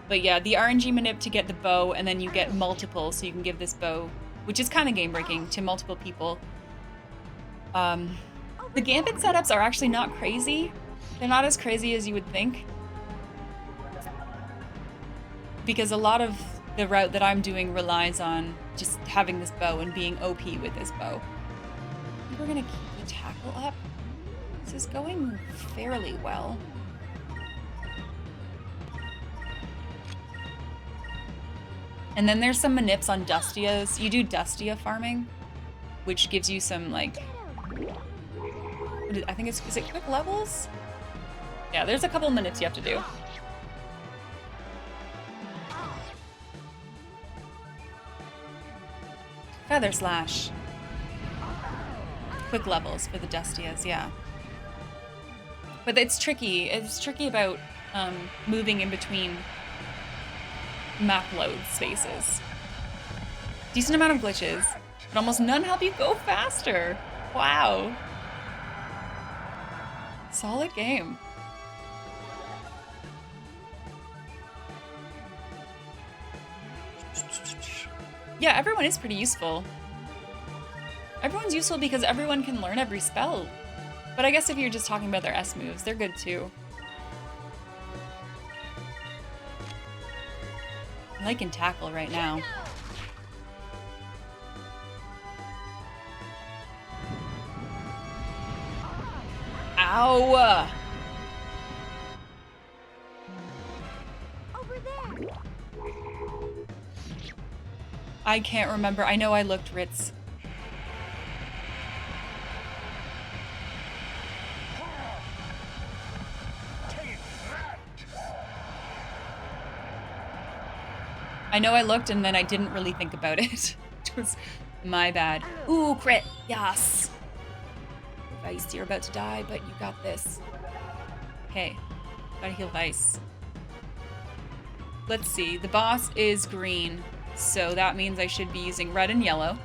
But yeah, the RNG manip to get the bow, and then you get multiple, so you can give this bow, which is kind of game breaking, to multiple people. The Gambit setups are actually not crazy. They're not as crazy as you would think. Because a lot of the route that I'm doing relies on just having this bow and being OP with this bow. I think we're gonna keep the tackle up. This is going fairly well. And then there's some manips on Dustias. You do Dustia farming, which gives you some like, I think is it quick levels? Yeah, there's a couple manips you have to do. Feather Slash. Quick levels for the Dustias, yeah. But it's tricky. It's tricky about moving in between map load spaces. Decent amount of glitches, but almost none help you go faster. Wow. Solid game. Yeah, everyone is pretty useful. Everyone's useful because everyone can learn every spell. But I guess if you're just talking about their S moves, they're good too. I'm liking Tackle right now. Ow! Over there. I can't remember. I know I looked Ritz. I know I looked and then I didn't really think about it. It was my bad. Ooh, crit. Yes. Vice, you're about to die, but you got this. Okay. Gotta heal Vice. Let's see. The boss is green, so that means I should be using red and yellow.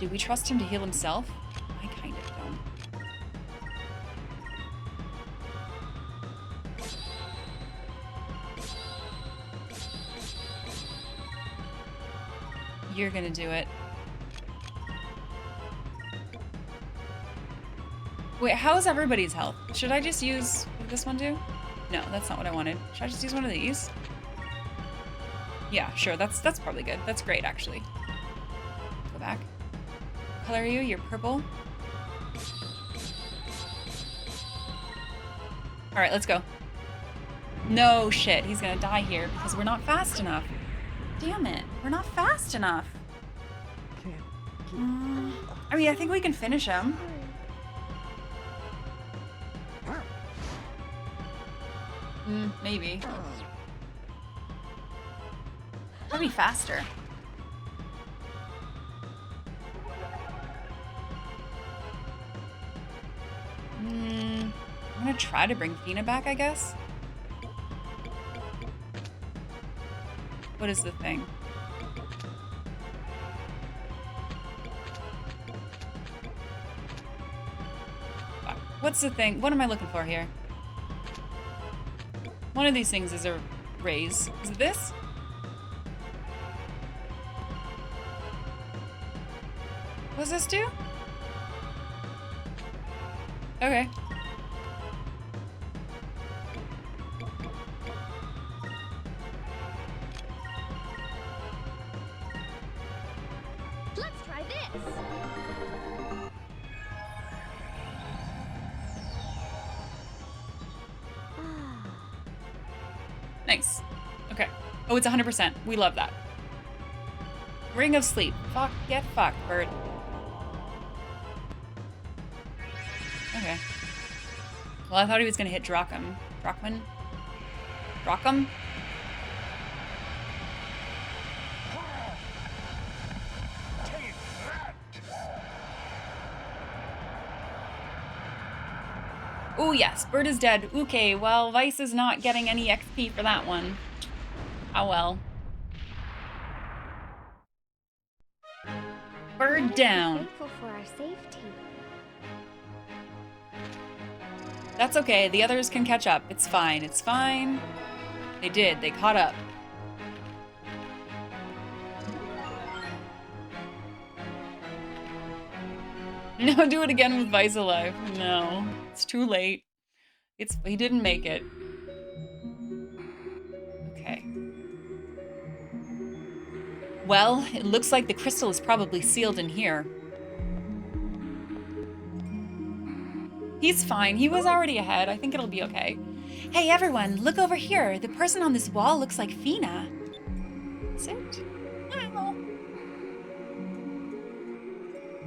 Do we trust him to heal himself? I kind of don't. You're gonna do it. Wait, how is everybody's health? Should I just use, what did this one do? No, that's not what I wanted. Should I just use one of these? Yeah, sure, that's probably good. That's great, actually. Go back. What color are you? You're purple. All right, let's go. No shit, he's gonna die here because we're not fast enough. Damn it, we're not fast enough. I mean, I think we can finish him. Maybe. That'd be faster. I'm gonna try to bring Fina back, I guess. What is the thing? What's the thing? What am I looking for here? One of these things is a raise. Is it this? What does this do? Okay. Nice. Okay. Oh, it's 100%. We love that. Ring of Sleep. Fuck, get fucked, bird. Okay. Well, I thought he was gonna hit Dracham. Drachman? Dracham? Take that! Oh, yes. Bird is dead. Okay, well, Vice is not getting any XP for that one. Oh, well. Bird down. Thankful for our safety. That's okay. The others can catch up. It's fine. It's fine. They did. They caught up. No, do it again with Vice alive. No, it's too late. He didn't make it. Okay. Well, it looks like the crystal is probably sealed in here. He's fine. He was already ahead. I think it'll be okay. Hey, everyone, look over here. The person on this wall looks like Fina. Is it? Well,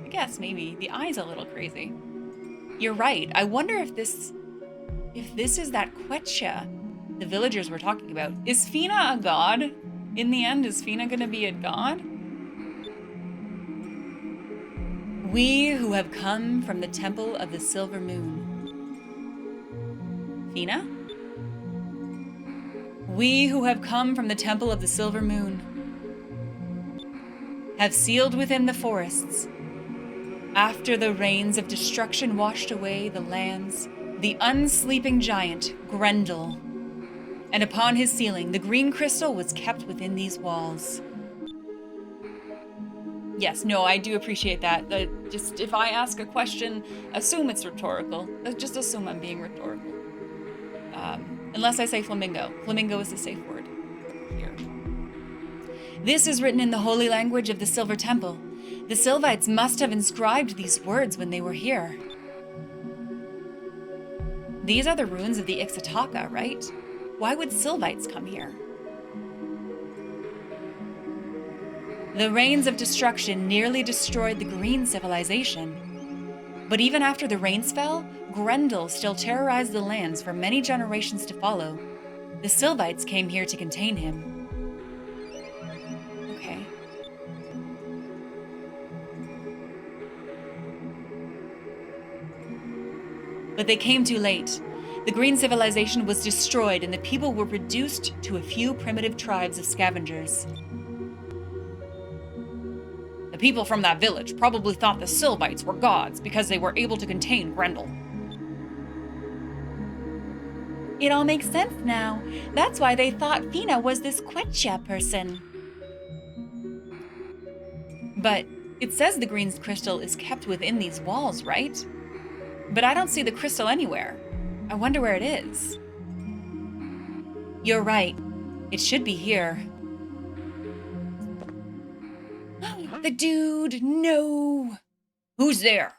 I guess maybe. The eye's a little crazy. You're right. I wonder if this is that Quetcha the villagers were talking about. Is Fina a god? In the end, is Fina gonna be a god? We who have come from the temple of the silver moon. Fina? We who have come from the temple of the silver moon have sealed within the forests. After the rains of destruction washed away the lands, the unsleeping giant, Grendel, and upon his sealing, the green crystal was kept within these walls. Yes, no, I do appreciate that. Just if I ask a question, assume it's rhetorical. Just assume I'm being rhetorical. Unless I say flamingo. Flamingo is the safe word here. This is written in the holy language of the Silver Temple. The Sylvites must have inscribed these words when they were here. These are the ruins of the Ixataka, right? Why would Sylvites come here? The rains of destruction nearly destroyed the green civilization. But even after the rains fell, Grendel still terrorized the lands for many generations to follow. The Sylvites came here to contain him. Okay. But they came too late. The green civilization was destroyed and the people were reduced to a few primitive tribes of scavengers. The people from that village probably thought the Sylvites were gods because they were able to contain Grendel. It all makes sense now. That's why they thought Fina was this Quetcha person. But it says the green crystal is kept within these walls, right? But I don't see the crystal anywhere. I wonder where it is. You're right. It should be here. The dude, no. Who's there?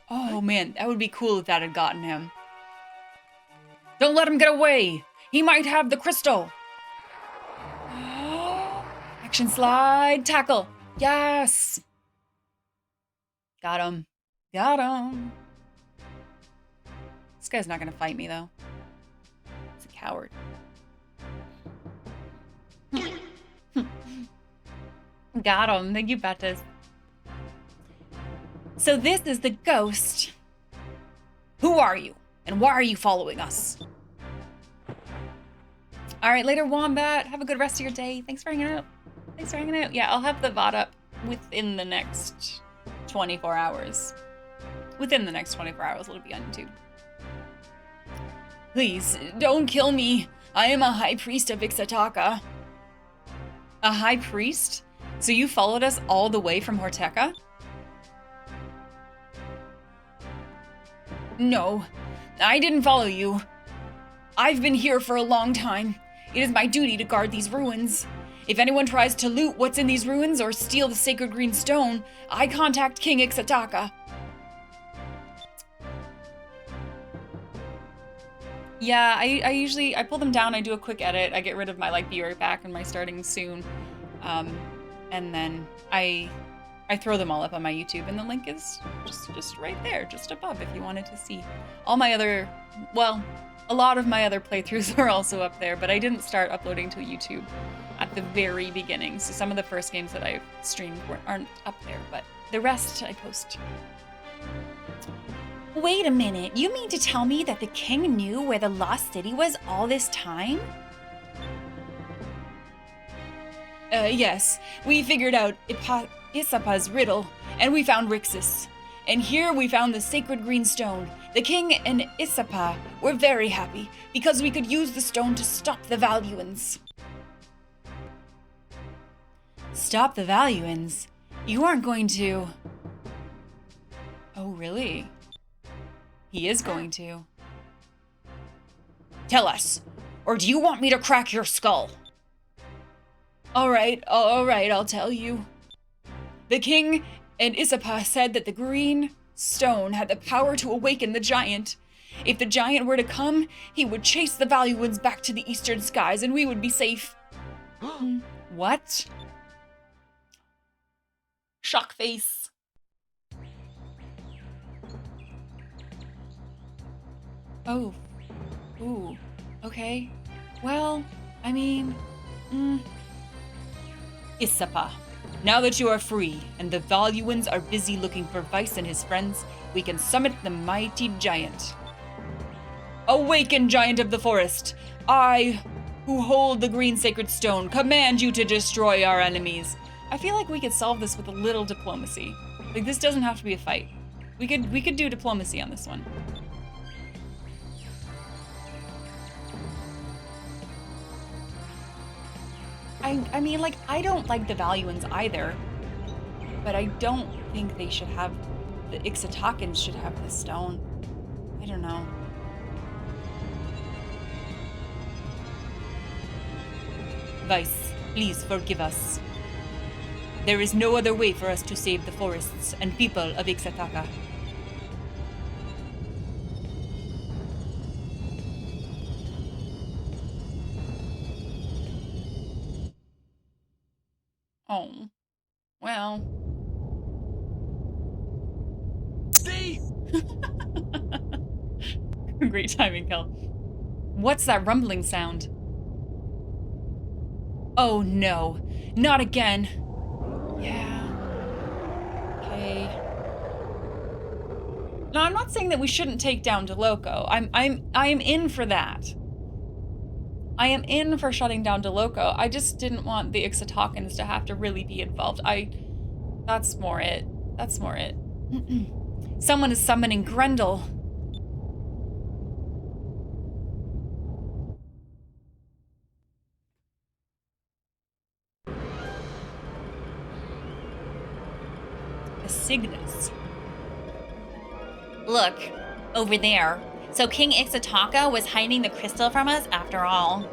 Oh man, that would be cool if that had gotten him. Don't let him get away. He might have the crystal. Action slide, tackle. Yes. Got him. Got him. This guy's not gonna fight me though. He's a coward. Got him. Thank you, Bettis. So this is the ghost. Who are you? And why are you following us? All right, later, Wombat. Have a good rest of your day. Thanks for hanging out. Thanks for hanging out. Yeah, I'll have the VOD up within the next 24 hours. Within the next 24 hours, it'll be on YouTube. Please, don't kill me. I am a high priest of Ixataka. A high priest? So you followed us all the way from Horteka? No, I didn't follow you. I've been here for a long time. It is my duty to guard these ruins. If anyone tries to loot what's in these ruins or steal the sacred green stone, I contact King Ixataka. Yeah, I usually pull them down, I do a quick edit, I get rid of my like be right back and my starting soon. And then I throw them all up on my YouTube, and the link is just right there, just above if you wanted to see. All my other, well, a lot of my other playthroughs are also up there, but I didn't start uploading to YouTube at the very beginning. So some of the first games that I've streamed aren't up there, but the rest I post. Wait a minute, you mean to tell me that the king knew where the lost city was all this time? Yes. We figured out Isapa's riddle, and we found Rixis. And here we found the sacred green stone. The king and Isapa were very happy, because we could use the stone to stop the Valuans. Stop the Valuans? You aren't going to... Oh, really? He is going to. Tell us, or do you want me to crack your skull? All right, I'll tell you. The king and Isapa said that the green stone had the power to awaken the giant. If the giant were to come, he would chase the Valuans back to the eastern skies and we would be safe. What? Shock face. Oh. Ooh. Okay. Well, I mean... Isapa, now that you are free, and the Valuans are busy looking for Vice and his friends, we can summon the mighty giant. Awaken, giant of the forest! I, who hold the green sacred stone, command you to destroy our enemies. I feel like we could solve this with a little diplomacy. Like, this doesn't have to be a fight. We could do diplomacy on this one. I mean, like, I don't like the Valuans either, but I don't think they should have, the Ixatakans should have this stone. I don't know. Vice, please forgive us. There is no other way for us to save the forests and people of Ixataka. Oh, well. See? Great timing, Kel. What's that rumbling sound? Oh no, not again. Yeah. Okay. No, I'm not saying that we shouldn't take down DeLoco. I am in for that. I am in for shutting down DeLoco. I just didn't want the Ixatakans to have to really be involved. That's more it. That's more it. Someone is summoning Grendel. A Cygnus. Look, over there. So King Ixataka was hiding the crystal from us after all.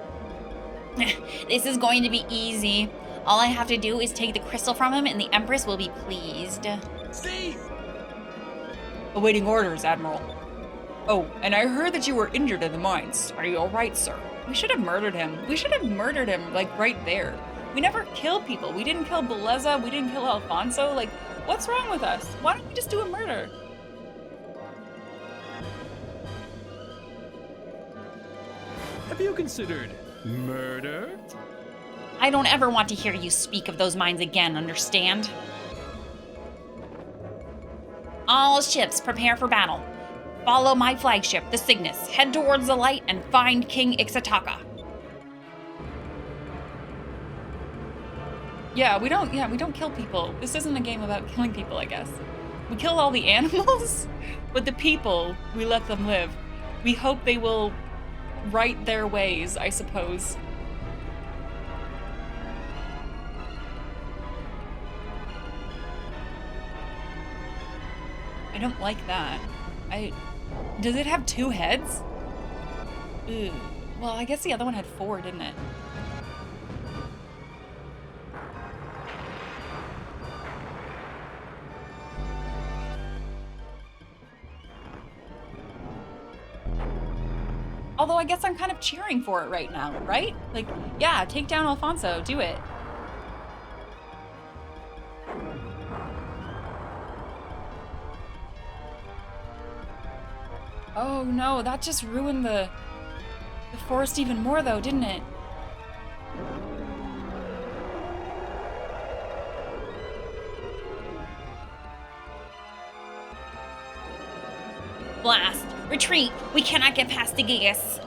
This is going to be easy. All I have to do is take the crystal from him and the Empress will be pleased. See? Awaiting orders, Admiral. Oh, and I heard that you were injured in the mines. Are you alright, sir? We should have murdered him. We should have murdered him, like, right there. We never kill people. We didn't kill Beleza. We didn't kill Alfonso. Like, what's wrong with us? Why don't we just do a murder? Have you considered murder? I don't ever want to hear you speak of those mines again, understand? All ships, prepare for battle. Follow my flagship, the Cygnus. Head towards the light and find King Ixataka. Yeah, we don't kill people. This isn't a game about killing people, I guess. We kill all the animals, but the people, we let them live. We hope they will right their ways, I suppose. I don't like that. Does it have two heads? Ew. Well, I guess the other one had 4, didn't it? Although I guess I'm kind of cheering for it right now, right? Like, yeah, take down Alfonso, do it. Oh no, that just ruined the forest even more though, didn't it? Blast! Retreat! We cannot get past the Gigas.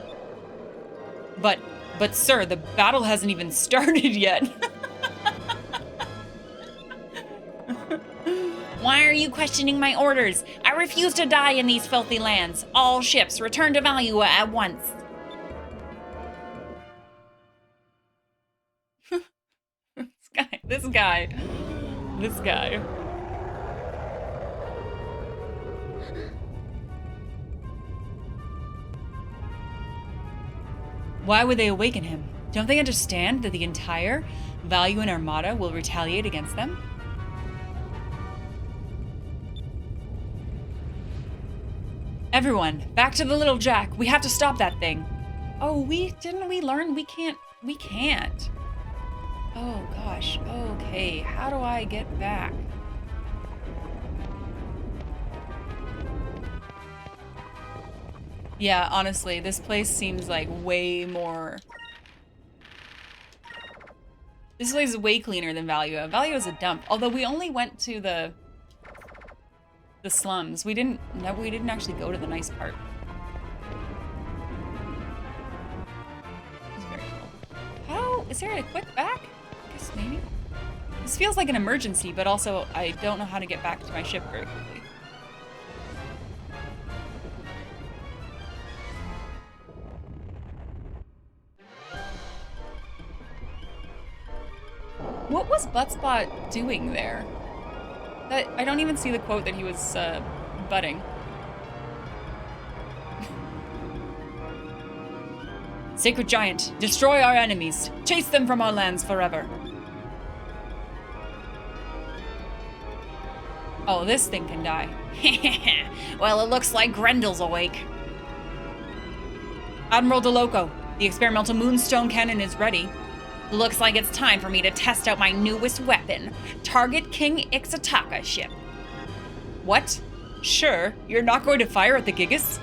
But sir, the battle hasn't even started yet. Why are you questioning my orders? I refuse to die in these filthy lands. All ships return to Valua at once. This guy. Why would they awaken him? Don't they understand that the entire Valuan Armada will retaliate against them? Everyone, back to the Little Jack. We have to stop that thing. Oh, didn't we learn we can't? Oh gosh, okay. How do I get back? Yeah, honestly, this place seems like way more... This place is way cleaner than Valua. Valua is a dump. Although we only went to the slums. We didn't actually go to the nice part. It's very cool. How is there a quick back? I guess maybe. This feels like an emergency, but also I don't know how to get back to my ship very quickly. What was Buttspot doing there? I don't even see the quote that he was butting. Sacred Giant, destroy our enemies. Chase them from our lands forever. Oh, this thing can die. Well, it looks like Grendel's awake. Admiral DeLoco, the experimental moonstone cannon is ready. Looks like it's time for me to test out my newest weapon. Target King Ixataka ship. What? Sure, you're not going to fire at the Gigas?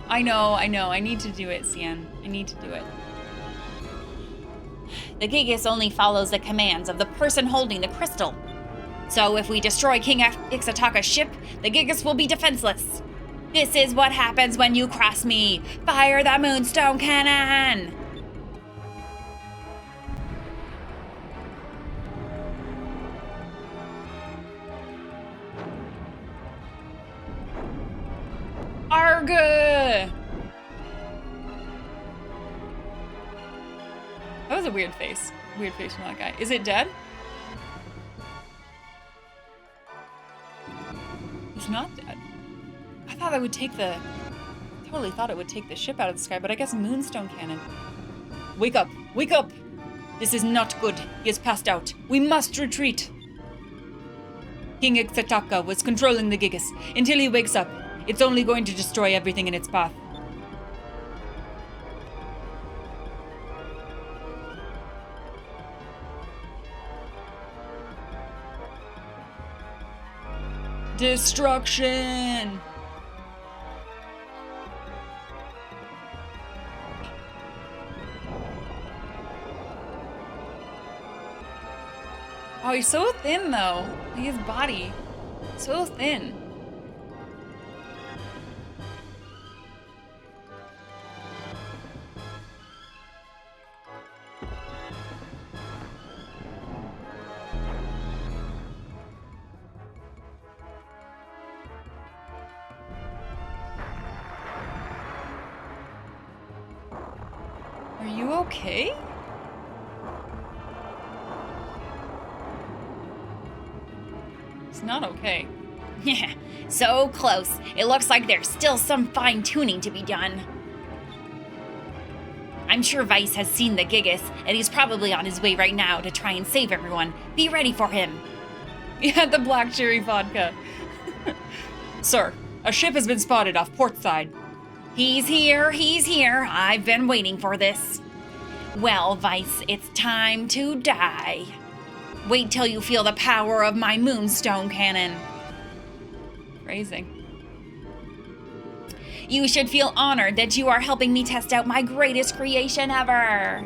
I know. I need to do it, Cian. I need to do it. The Gigas only follows the commands of the person holding the crystal. So if we destroy King Ixataka's ship, the Gigas will be defenseless. This is what happens when you cross me. Fire the moonstone cannon! Arga! That was a weird face. Weird face from that guy. Is it dead? It's not dead. I thought that would take the... Totally thought it would take the ship out of the sky, but I guess moonstone cannon. Wake up! Wake up! This is not good. He has passed out. We must retreat. King Ixataka was controlling the Gigas. Until he wakes up, it's only going to destroy everything in its path. Destruction! Oh, he's so thin though. Like his body. So thin. Are you okay? It's not okay. So close. It looks like there's still some fine-tuning to be done. I'm sure Vice has seen the Gigas, and he's probably on his way right now to try and save everyone. Be ready for him. Yeah, the black cherry vodka. Sir, a ship has been spotted off port side. He's here, he's here. I've been waiting for this. Well, Vice, it's time to die. Wait till you feel the power of my moonstone cannon. Phrasing. You should feel honored that you are helping me test out my greatest creation ever.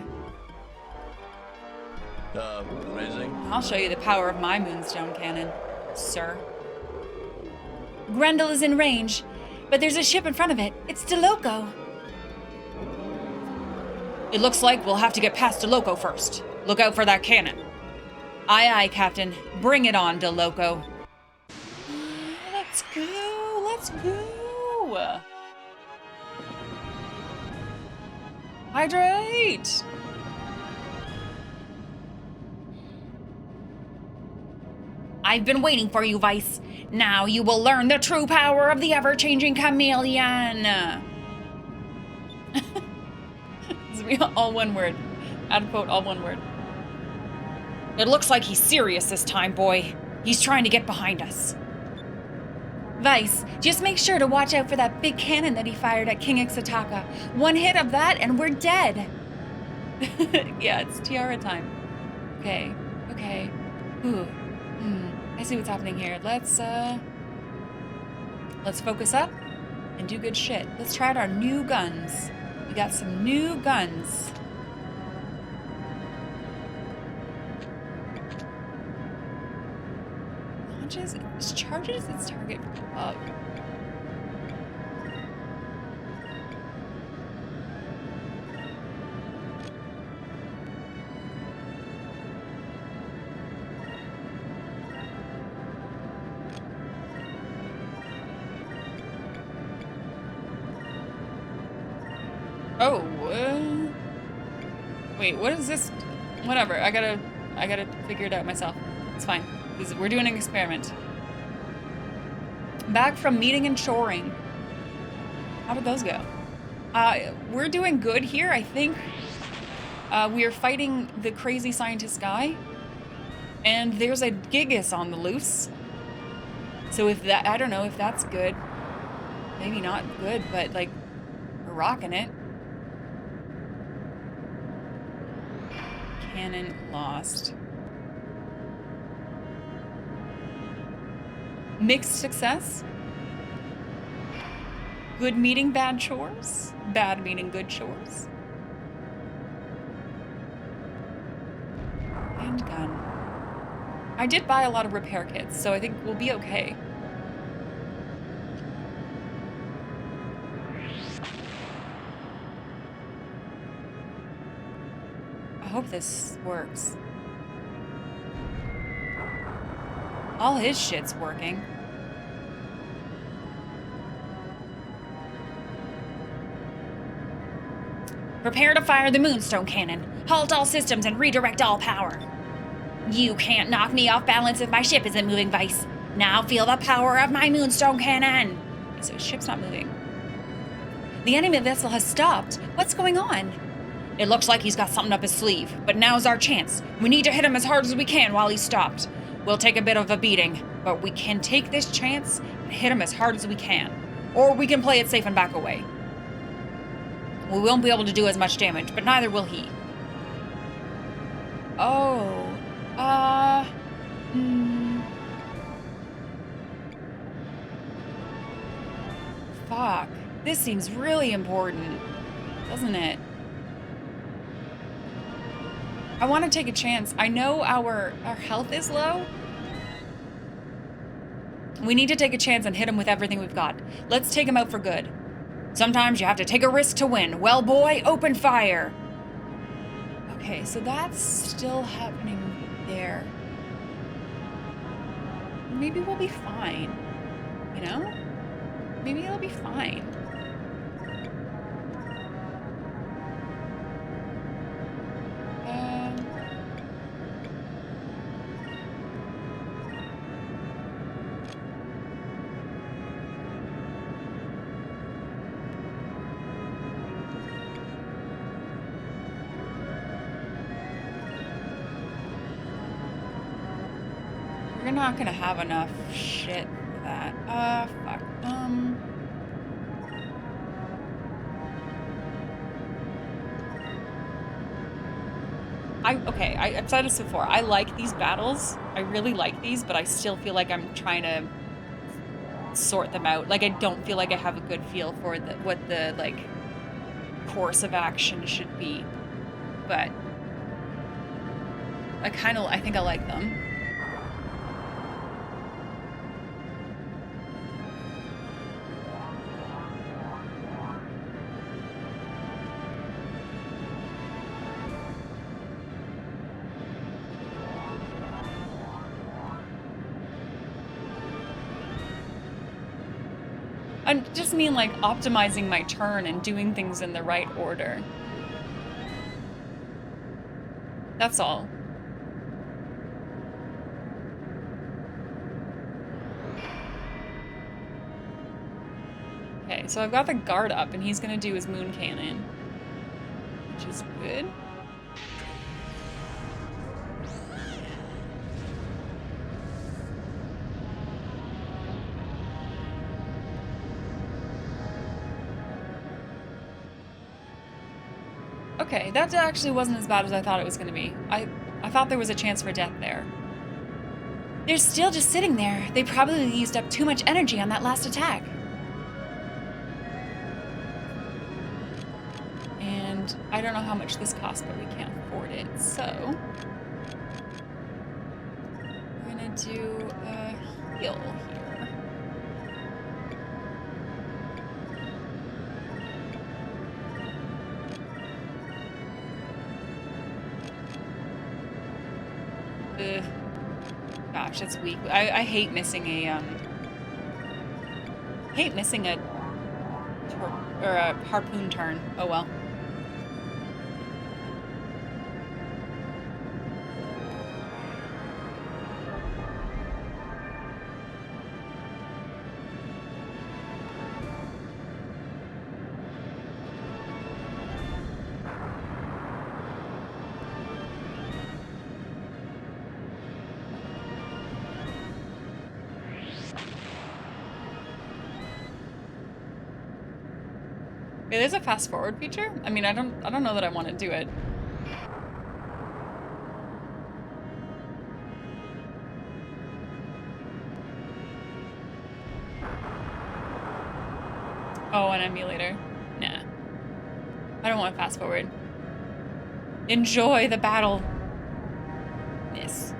Phrasing? I'll show you the power of my moonstone cannon, sir. Grendel is in range, but there's a ship in front of it. It's DeLoco. It looks like we'll have to get past DeLoco first. Look out for that cannon. Aye, aye, Captain. Bring it on, DeLoco. Let's go. Let's go. Hydrate. I've been waiting for you, Vice. Now you will learn the true power of the ever-changing chameleon. It's all one word. Add quote, all one word. It looks like he's serious this time, boy. He's trying to get behind us. Vice, just make sure to watch out for that big cannon that he fired at King Ixataka. One hit of that and we're dead. Yeah, it's tiara time. Okay. Ooh. I see what's happening here. Let's focus up and do good shit. Let's try out our new guns. We got some new guns. Launches, charges its target up. Oh, wait, what is this? Whatever, I gotta figure it out myself. It's fine. We're doing an experiment. Back from meeting and shoring. How did those go? We're doing good here, I think. We are fighting the crazy scientist guy. And there's a Gigas on the loose. So if that, I don't know if that's good. Maybe not good, but like, we're rocking it. Cannon lost. Mixed success. Good meeting bad chores. Bad meeting good chores. And gun. I did buy a lot of repair kits, so I think we'll be okay. I hope this works. All his shit's working. Prepare to fire the moonstone cannon. Halt all systems and redirect all power. You can't knock me off balance if my ship isn't moving, Vice. Now feel the power of my moonstone cannon. So his ship's not moving. The enemy vessel has stopped. What's going on? It looks like he's got something up his sleeve, but now's our chance. We need to hit him as hard as we can while he's stopped. We'll take a bit of a beating, but we can take this chance and hit him as hard as we can. Or we can play it safe and back away. We won't be able to do as much damage, but neither will he. Oh. Fuck. This seems really important, doesn't it? I want to take a chance. I know our health is low. We need to take a chance and hit him with everything we've got. Let's take him out for good. Sometimes you have to take a risk to win. Well, boy, open fire. Okay, so that's still happening there. Maybe we'll be fine. You know? Maybe it'll be fine. not gonna have enough shit for that. Fuck. I've said this before. I like these battles. I really like these, but I still feel like I'm trying to sort them out. Like, I don't feel like I have a good feel for what the, like, course of action should be. But I think I like them. I just mean, like, optimizing my turn and doing things in the right order. That's all. Okay, so I've got the guard up, and he's gonna do his moon cannon, which is good. Okay, that actually wasn't as bad as I thought it was gonna be. I thought there was a chance for death there. They're still just sitting there. They probably used up too much energy on that last attack. And I don't know how much this costs, but we can't afford it, so we're gonna do a heal here. Ugh. Gosh, that's weak. I hate missing a a harpoon turn. Oh well. Okay, there's a fast forward feature. I mean, I don't know that I want to do it. Oh, an emulator. Nah. I don't want fast forward. Enjoy the battle. Miss.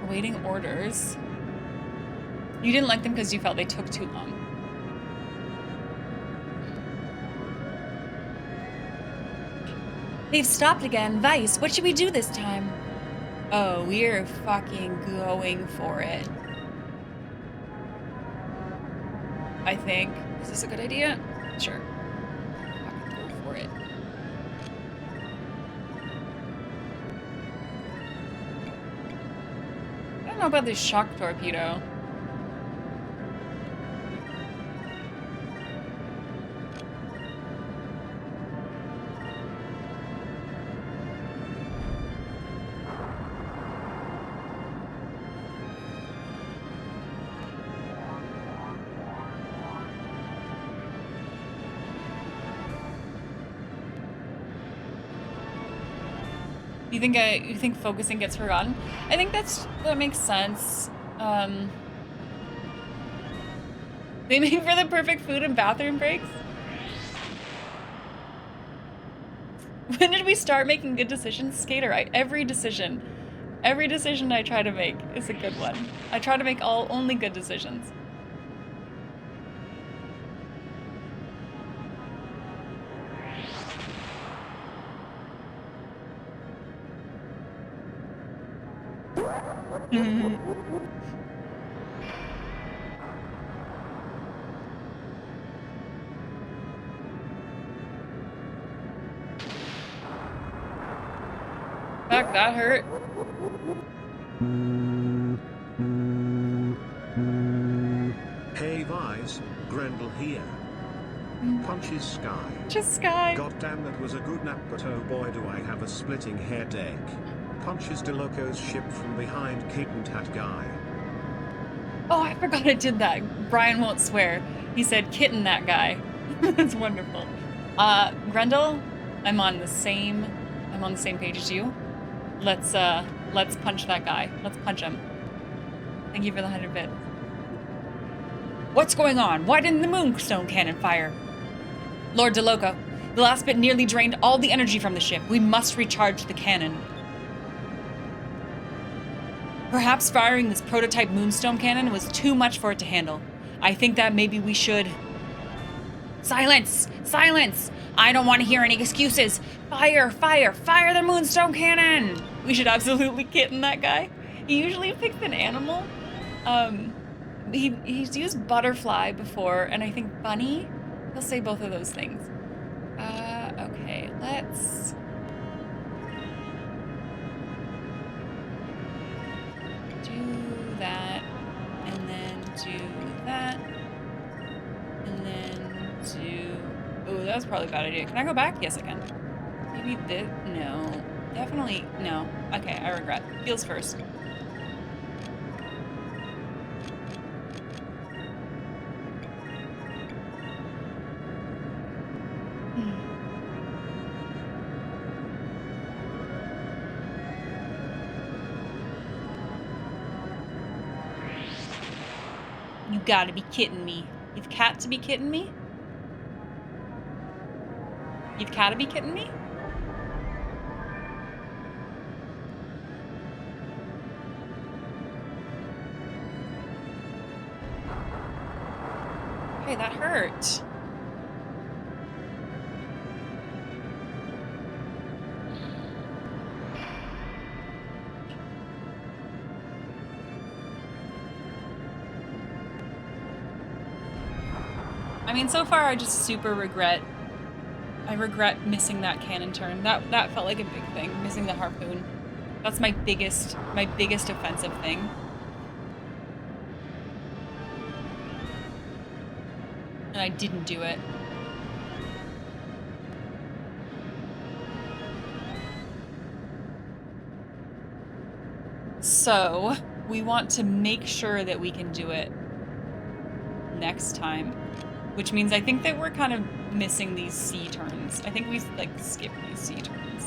Awaiting orders. You didn't like them because you felt they took too long. They've stopped again. Vice, what should we do this time? Oh, we're fucking going for it. I think. Is this a good idea? Sure. Fucking go for it. I don't know about this shock torpedo. You think focusing gets forgotten? I think that makes sense. They make for the perfect food and bathroom breaks. When did we start making good decisions? Skater, every decision I try to make is a good one. I try to make only good decisions. Fuck, that hurt. Hey Vice, Grendel here. Punches sky. Just Sky. God damn, that was a good nap, but oh boy do I have a splitting headache. Punches DeLoco's ship from behind, kitten hat guy. Oh, I forgot I did that. Brian won't swear. He said kitten that guy. That's wonderful. Grendel, I'm on the same page as you. Let's punch that guy. Let's punch him. Thank you for the 100 bits. What's going on? Why didn't the moonstone cannon fire? Lord DeLoco, the last bit nearly drained all the energy from the ship. We must recharge the cannon. Perhaps firing this prototype moonstone cannon was too much for it to handle. I think that maybe we should... Silence! Silence! I don't want to hear any excuses. Fire! Fire! Fire the moonstone cannon! We should absolutely kitten that guy. He usually picks an animal. He's used butterfly before, and I think bunny. He'll say both of those things. Okay, let's... do that, and then do that, and then do... Oh, that was probably a bad idea. Can I go back? Yes, I can. Maybe this... No. Definitely... No. Okay, I regret. Feels first. You gotta be kidding me. You've cat to be kidding me? You've gotta be kidding me? Okay, that hurt. I mean, so far I just super regret. I regret missing that cannon turn. That felt like a big thing, missing the harpoon. That's my biggest offensive thing. And I didn't do it. So, we want to make sure that we can do it next time. Which means I think that we're kind of missing these C turns. I think we, like, skip these C turns.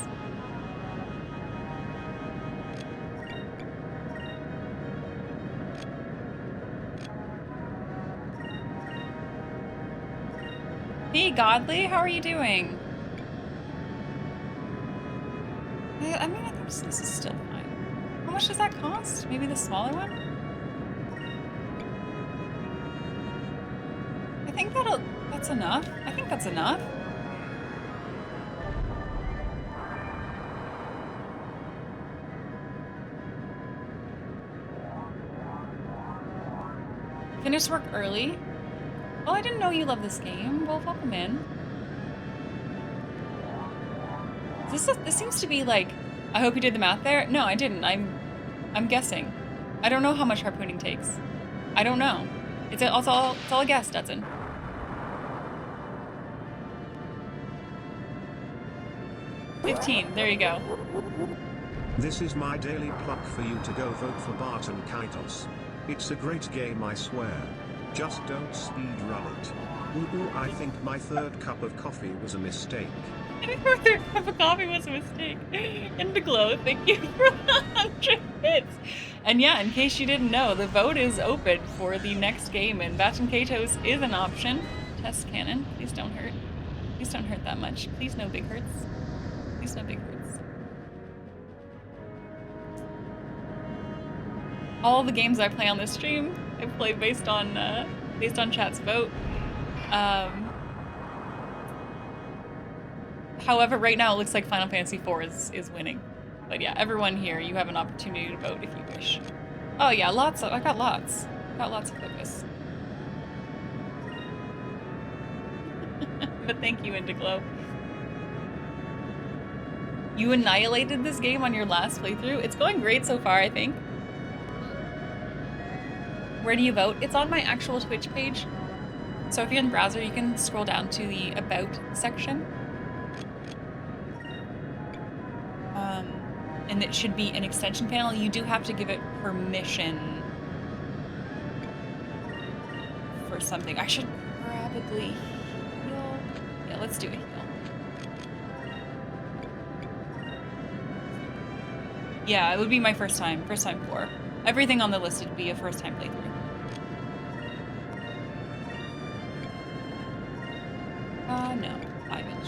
Hey, Godly, how are you doing? I mean, I think this is still fine. How much does that cost? Maybe the smaller one? I think that's enough. I think that's enough. Finish work early? Oh, I didn't know you love this game. Well, welcome in. This seems to be like, I hope you did the math there. No, I didn't. I'm guessing. I don't know how much harpooning takes. I don't know. It's all a guess, Dudson. $15. There you go. This is my daily pluck for you to go vote for Barton Kaitos. It's a great game, I swear. Just don't speed run it. Ooh, I think my third cup of coffee was a mistake. Your third cup of coffee was a mistake. Indiglow, thank you for the 100 bits. And yeah, in case you didn't know, the vote is open for the next game, and Barton Kaitos is an option. Test cannon. Please don't hurt. Please don't hurt that much. Please no big hurts. Please no big hurts. All the games I play on this stream, I play based on chat's vote. However, right now it looks like Final Fantasy IV is winning. But yeah, everyone here, you have an opportunity to vote if you wish. Oh yeah, I got lots. I got lots of focus. But thank you, Indiglow. You annihilated this game on your last playthrough. It's going great so far, I think. Where do you vote? It's on my actual Twitch page. So if you're in the browser, you can scroll down to the About section. And it should be an extension panel. You do have to give it permission for something. I should probably heal. Yeah, let's do a heal. Yeah, it would be my first time for. Everything on the list would be a first time playthrough. No, 5-inch.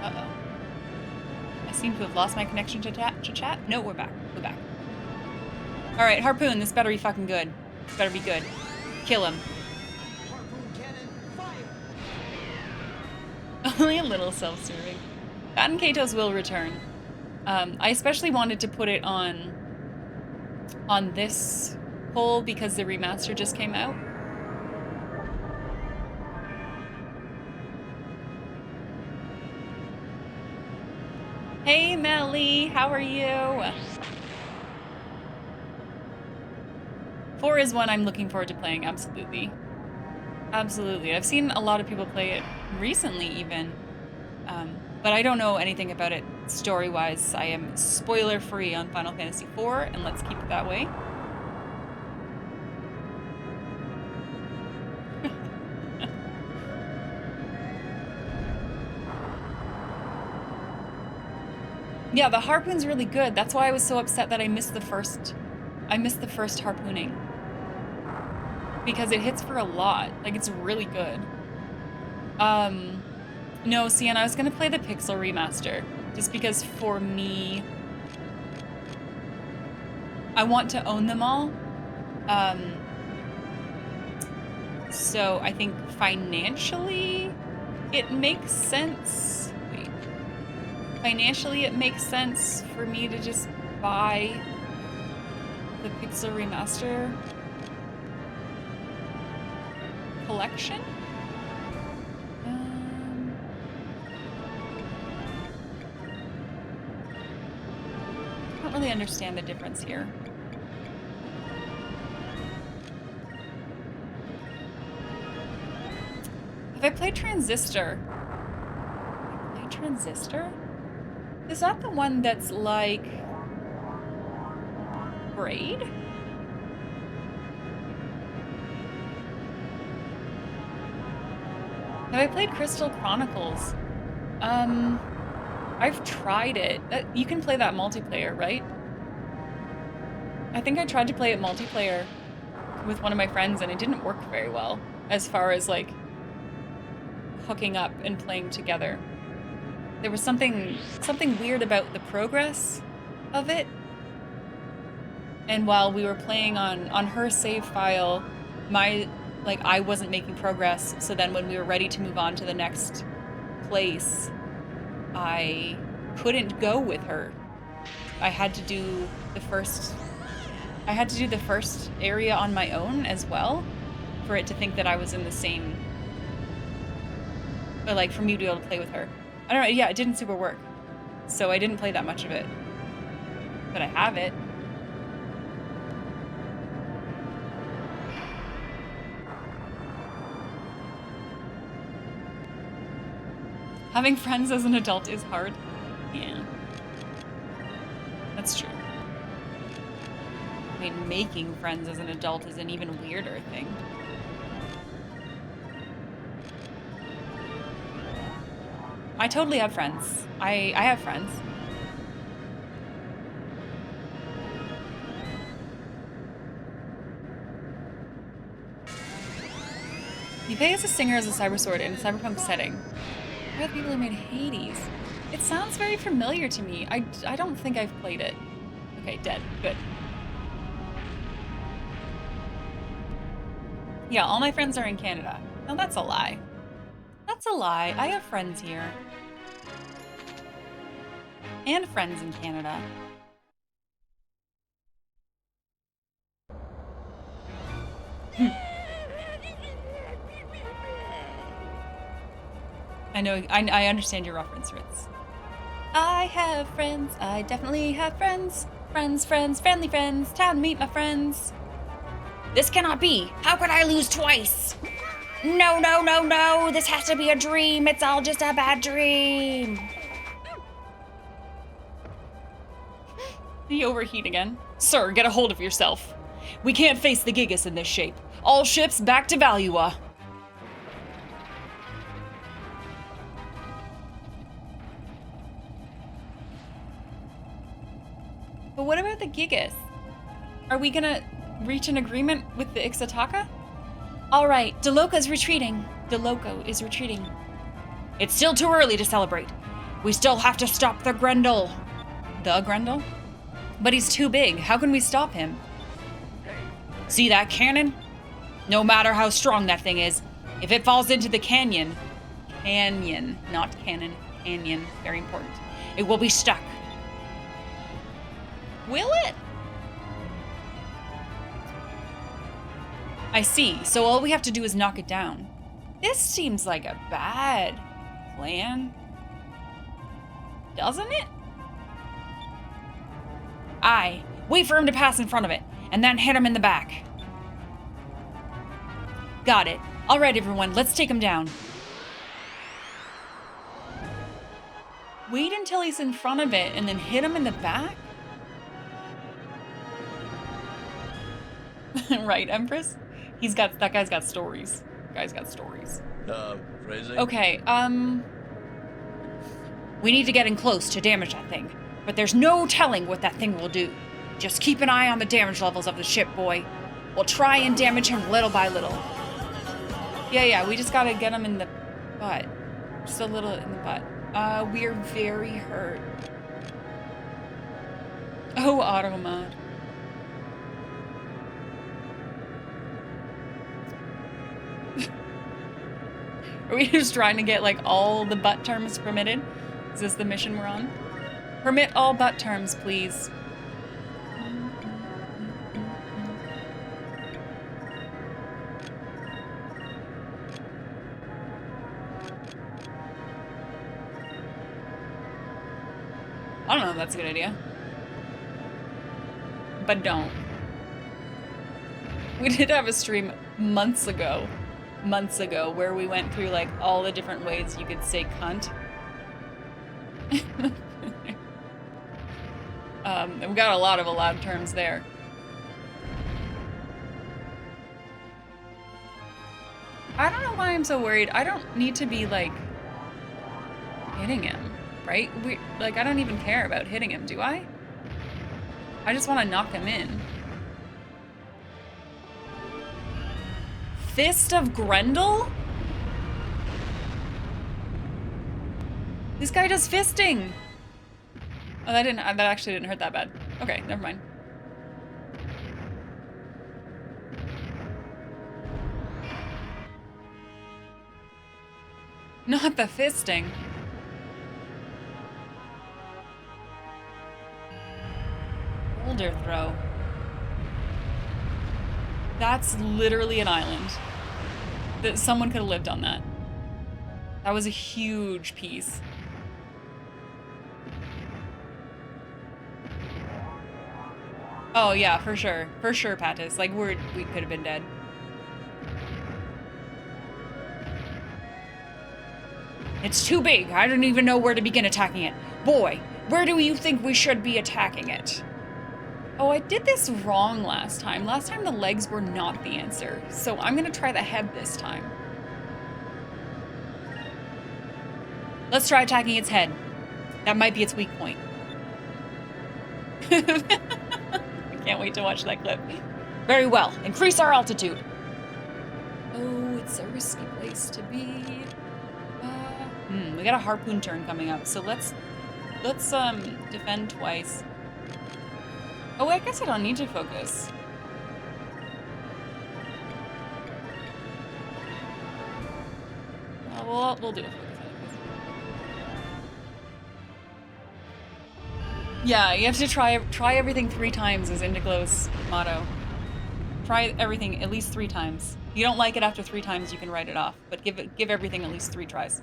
Uh-oh. I seem to have lost my connection to chat. No, we're back. We're back. All right, Harpoon, this better be fucking good. This better be good. Kill him. Harpoon cannon, fire! Only a little self-serving. That and Kato's will return. I especially wanted to put it on this poll because the remaster just came out. Hey Melly, how are you? 4 is one I'm looking forward to playing, absolutely. Absolutely. I've seen a lot of people play it recently even. But I don't know anything about it story-wise. I am spoiler-free on Final Fantasy IV, and let's keep it that way. Yeah, the harpoon's really good. That's why I was so upset that I missed the first harpooning. Because it hits for a lot. Like, it's really good. No, Sienna, I was gonna play the Pixel remaster. Just because for me, I want to own them all. So I think financially it makes sense. Wait. Financially it makes sense for me to just buy the Pixel remaster collection. I don't really understand the difference here. Have I played Transistor? Have I played Transistor? Is that the one that's like Braid? Have I played Crystal Chronicles? I've tried it. You can play that multiplayer, right? I think I tried to play it multiplayer with one of my friends and it didn't work very well as far as like hooking up and playing together. There was something weird about the progress of it. And while we were playing on her save file, I wasn't making progress, so then when we were ready to move on to the next place, I couldn't go with her. I had to do the first area on my own as well for it to think that I was in the same, but like for me to be able to play with her. I don't know, yeah, it didn't super work. So I didn't play that much of it. But I have it. Having friends as an adult is hard. Yeah. That's true. I mean, making friends as an adult is an even weirder thing. I totally have friends. I have friends. You play as a singer as a cybersword in a cyberpunk setting. What are the people who made Hades? It sounds very familiar to me. I don't think I've played it. Okay, dead. Good. Yeah, all my friends are in Canada. No, that's a lie. That's a lie. I have friends here. And friends in Canada. I know, I understand your reference, Ritz. I have friends. I definitely have friends. Friends, friends, friendly friends. Time to meet my friends. This cannot be. How could I lose twice? No, no, no, no. This has to be a dream. It's all just a bad dream. Did he overheat again? Sir, get a hold of yourself. We can't face the Gigas in this shape. All ships back to Valua. But what about the Gigas? Are we gonna reach an agreement with the Ixataka? All right, DeLoca's retreating. DeLoco is retreating. It's still too early to celebrate. We still have to stop the Grendel. The Grendel? But he's too big. How can we stop him? See that cannon? No matter how strong that thing is, if it falls into the canyon, not cannon, canyon, very important. it will be stuck. Will it? I see. So all we have to do is knock it down. This seems like a bad plan. Doesn't it? Aye, wait for him to pass in front of it, and then hit him in the back. Got it. All right, everyone, let's take him down. Wait until he's in front of it and then hit him in the back? Right, Empress? That guy's got stories. Guy's got stories. Phrasing? Okay, We need to get in close to damage that thing, but there's no telling what that thing will do. Just keep an eye on the damage levels of the ship, boy. We'll try and damage him little by little. yeah, we just gotta get him in the butt. Just a little in the butt. We're very hurt. Oh, auto mod. Are we just trying to get, like, all the butt terms permitted? Is this the mission we're on? Permit all butt terms, please. I don't know if that's a good idea. But don't. We did have a stream months ago, where we went through, like, all the different ways you could say cunt. And we got a lot of allowed terms there. I don't know why I'm so worried. I don't need to be, like, hitting him, right? I don't even care about hitting him, do I? I just want to knock him in. Fist of Grendel? This guy does fisting. Oh, that actually didn't hurt that bad. Okay, never mind. Not the fisting. Boulder throw. That's literally an island. That someone could have lived on that. That was a huge piece. Oh yeah, for sure. For sure, Patis. Like, we could have been dead. It's too big. I don't even know where to begin attacking it. Boy, where do you think we should be attacking it? Oh, I did this wrong last time. Last time the legs were not the answer. So I'm gonna try the head this time. Let's try attacking its head. That might be its weak point. I can't wait to watch that clip. Very well. Increase our altitude. Oh, it's a risky place to be. We got a harpoon turn coming up, so let's defend twice. Oh, I guess I don't need to focus. We'll do a focus. Yeah, you have to try everything 3 times is Indiglo's motto. Try everything at least 3 times. If you don't like it after 3 times, you can write it off, but give everything at least 3 tries.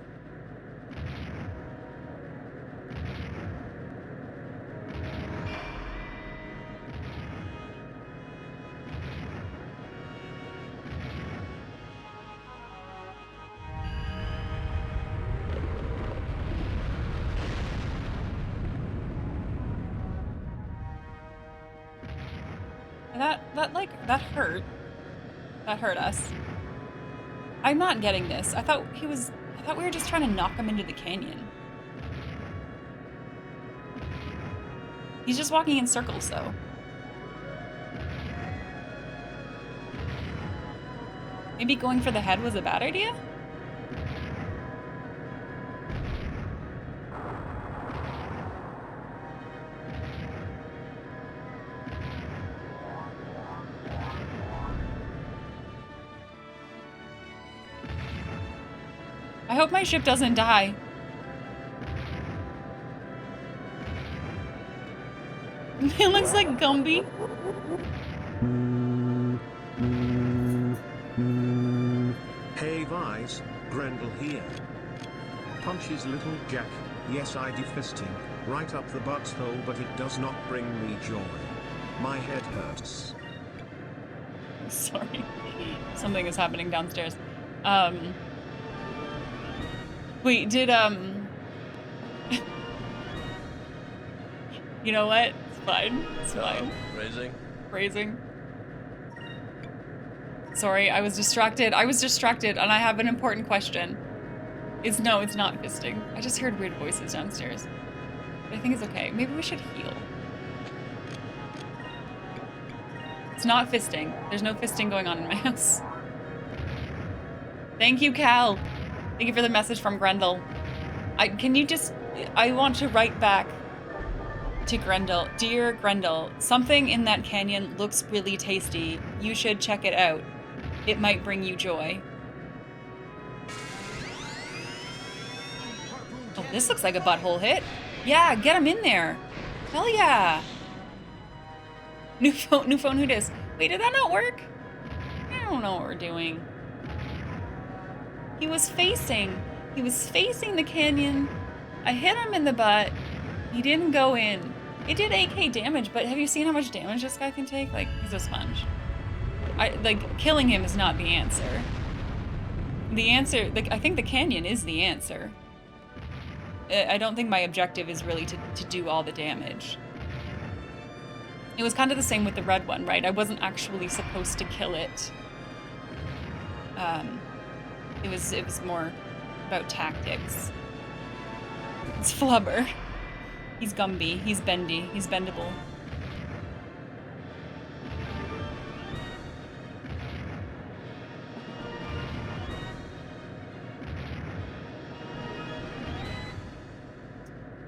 That hurt. That hurt us. I'm not getting this. I thought we were just trying to knock him into the canyon. He's just walking in circles, though. Maybe going for the head was a bad idea? I hope my ship doesn't die. It looks like Gumby. Hey Vice, Grendel here. Punch his little jack, yes I do fisting, right up the butthole, but it does not bring me joy. My head hurts. Sorry. Something is happening downstairs. Wait, did, you know what? It's fine. It's fine. Phrasing. Sorry, I was distracted. And I have an important question. No, it's not fisting. I just heard weird voices downstairs. But I think it's okay. Maybe we should heal. It's not fisting. There's no fisting going on in my house. Thank you, Cal. Thank you for the message from Grendel. I want to write back to Grendel. Dear Grendel, something in that canyon looks really tasty. You should check it out. It might bring you joy. Oh, this looks like a butthole hit. Yeah, get him in there. Hell yeah. New phone, who dis? Wait, did that not work? I don't know what we're doing. He was facing the canyon. I hit him in the butt. He didn't go in. It did 8k damage, but have you seen how much damage this guy can take? Like, he's a sponge. Killing him is not the answer. The answer, I think the canyon is the answer. I don't think my objective is really to do all the damage. It was kind of the same with the red one, right? I wasn't actually supposed to kill it. It was more about tactics. It's Flubber. He's Gumby. He's bendy. He's bendable.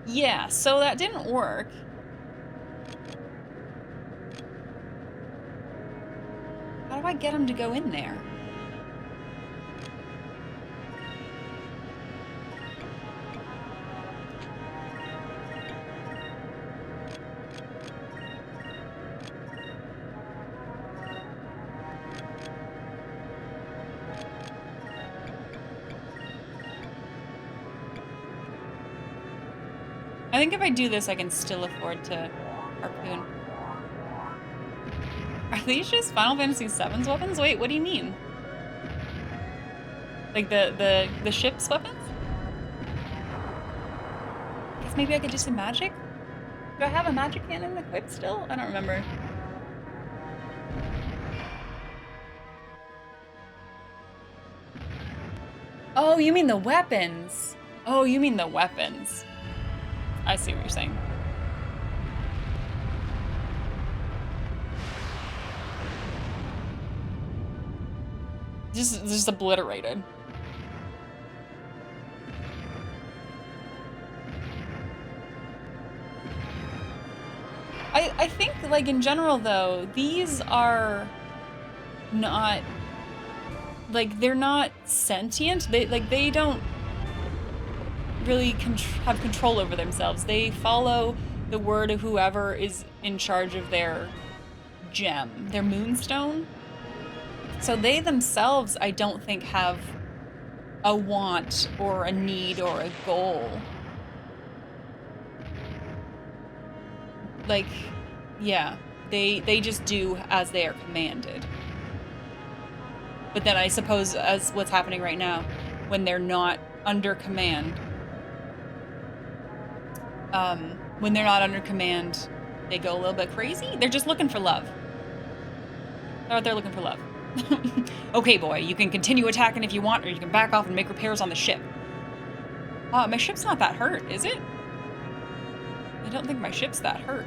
Yeah, so that didn't work. How do I get him to go in there? I think if I do this, I can still afford to harpoon. Are these just Final Fantasy VII's weapons? Wait, what do you mean? Like the ship's weapons? I guess maybe I could do some magic? Do I have a magic cannon equipped still? I don't remember. Oh, you mean the weapons. Oh, you mean the weapons. I see what you're saying. Just obliterated. I think, like, in general, though, these are not, like, they're not sentient. They don't really have control over themselves. They follow the word of whoever is in charge of their gem, their moonstone. So they themselves, I don't think, have a want or a need or a goal. Like, yeah, they just do as they are commanded. But then I suppose, as what's happening right now, when they're not under command, they go a little bit crazy. They're just looking for love. They're out there looking for love. Okay, boy, you can continue attacking if you want, or you can back off and make repairs on the ship. My ship's not that hurt, is it? I don't think my ship's that hurt.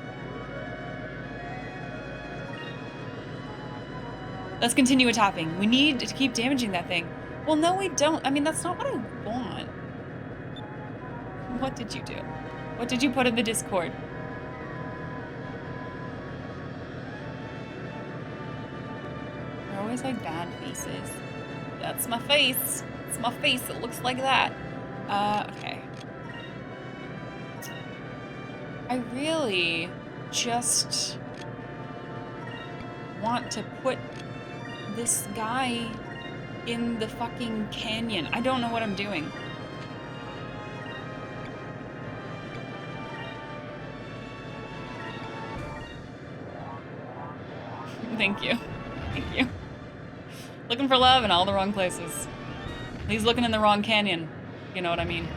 Let's continue attacking. We need to keep damaging that thing. Well, no, we don't. I mean, that's not what I want. What did you do? What did you put in the Discord? They're always like bad faces. That's my face. It's my face. It looks like that. Okay. I really just want to put this guy in the fucking canyon. I don't know what I'm doing. Thank you. Thank you. Looking for love in all the wrong places. He's looking in the wrong canyon. You know what I mean?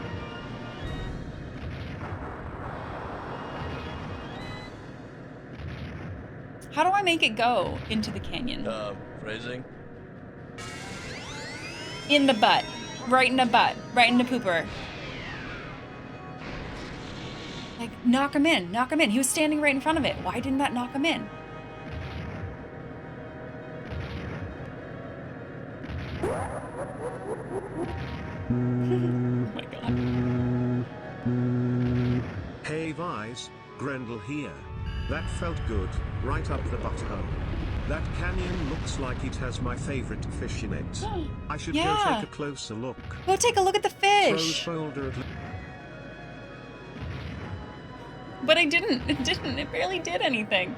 How do I make it go into the canyon? Phrasing? In the butt. Right in the butt. Right in the pooper. Like, knock him in. Knock him in. He was standing right in front of it. Why didn't that knock him in? Oh my god. Hey Vise, Grendel here. That felt good, right up the butthole. That canyon looks like it has my favorite fish in it. I should go Yeah. take a closer look. Go take a look at the fish. Throw boulder at But I didn't. It didn't. It barely did anything.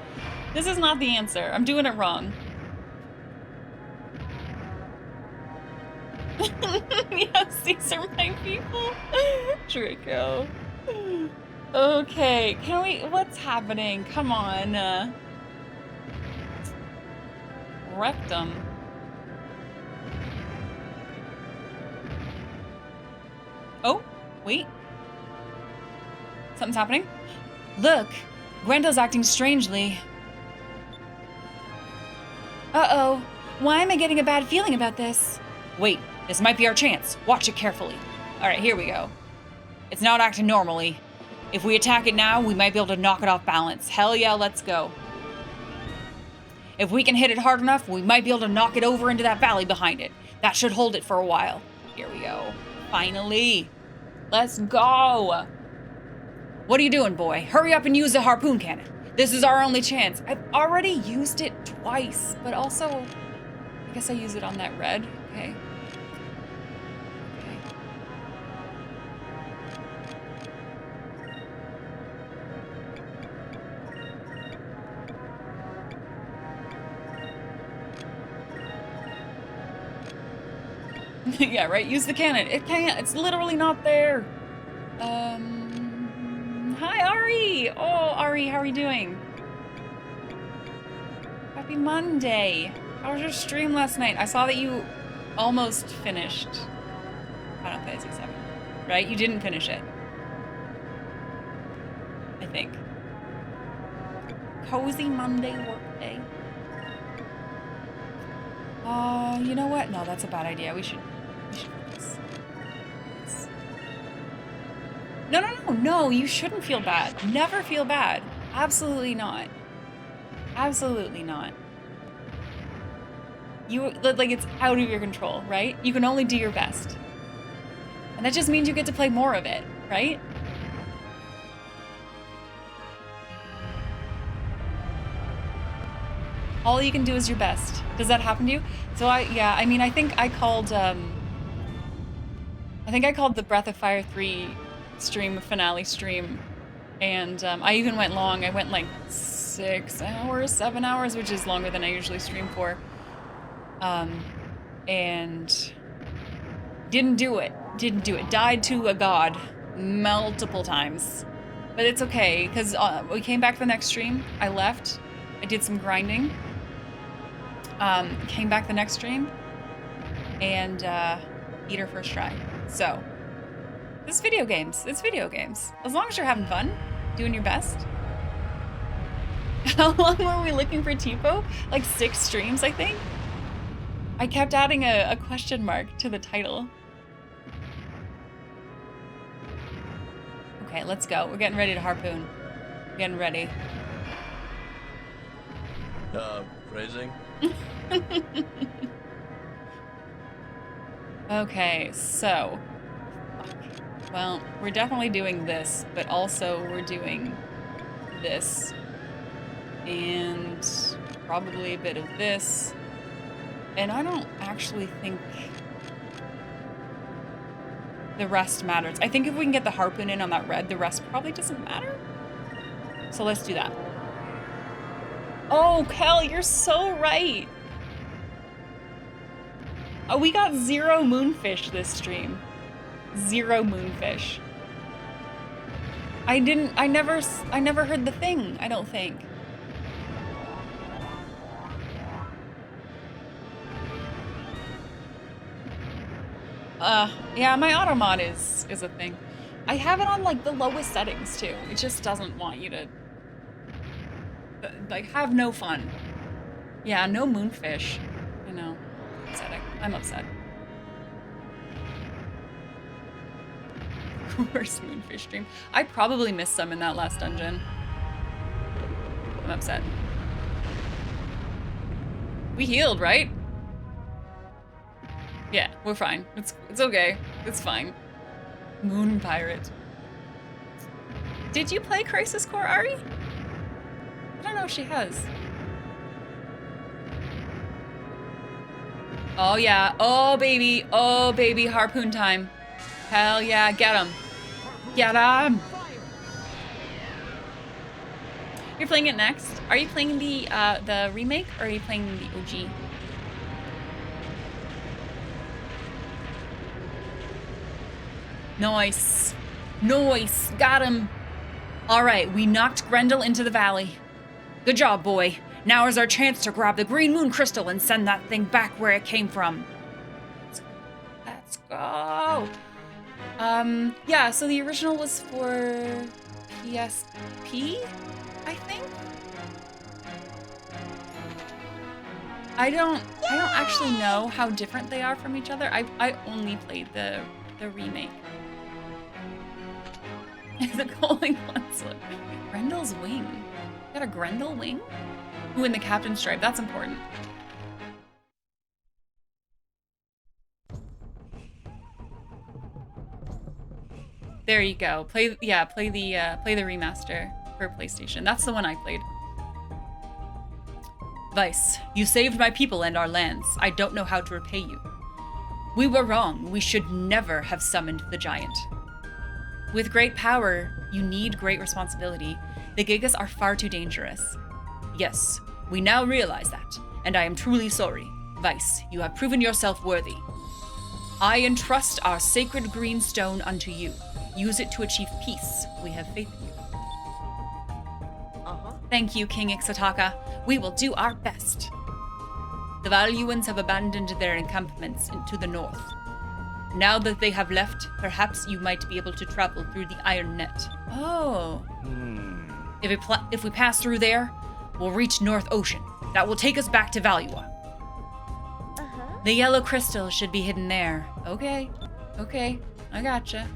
This is not the answer. I'm doing it wrong. Yes, these are my people. Draco. Okay, can we... What's happening? Come on. Rectum. Oh, wait. Something's happening? Look, Grendel's acting strangely. Uh-oh. Why am I getting a bad feeling about this? Wait, this might be our chance. Watch it carefully. All right, here we go. It's not acting normally. If we attack it now, we might be able to knock it off balance. Hell yeah, let's go. If we can hit it hard enough, we might be able to knock it over into that valley behind it. That should hold it for a while. Here we go. Finally. Let's go. What are you doing, boy? Hurry up and use the harpoon cannon. This is our only chance. I've already used it twice, but also, I guess I use it on that red. Okay. Yeah, right? Use the cannon. It can't. It's literally not there. Hi, Ari. Oh, Ari, how are you doing? Happy Monday. How was your stream last night? I saw that you almost finished Final Fantasy VII, right? You didn't finish it. I think. Cozy Monday workday. You know what? No, that's a bad idea. We should focus. No, you shouldn't feel bad. Never feel bad. Absolutely not. Absolutely not. Like, it's out of your control, right? You can only do your best. And that just means you get to play more of it, right? All you can do is your best. Does that happen to you? So I think I called the Breath of Fire 3 stream a finale stream, and I even went long. I went like 6 hours, 7 hours, which is longer than I usually stream for. And didn't do it. Died to a god multiple times. But it's okay, because we came back for the next stream. I left. I did some grinding. Came back the next stream. And beat her first try. So, it's video games. It's video games. As long as you're having fun, doing your best. How long were we looking for Tipo? Like 6 streams, I think? I kept adding a question mark to the title. Okay, let's go. We're getting ready to harpoon. Getting ready. Phrasing? Okay, so. Well, we're definitely doing this, but also we're doing this. And probably a bit of this. And I don't actually think the rest matters. I think if we can get the harpoon in on that red, the rest probably doesn't matter. So let's do that. Oh, Kel, you're so right. Oh, we got 0 moonfish this stream. 0 moonfish. I never heard the thing, I don't think. Yeah, my auto mod is a thing. I have it on like the lowest settings too. It just doesn't want you to like have no fun. Yeah, no moonfish. I know. Upsetting. I'm upset. Worst moonfish stream. I probably missed some in that last dungeon. I'm upset. We healed, right? Yeah, we're fine. It's okay. It's fine. Moon Pirate. Did you play Crisis Core, Ari? I don't know if she has. Oh yeah. Oh baby. Oh baby. Harpoon time. Hell yeah. Get him. Get him. You're playing it next. Are you playing the remake or are you playing the OG? Nice. Nice. Got him. All right, we knocked Grendel into the valley. Good job, boy. Now is our chance to grab the green moon crystal and send that thing back where it came from. Let's go. Yeah, so the original was for PSP, I think. I don't actually know how different they are from each other. I only played the remake. Is it calling Onslaught? Grendel's wing. You got a Grendel wing? Ooh, in the captain's stripe. That's important. There you go. Play the remaster for PlayStation. That's the one I played. Vice, you saved my people and our lands. I don't know how to repay you. We were wrong. We should never have summoned the giant. With great power, you need great responsibility. The Gigas are far too dangerous. Yes, we now realize that, and I am truly sorry. Vice, you have proven yourself worthy. I entrust our sacred green stone unto you. Use it to achieve peace. We have faith in you. Thank you, King Ixataka. We will do our best. The Valuans have abandoned their encampments to the north. Now that they have left, perhaps you might be able to travel through the Iron Net. Oh. If we pass through there, we'll reach North Ocean. That will take us back to Valua. The yellow crystal should be hidden there. Okay. Okay. I gotcha.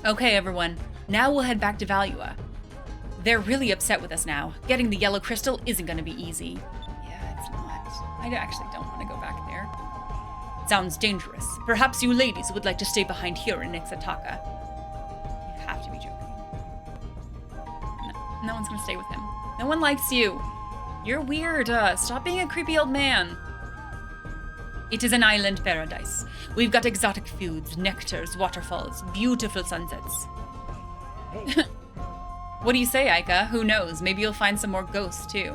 Okay, everyone. Now we'll head back to Valua. They're really upset with us now. Getting the yellow crystal isn't going to be easy. Yeah, it's not. I actually don't want to go back there. Sounds dangerous. Perhaps you ladies would like to stay behind here in Ixataka. You have to be joking. No one's gonna stay with him. No one likes you. You're weird. Stop being a creepy old man. It is an island paradise. We've got exotic foods, nectars, waterfalls, beautiful sunsets. Hey. What do you say, Aika? Who knows? Maybe you'll find some more ghosts, too.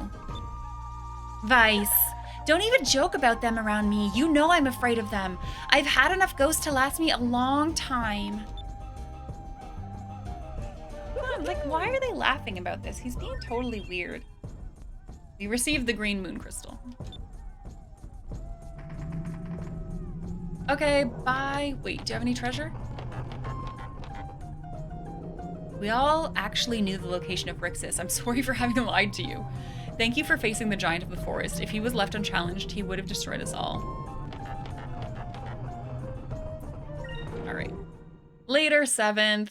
Vice. Don't even joke about them around me. You know I'm afraid of them. I've had enough ghosts to last me a long time. Like, why are they laughing about this? He's being totally weird. We received the green moon crystal. Okay, bye. Wait, do you have any treasure? We all actually knew the location of Rixis. I'm sorry for having lied to you. Thank you for facing the giant of the forest. If he was left unchallenged, he would have destroyed us all. All right. Later, 7th.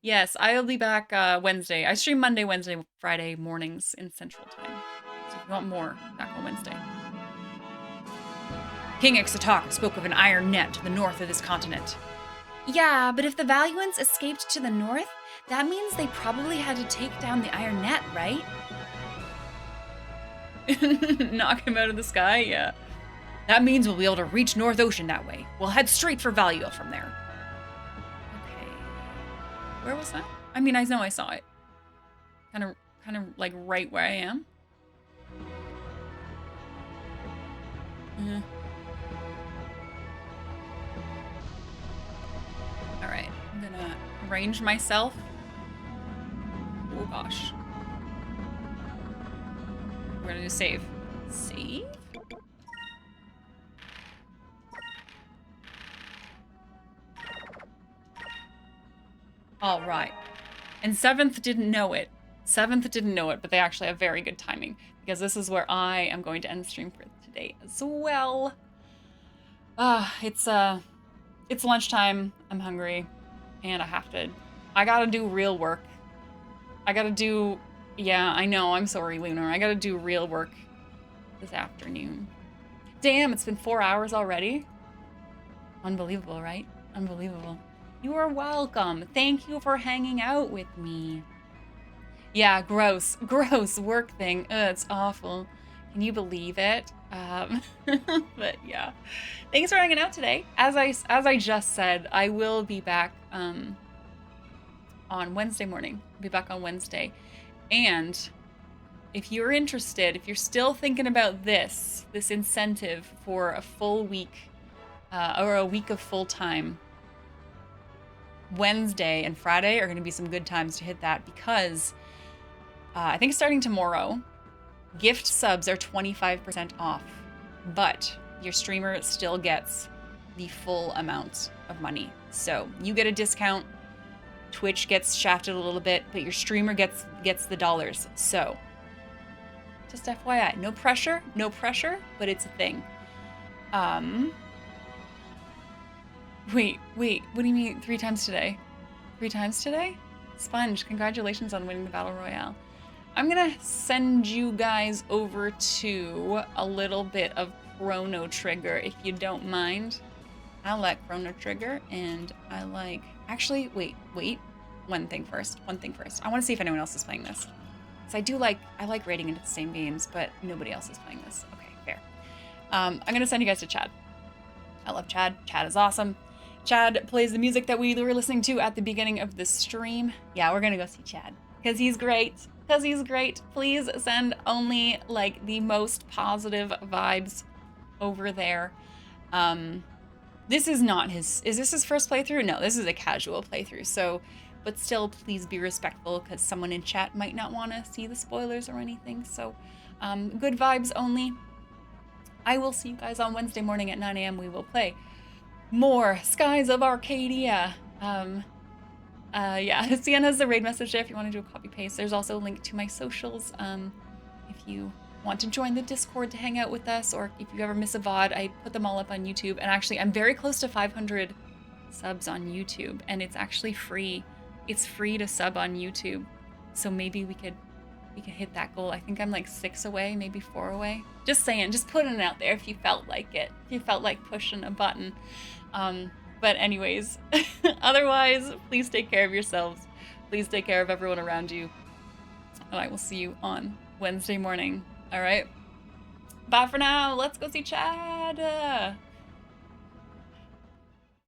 Yes, I'll be back Wednesday. I stream Monday, Wednesday, Friday mornings in Central Time. So if you want more, back on Wednesday. King Ixatok spoke of an iron net to the north of this continent. Yeah, but if the Valuans escaped to the north, that means they probably had to take down the iron net, right? Knock him out of the sky, yeah. That means we'll be able to reach North Ocean that way. We'll head straight for Valuel from there. Okay. Where was that? I mean, I know I saw it. Kind of like right where I am. Alright, I'm gonna arrange myself. Oh gosh. We're gonna do save. Save? Alright. And 7th didn't know it. 7th didn't know it, but they actually have very good timing. Because this is where I am going to end stream for today as well. It's lunchtime. I'm hungry. And I gotta do real work. Yeah, I know, I'm sorry, Lunar. I gotta do real work this afternoon. Damn, it's been 4 hours already? Unbelievable, right? Unbelievable. You are welcome. Thank you for hanging out with me. Yeah, gross. Gross work thing. Ugh, it's awful. Can you believe it? But yeah. Thanks for hanging out today. As I just said, I will be back on Wednesday morning. I'll be back on Wednesday. And if you're interested, if you're still thinking about this incentive for a full week or a week of full time, Wednesday and Friday are going to be some good times to hit that because I think starting tomorrow, gift subs are 25% off, but your streamer still gets the full amount of money. So you get a discount, Twitch gets shafted a little bit, but your streamer gets the dollars. So just FYI, no pressure, but it's a thing. Wait, what do you mean 3 times today? 3 times today? Sponge, congratulations on winning the Battle Royale. I'm gonna send you guys over to a little bit of Chrono Trigger, if you don't mind. I like Chrono Trigger, and I like... Actually, wait. One thing first. I want to see if anyone else is playing this. Because I like raiding into the same games, but nobody else is playing this. Okay, fair. I'm gonna send you guys to Chad. I love Chad. Chad is awesome. Chad plays the music that we were listening to at the beginning of the stream. Yeah, we're gonna go see Chad. Because he's great. Please send only, like, the most positive vibes over there. This is not his... Is this his first playthrough? No, this is a casual playthrough, so... But still, please be respectful, because someone in chat might not want to see the spoilers or anything, so... good vibes only. I will see you guys on Wednesday morning at 9 a.m. We will play more Skies of Arcadia. Yeah, Sienna's the raid message there if you want to do a copy paste. There's also a link to my socials if you want to join the Discord to hang out with us, or if you ever miss a VOD, I put them all up on YouTube. And actually, I'm very close to 500 subs on YouTube, and it's actually free. It's free to sub on YouTube, so maybe we could hit that goal. I think I'm like 6 away, maybe 4 away. Just saying, just putting it out there if you felt like it. If you felt like pushing a button. But anyways, otherwise, please take care of yourselves. Please take care of everyone around you. And I will see you on Wednesday morning. All right? Bye for now. Let's go see Chad.